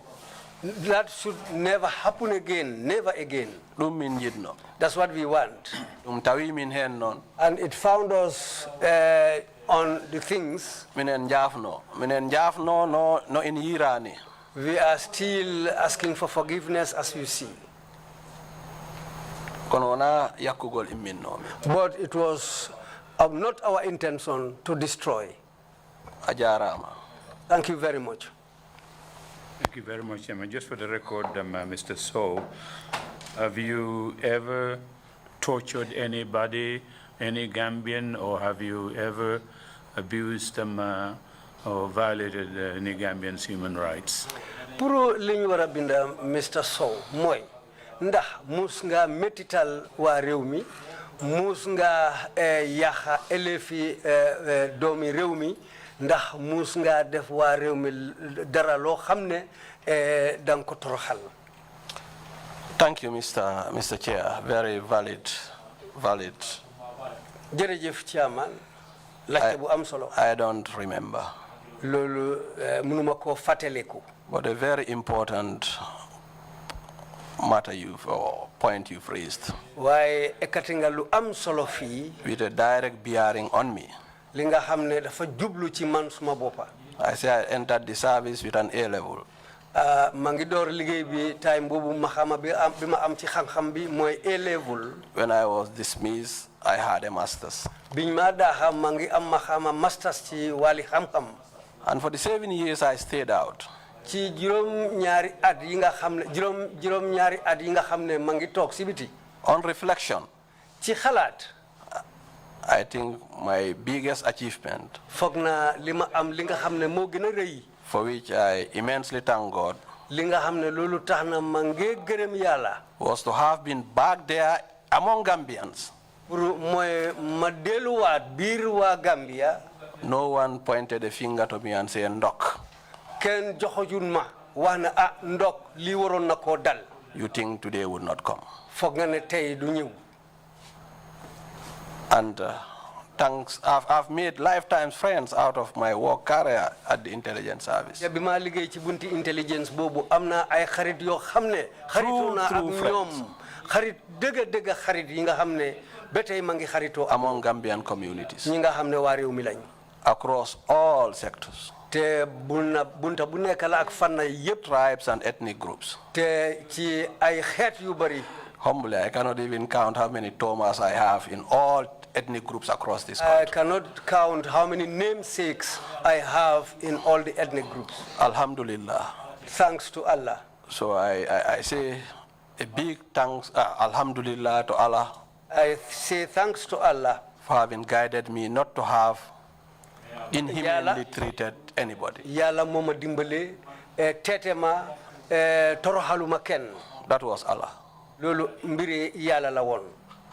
That should never happen again, never again. Ɗum min jiɗno. That's what we want. Ɗum tawi min hen noon. And it found us on the things. Minen jaafno no en yirani. We are still asking for forgiveness, as you see. Kono wona yakkugol imminnomi. But it was not our intention to destroy. A jarama. Thank you very much. Thank you very much, Chairman. Just for the record, Mr. Sowe, have you ever tortured anybody, any Gambian, or have you ever abused or violated any Gambian's human rights? Puro liñ wara binda Mr. Sowe moy ndax mus nga metital wa rewmi mus nga yaxa elefi doomi rewmi ndax mus nga def wa rewmi dara lo xamne dang ko toroxal. Thank you, Mr. Chair. Very valid. Jërëjëf Chairman. Laajte bu am solo. I don't remember. Loolu mënuma ko fateleku. But a very important matter point you've raised. Waaye ekkati nga lu am solo fii. With a direct bearing on me. Li nga xam ne dafa jublu ci man suma boppa. I say I entered the service with an A level. Ma ngi door liggéey bi time boobu maxama bi ma am ci xam-xam bi mooy A level. When I was dismissed, I had a master's. Biñ ma daaxa ma ngi am maxama masters ci wàlli xam-xam. And for the 7 years I stayed out. Ci juróom-ñaari at yi nga xam ne juróom-ñaari at yi nga xam ne ma ngi toog si biti. On reflection. Ci xalaat. I think my biggest achievement. Foog naa li ma am li nga xam ne moo gën a rëy. For which I immensely thank God. Li nga xam ne loolu tax na ma ngi gërëm Yàlla. Was to have been back there among Gambians. Pour mooy ma delluwaat biir waa Gambia. No one pointed a finger to me and said, "Ndok." Ken joxojun ma wax na ndok li waroon na koo dal. You think today would not come. Foog nga ne tey du ñëw. And thanks, I've made lifetime friends out of my work career at the intelligence service. Ya bima liggéey ci bunti intelligence bobu amna ay xarit yo xamne xaritoo na ak ñoom xarit deug xarit yi nga xamne betay ma ngi xaritoo among Gambian communities. ñi nga xamne wa réew mi lañ. Across all sectors. Te bunta bu nekk la ak fanna yépp. Tribes and ethnic groups. Te ci ay xeet yu bari. Humbly, I cannot even count how many Thomas I have in all ethnic groups across this country. I cannot count how many namesakes I have in all the ethnic groups. Alhamdulillah. Thanks to Allah. So I say a big thanks, Alhamdulillah to Allah. I say thanks to Allah for having guided me not to have inhumanly treated anybody. Yalla moma dimbale tetema torohaluma ken. That was Allah. Lolu mbiri Yalla la won.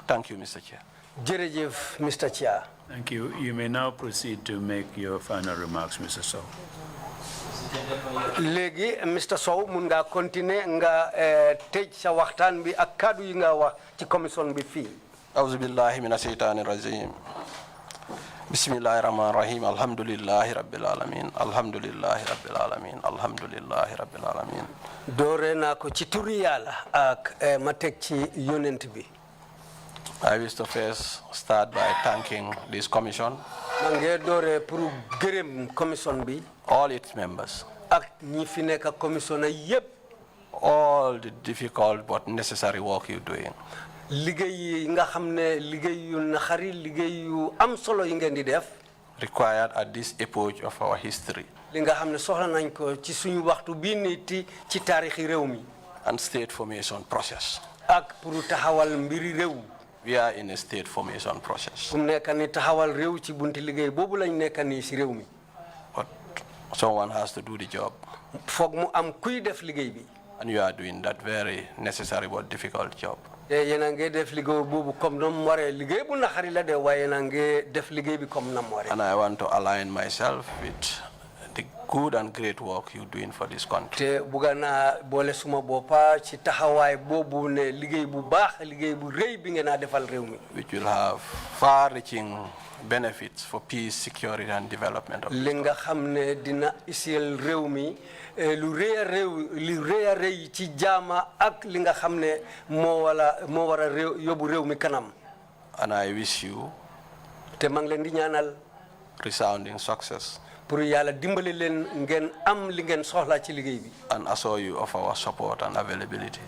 Thank you, Mr. Chair. Jerejef, Mr. Chair. Thank you. You may now proceed to make your final remarks, Mr. Sowe. Legi Mr. Sowe mun nga continuer nga tej sa waxtaan bi ak kaddu yi nga wax ci commission bi fi. A'udhu billahi minash shaitanir rajim. Bismillahir rahmanir rahim. Alhamdulillahi rabbil alamin. Alhamdulillahi rabbil alamin. Alhamdulillahi rabbil alamin. Doore na ko ci turi Yalla ak ma tek ci yonent bi. I wish to first start by thanking this commission, all its members, all the difficult but necessary work you're doing. Required at this epoch of our history and state formation process. We are in a state formation process. But someone has to do the job. And you are doing that very necessary but difficult job. And I want to align myself with the good and great work you're doing for this country. Which will have far-reaching benefits for peace, security, and development of this country. And I wish you resounding success. And assure you of our support and availability.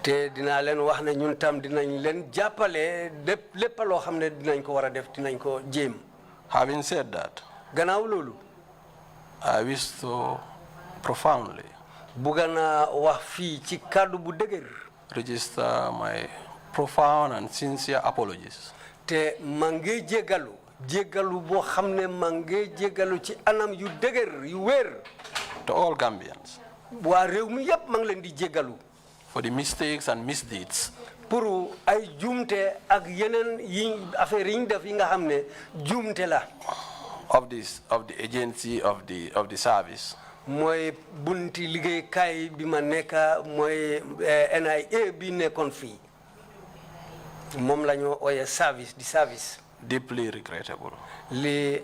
Having said that, I wish to profoundly register my profound and sincere apologies to all Gambians for the mistakes and misdeeds of the agency of the service. Moy bunti liggéey kay bi ma nekk moy NIA bi nekkoon fii moom la ñu ooyee service di service. Deeply regrettable. Li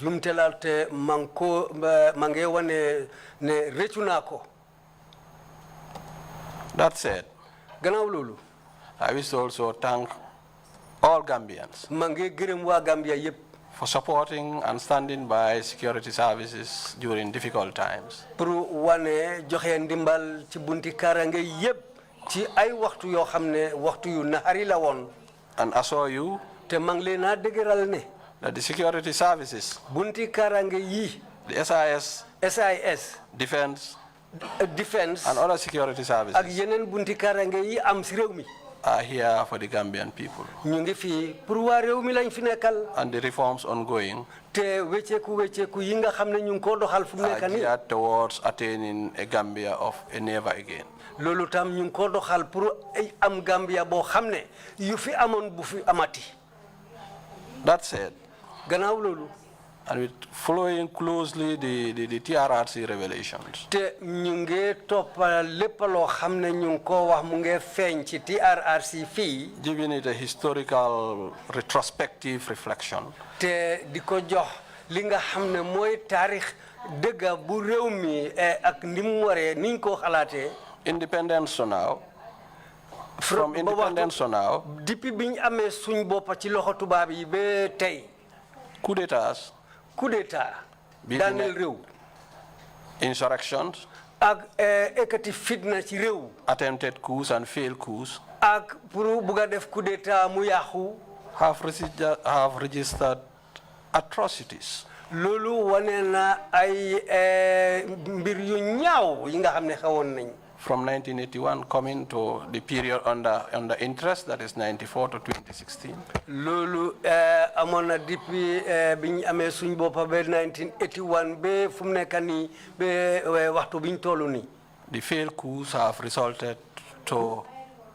jumte la te manko mangé wane ne réccu naa ko. That said, gannaaw loolu, I wish to also thank all Gambians mangé gërëm waa Gambia yépp for supporting and standing by security services during difficult times. Pour wane joxe ndimbal ci bunti karange yépp ci ay waxtu yoo xam ne waxtu yu naxari la woon. And assure you te mang leen a dëgëral ne that the security services, bunti karange yi, the SIS, Defense, and other security services ak yeneen bunti karange yi am ci réew mi are here for the Gambian people. Ñu ngi fi pour waa réew mi lañ fi nekkal. And the reforms ongoing te wecceeku yi nga xam ne ñu ngi ko doxal fu mu nekk nii. are geared towards attaining a Gambia of a never again. Loolu tam ñu ngi ko doxal pour ay am Gambia boo xam ne yu fi amoon bu fi amati. That said, gannaaw loolu, And with following closely the TRRC revelations. te ñu ngi toppal lépp loo xam ne ñu ngi ko wax mu ngi feeñ ci TRRC fii. Giving it a historical retrospective reflection. te di ko jox li nga xam ne mooy taarix dëgga bu réew mi ak ni mu waree ni ñu ko xalaatee. Independence so now. From independence so now. depuis bi ñu amee suñ boppa ci loxo tubaab yi ba tey. Coup d'état. Coup d'état. daaneel réew. Insurrections. ak ekati fitna ci réew. Attempted coups and failed coups. ak pour bugg a def coup d'état mu yàqu. have registered atrocities. loolu wane na ay mbir yu ñaaw yi nga xam ne xawoon nañ. From 1981 coming to the period under interest, that is 94 to 2016. loolu amoon na depuis bi ñu amee suñ boppa ba 1981 ba fu mu nekk nii ba waxtu bi ñu toll nii. The failed coups have resulted to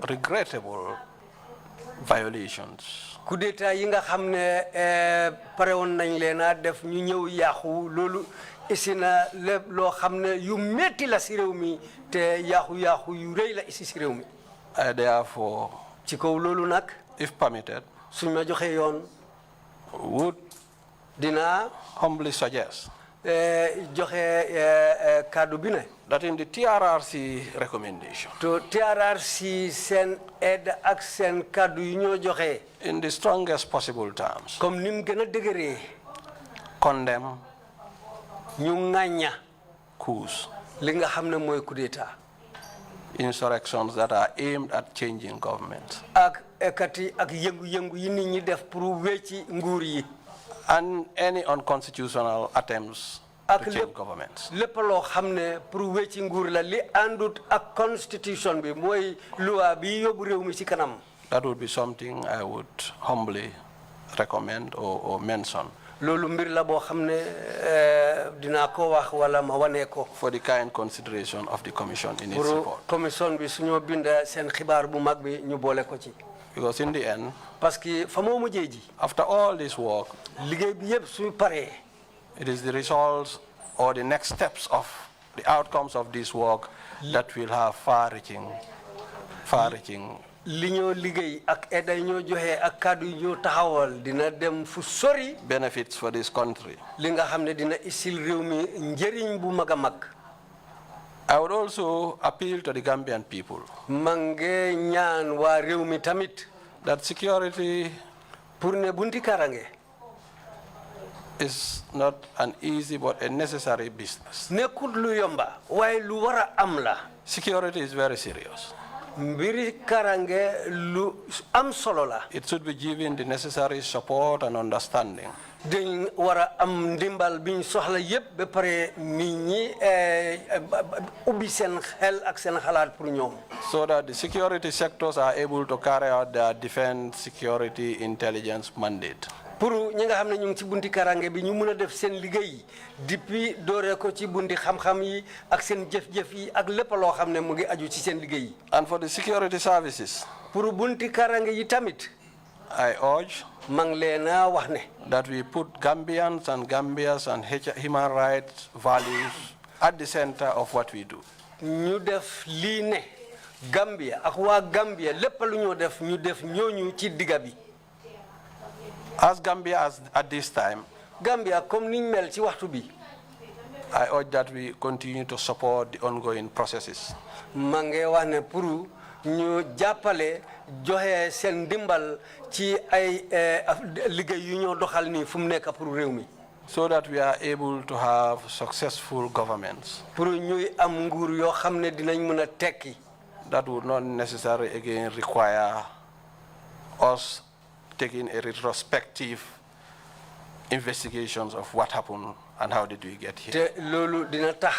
regrettable violations. coup d'état yi nga xam ne pare woon nañ leen a def ñu ñëw yàqu loolu isi na lépp loo xam ne yu metti la si réew mi te yàqu yu rëy la isi si réew mi. Therefore, ci kaw loolu nag. if permitted, suñ ma joxee yoon. would dinaa humbly suggest joxe kaddu bi ne. that in the TRRC recommendation. to TRRC seen aide ak seen kaddu yu ñoo joxe. In the strongest possible terms. comme ni mu gën a dëgëree. Condemn. ñu ŋàñña. coups. li nga xam ne mooy coup d'état. Insurrections that are aimed at changing government. ak ekati ak yëngu-yëngu yi nit ñi def pour wecci nguur yi. And any unconstitutional attempts to change governments. lépp loo xam ne pour wecci nguur la li àndut ak constitution bi mooy loi bi yóbbu réew mi ci kanam. That would be something I would humbly recommend or mention. loolu mbir la boo xam ne dinaa ko wax wala ma wane ko. For the kind consideration of the commission in its report. commission bi suñoo bind seen xibaar bu mag bi ñu boole ko ci. Because in the end. parce que fa moo mujjee ji. After all this work. liggéey bi yëpp suñu paree. It is the results or the next steps of the outcomes of this work that will have far-reaching. li ñoo liggéey ak edda ñoo joxe ak kaddu ñoo taxawal dina dem fu sori. benefits for this country. li nga xam ne dina isil réew mi njëriñ bu mag a mag. I would also appeal to the Gambian people. Mange ñaan waa réew mi tamit. That security. pour ne bunti karange. is not an easy but a necessary business. nekkul lu yomba waaye lu war a am la. Security is very serious. mbiri karange lu am solo la. It should be given the necessary support and understanding. dañ war a am ndimbal biñ soxla yépp ba pare nit ñi ubbi seen xel ak seen xalaat pour ñoom. So that the security sectors are able to carry out their defense, security, intelligence mandate. pour ñi nga xam ne ñu ngi ci bunti karange bi ñu mën a def seen liggéey depuis dooree ko ci bunti xam-xam yi ak seen jëf-jëf yi ak lépp loo xam ne mu ngi aju ci seen liggéey. And for the security services. pour bunti karange yi tamit. I urge. mang leen a wax ne. that we put Gambians and Gambias and human rights values at the center of what we do. ñu def lii ne Gambia ak waa Gambia lépp lu ñoo def ñu def ñooñu ci digga bi. As Gambia at this time. Gambia comme niñ mel ci waxtu bi. I urge that we continue to support the ongoing processes. maa ngi wax ne pour ñu jàppale joxe seen ndimbal ci ay liggéey yu ñoo doxal nii fu mu nekk pour réew mi. So that we are able to have successful governments. pour ñuy am nguur yoo xam ne dinañ mën a tekki. That would not necessarily again require us taking a retrospective investigations of what happened and how did we get here. te loolu dina tax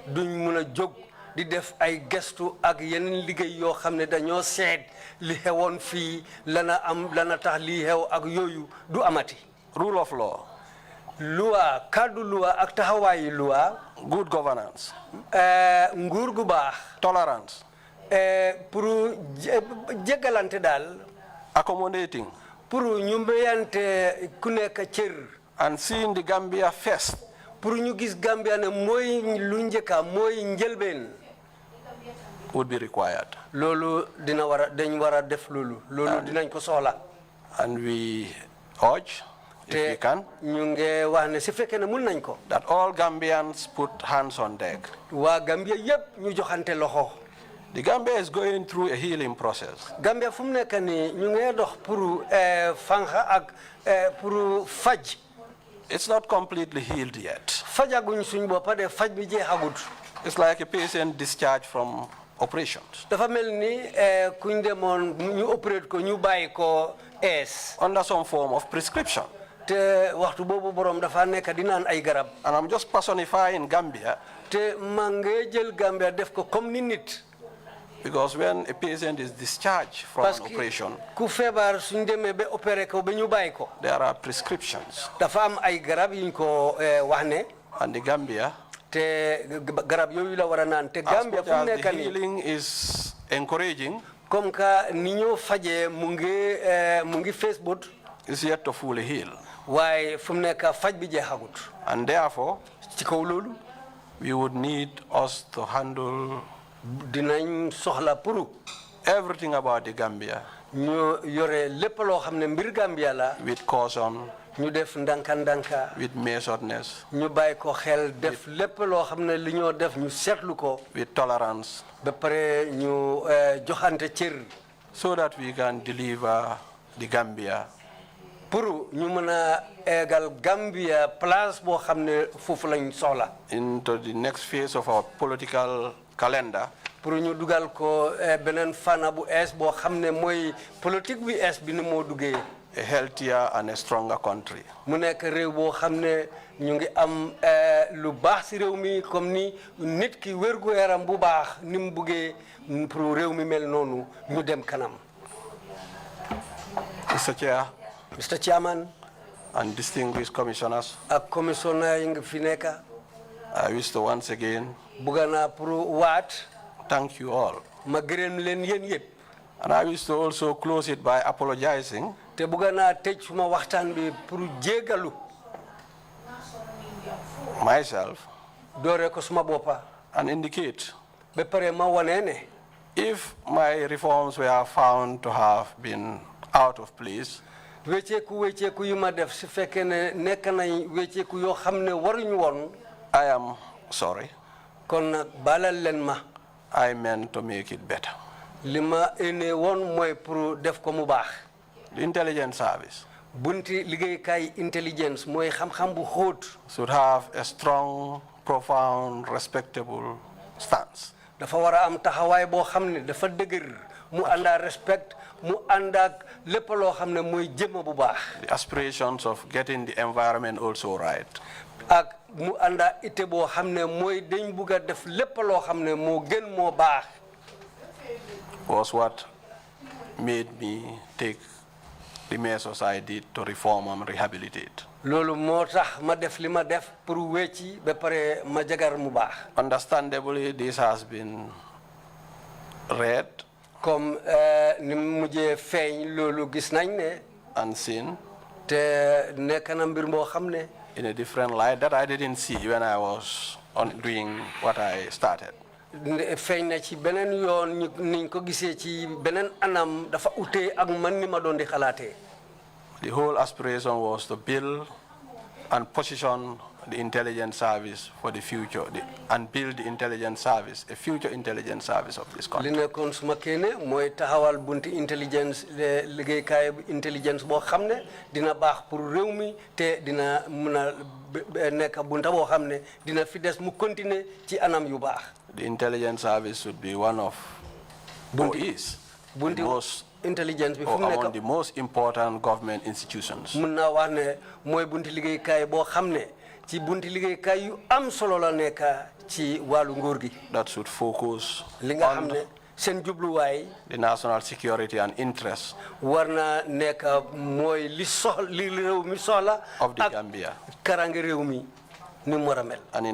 duñ mën a jóg di def ay gestu ak yeneen liggéey yoo xam ne dañoo seet li xewoon fii lana tax lii xew ak yooyu du amati. Rule of law. loi kaddu loi ak taxawaayu loi. Good governance. nguur gu baax. Tolerance. pour jéggalante daal. Accommodating. pour ñu mbéyante ku nekk cër. and seeing the Gambia first pour ñu gis Gambia ne mooy lu njëkka mooy njëlbeen would be required. loolu dina dañ war a def loolu dinañ ko soxla. And we urge, if we can, ñu ngi wax ne su fekkee ne mun nañ ko. that all Gambians put hands on deck. waa Gambia yëpp ñu joxante loxo. The Gambia is going through a healing process. Gambia fu mu nekk nii ñu ngi dox pour fanxa ak pour faj. It's not completely healed yet. fajaguñ suñ boppa de faj bi jeexagut. It's like a patient discharged from operations. dafa mel ni kuñ demoon ñu opérate ko ñu bàyyi ko under some form of prescription. te waxtu boobu borom dafa nekk di naan ay garab. And I'm just personifying Gambia. te maa ngi jël Gambia def ko comme ni nit. Because when a patient is discharged from an operation, ku feebar suñ demee ba opéré ko ba ñu bàyyi ko. there are prescriptions. dafa am ay garab yuñ ko wax ne. And the Gambia, te garab yooyu la war a naan te Gambia fu mu nekk the nii healing is encouraging, comme que ni ñoo fajee mu ngi Facebook. is yet to fully heal. waaye fu mu nekk faj bi jeexagut. And therefore, ci kaw loolu. we would need us to handle dinañ soxla pour everything about the Gambia. ñu yore lépp loo xam ne mbir Gambia la. with caution. ñu def ndanka. with measuredness. ñu bàyyi ko xel def lépp loo xam ne li ñoo def ñu seetlu ko. with tolerance. ba pare ñu joxante cër. so that we can deliver the Gambia. pour ñu mën a egal Gambia place boo xam ne foofu lañ soxla. into the next phase of our political calendar. pour ñu dugal ko beneen fànn bu ees boo xam ne mooy politique bi ees bi ni moo duggee. a healthier and a stronger country. mu nekk réew boo xam ne ñu ngi am lu baax si réew mi comme ni nit ki wérgu yaram bu baax ni mu buggee pour réew mi mel noonu ñu dem kanam. Mr. Chair. Mr. Chairman. and distinguished commissioners. ak commissioner yi nga fi nekk. I wish to once again bugga naa pour waat. thank you all. ma gërëm leen yéen yëpp. And I wish to also close it by apologizing. te bugga naa tëj suma waxtaan bi pour jégalu. myself. doore ko suma boppa. and indicate. ba pare ma wane ne. if my reforms were found to have been out of place. wecceeku yu ma def su fekkee ne nekk nañ wecceeku yoo xam ne waruñu woon. I am sorry. kon nag balal leen ma. I meant to make it better. li ma ene woon mooy pour def ko mu baax. The intelligence service. bunti liggéeykaay intelligence mooy xam-xam bu xóot. should have a strong, profound, respectable stance. dafa war a am taxawaay boo xam ne dafa dëgër mu ànd ak respect mu ànd ak lépp loo xam ne mooy jëmm bu baax. The aspirations of getting the environment also right. ak mu ànd ak ite boo xam ne mooy dañ bugg a def lépp loo xam ne moo gën moo baax. was what made me take the measures I did to reform and rehabilitate. loolu moo tax ma def li ma def pour wecci ba pare ma jagar mu baax. Understandably, this has been read. comme ni mujjee feeñ loolu gis nañ ne. and seen. te nekk na mbir moo xam ne. in a different light that I didn't see when I was doing what I started. feeñ na ci beneen yoon niñ ko gisee ci beneen anam dafa utee ak man ni ma doon di xalaatee. The whole aspiration was to build and position the intelligence service for the future and build the intelligence service, a future intelligence service of this country. li nekkoon suma kéene mooy taxawal bunti intelligence liggéeykaay intelligence boo xam ne dina baax pour réew mi te dina mën a nekk bunta boo xam ne dina fi des mu continuer ci anam yu baax. The intelligence service should be one of bunti most intelligence bi fu mu or nekk among the most important government institutions. mën naa wax ne mooy bunti liggéeykaay boo xam ne ci bunti liggéeykaay yu am solo la nekk ci wàllu nguur gi. that should focus li nga xam ne seen jubluwaay. the national security and interests. war na nekk mooy li réew mi soxla. of the Gambia. karange réew mi ni mu war a mel. And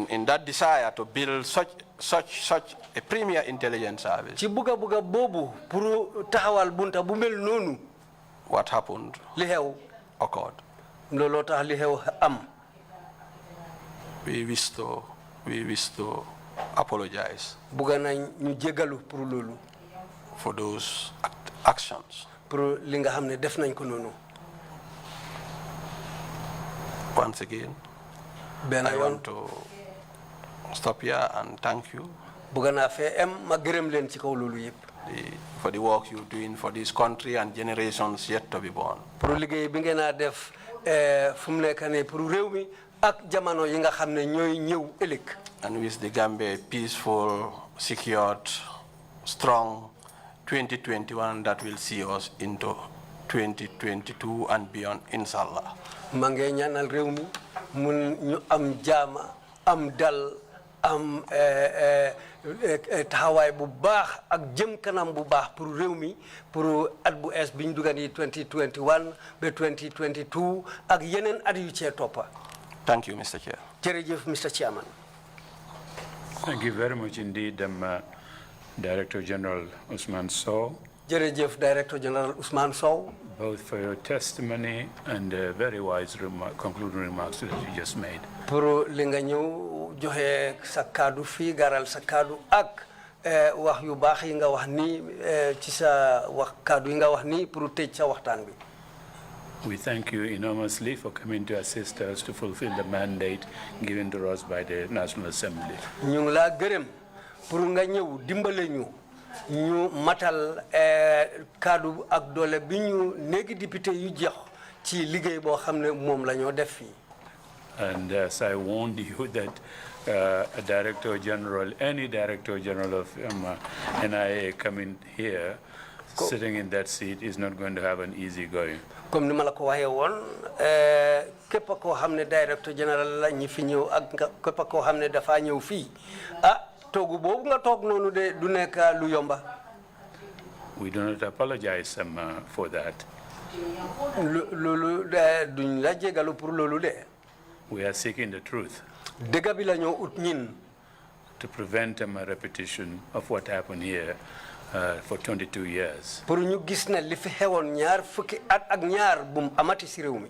in that desire to build such a premier intelligence service. ci buga boobu pour taxawal bunta bu mel noonu. what happened. li xew. occurred. looloo tax li xew am. We wish to apologize. Bugga nañ ñu jégalu pour loolu. For those actions. Pour li nga xam ne def nañ ko noonu. Once again, I want to stop here and thank you. Bugga naa fee ma gërëm leen ci kaw loolu yëpp. For the work you're doing for this country and generations yet to be born. Pour liggéey bi ngeen a def fu mu nekk nii pour réew mi ak jamono yi nga xam ne ñooy ñëw ëllëg. And wish the Gambia a peaceful, secured, strong 2021 that will see us into 2022 and beyond, inshallah. Ma ngi ñaanal réew mi mun ñu am jaama am dal am taxawaay bu baax ak jëm kanam bu baax pour réew mi pour at bu es biñ dugal yi 2021 ba 2022 ak yeneen at yu cee toppa. Thank you, Mr. Chair. Jërëjëf, Mr. Chairman. Thank you very much indeed, Director General Ousman Sowe. Jërëjëf, Director General Ousman Sowe. Both for your testimony and very wise concluding remarks that you just made. Pour li nga ñëw joxe sa kaddu fii garal sa kaddu ak wax yu baax yi nga wax ni ci sa wax kaddu yi nga wax ni pour tëj sa waxtaan bi. We thank you enormously for coming to assist us to fulfill the mandate given to us by the National Assembly. Ñu ngi laa gërëm pour nga ñëw dimbale ñu ñu matal kaddu ak doole bi ñu néegi député yu jox ci liggéey boo xam ne moom la ñoo def fii. And as I warned you that a Director General, any Director General of NIA coming here, sitting in that seat is not going to have an easy going. Comme ni ma la ko waxee woon képp koo xam ne Director General la ñi fi ñëw ak képp koo xam ne dafa ñëw fii toogu boobu nga toog noonu de du nekk lu yomba. We do not apologize for that. Loolu duñ la jégalu pour loolu de. We are seeking the truth. Dëgg bi la ñoo ut ñin. To prevent a repetition of what happened here for 22 years. Pour ñu gis ne li fi xewoon ñaar fukki at ak ñaar bu amati si réew mi.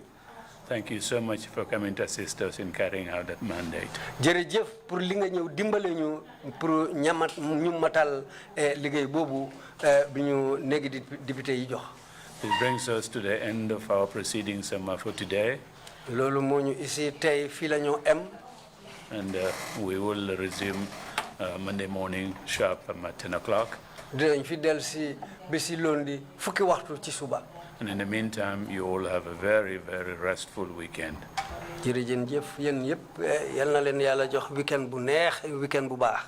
Thank you so much for coming to assist us in carrying out that mandate. Jërëjëf pour li nga ñëw dimbale ñu pour ñu matal liggéey boobu bi ñu néegi député yi jox. This brings us to the end of our proceedings for today. Loolu moo ñu isi tey fii la ñoo em. And we will resume Monday morning sharp at 10 o'clock. Dinañ fi del si bési lundi fukki waxtu ci suba. And in the meantime, you all have a very, very restful weekend. Jërëjëf yéen yëpp yal na leen yàlla jox weekend bu neex weekend bu baax.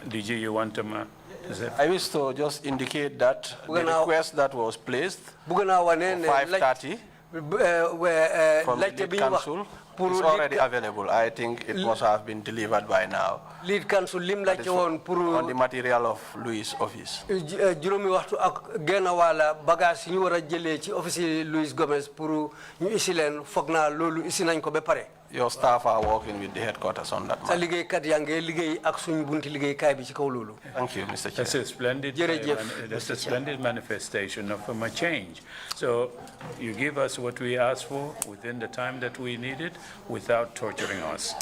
DG, you want to say? I wish to just indicate that the request that was placed for 5:30 from the lead council is already available. I think it must have been delivered by now. Lead council lim la ci woon pour on the material of Louis' office. Juróomi waxtu ak genn wala bagage yi ñu war a jëlee ci office Louis Gomez pour ñu isi leen foog naa loolu isi nañ ko ba pare. Your staff are working with the headquarters on that matter. Sa liggéeykat yaa ngi liggéey ak suñu bunti liggéeykaay bi ci kaw loolu. Thank you, Mr. Chair. That's a splendid manifestation of a change. So you give us what we asked for within the time that we needed without torturing us.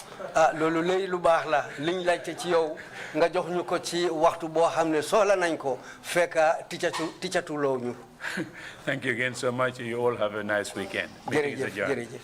Loolu lay lu baax la liñ laajte ci yow nga jox ñu ko ci waxtu boo xam ne soxla nañ ko fekk ticatuloo ñu. Thank you again so much. You all have a nice weekend. Jërëjëf.